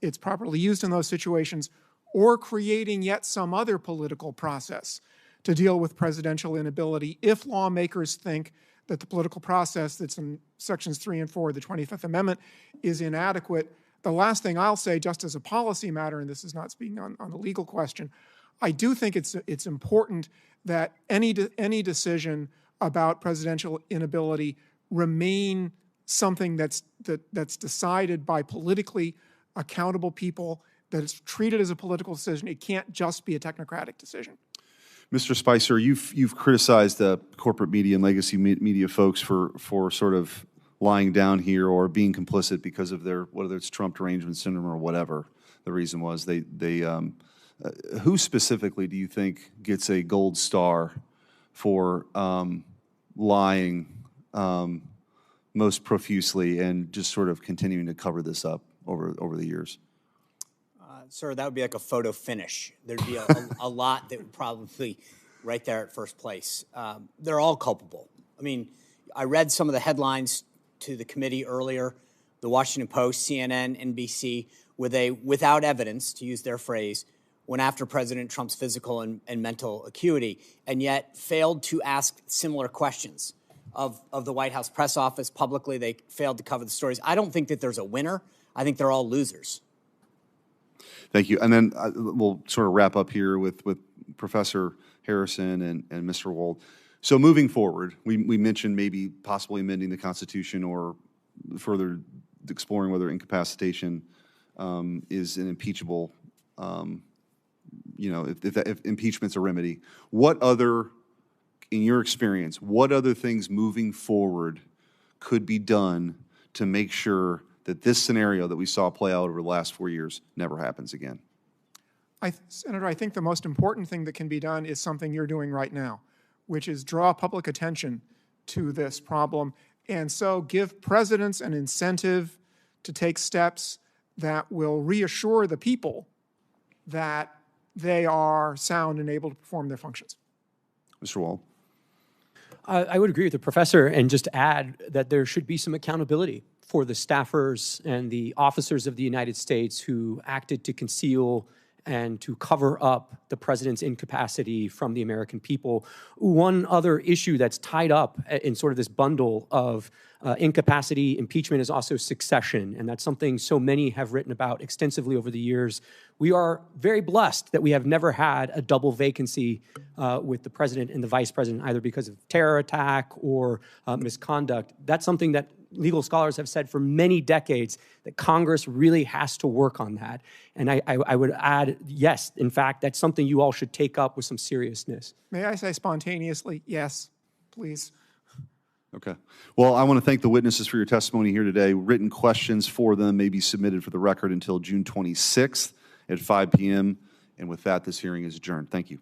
Speaker 10: it's properly used in those situations, or creating yet some other political process to deal with presidential inability if lawmakers think that the political process that's in Sections 3 and 4 of the 25th Amendment is inadequate. The last thing I'll say, just as a policy matter, and this is not speaking on the legal question, I do think it's important that any decision about presidential inability remain something that's decided by politically accountable people, that it's treated as a political decision. It can't just be a technocratic decision.
Speaker 8: Mr. Spicer, you've criticized the corporate media and legacy media folks for sort of lying down here or being complicit because of their, whether it's Trump derangement syndrome or whatever the reason was. Who specifically do you think gets a gold star for lying most profusely and just sort of continuing to cover this up over the years?
Speaker 2: Sir, that would be like a photo finish. There'd be a lot that would probably right there at first place. They're all culpable. I mean, I read some of the headlines to the committee earlier, the Washington Post, CNN, NBC, where they, without evidence, to use their phrase, went after President Trump's physical and mental acuity, and yet failed to ask similar questions of the White House press office publicly. They failed to cover the stories. I don't think that there's a winner. I think they're all losers.
Speaker 8: Thank you. And then we'll sort of wrap up here with Professor Harrison and Mr. Wold. So moving forward, we mentioned maybe possibly amending the Constitution or further exploring whether incapacitation is an impeachable, if impeachment's a remedy. What other, in your experience, what other things moving forward could be done to make sure that this scenario that we saw play out over the last 4 years never happens again?
Speaker 10: Senator, I think the most important thing that can be done is something you're doing right now, which is draw public attention to this problem, and so give presidents an incentive to take steps that will reassure the people that they are sound and able to perform their functions.
Speaker 8: Mr. Wald.
Speaker 11: I would agree with the professor and just add that there should be some accountability for the staffers and the officers of the United States who acted to conceal and to cover up the president's incapacity from the American people. One other issue that's tied up in sort of this bundle of incapacity, impeachment, is also succession, and that's something so many have written about extensively over the years. We are very blessed that we have never had a double vacancy with the president and the vice president, either because of terror attack or misconduct. That's something that legal scholars have said for many decades, that Congress really has to work on that. And I would add, yes, in fact, that's something you all should take up with some seriousness.
Speaker 10: May I say spontaneously, yes, please?
Speaker 8: Okay. Well, I want to thank the witnesses for your testimony here today. Written questions for them may be submitted for the record until June 26th at 5 p.m. And with that, this hearing is adjourned. Thank you.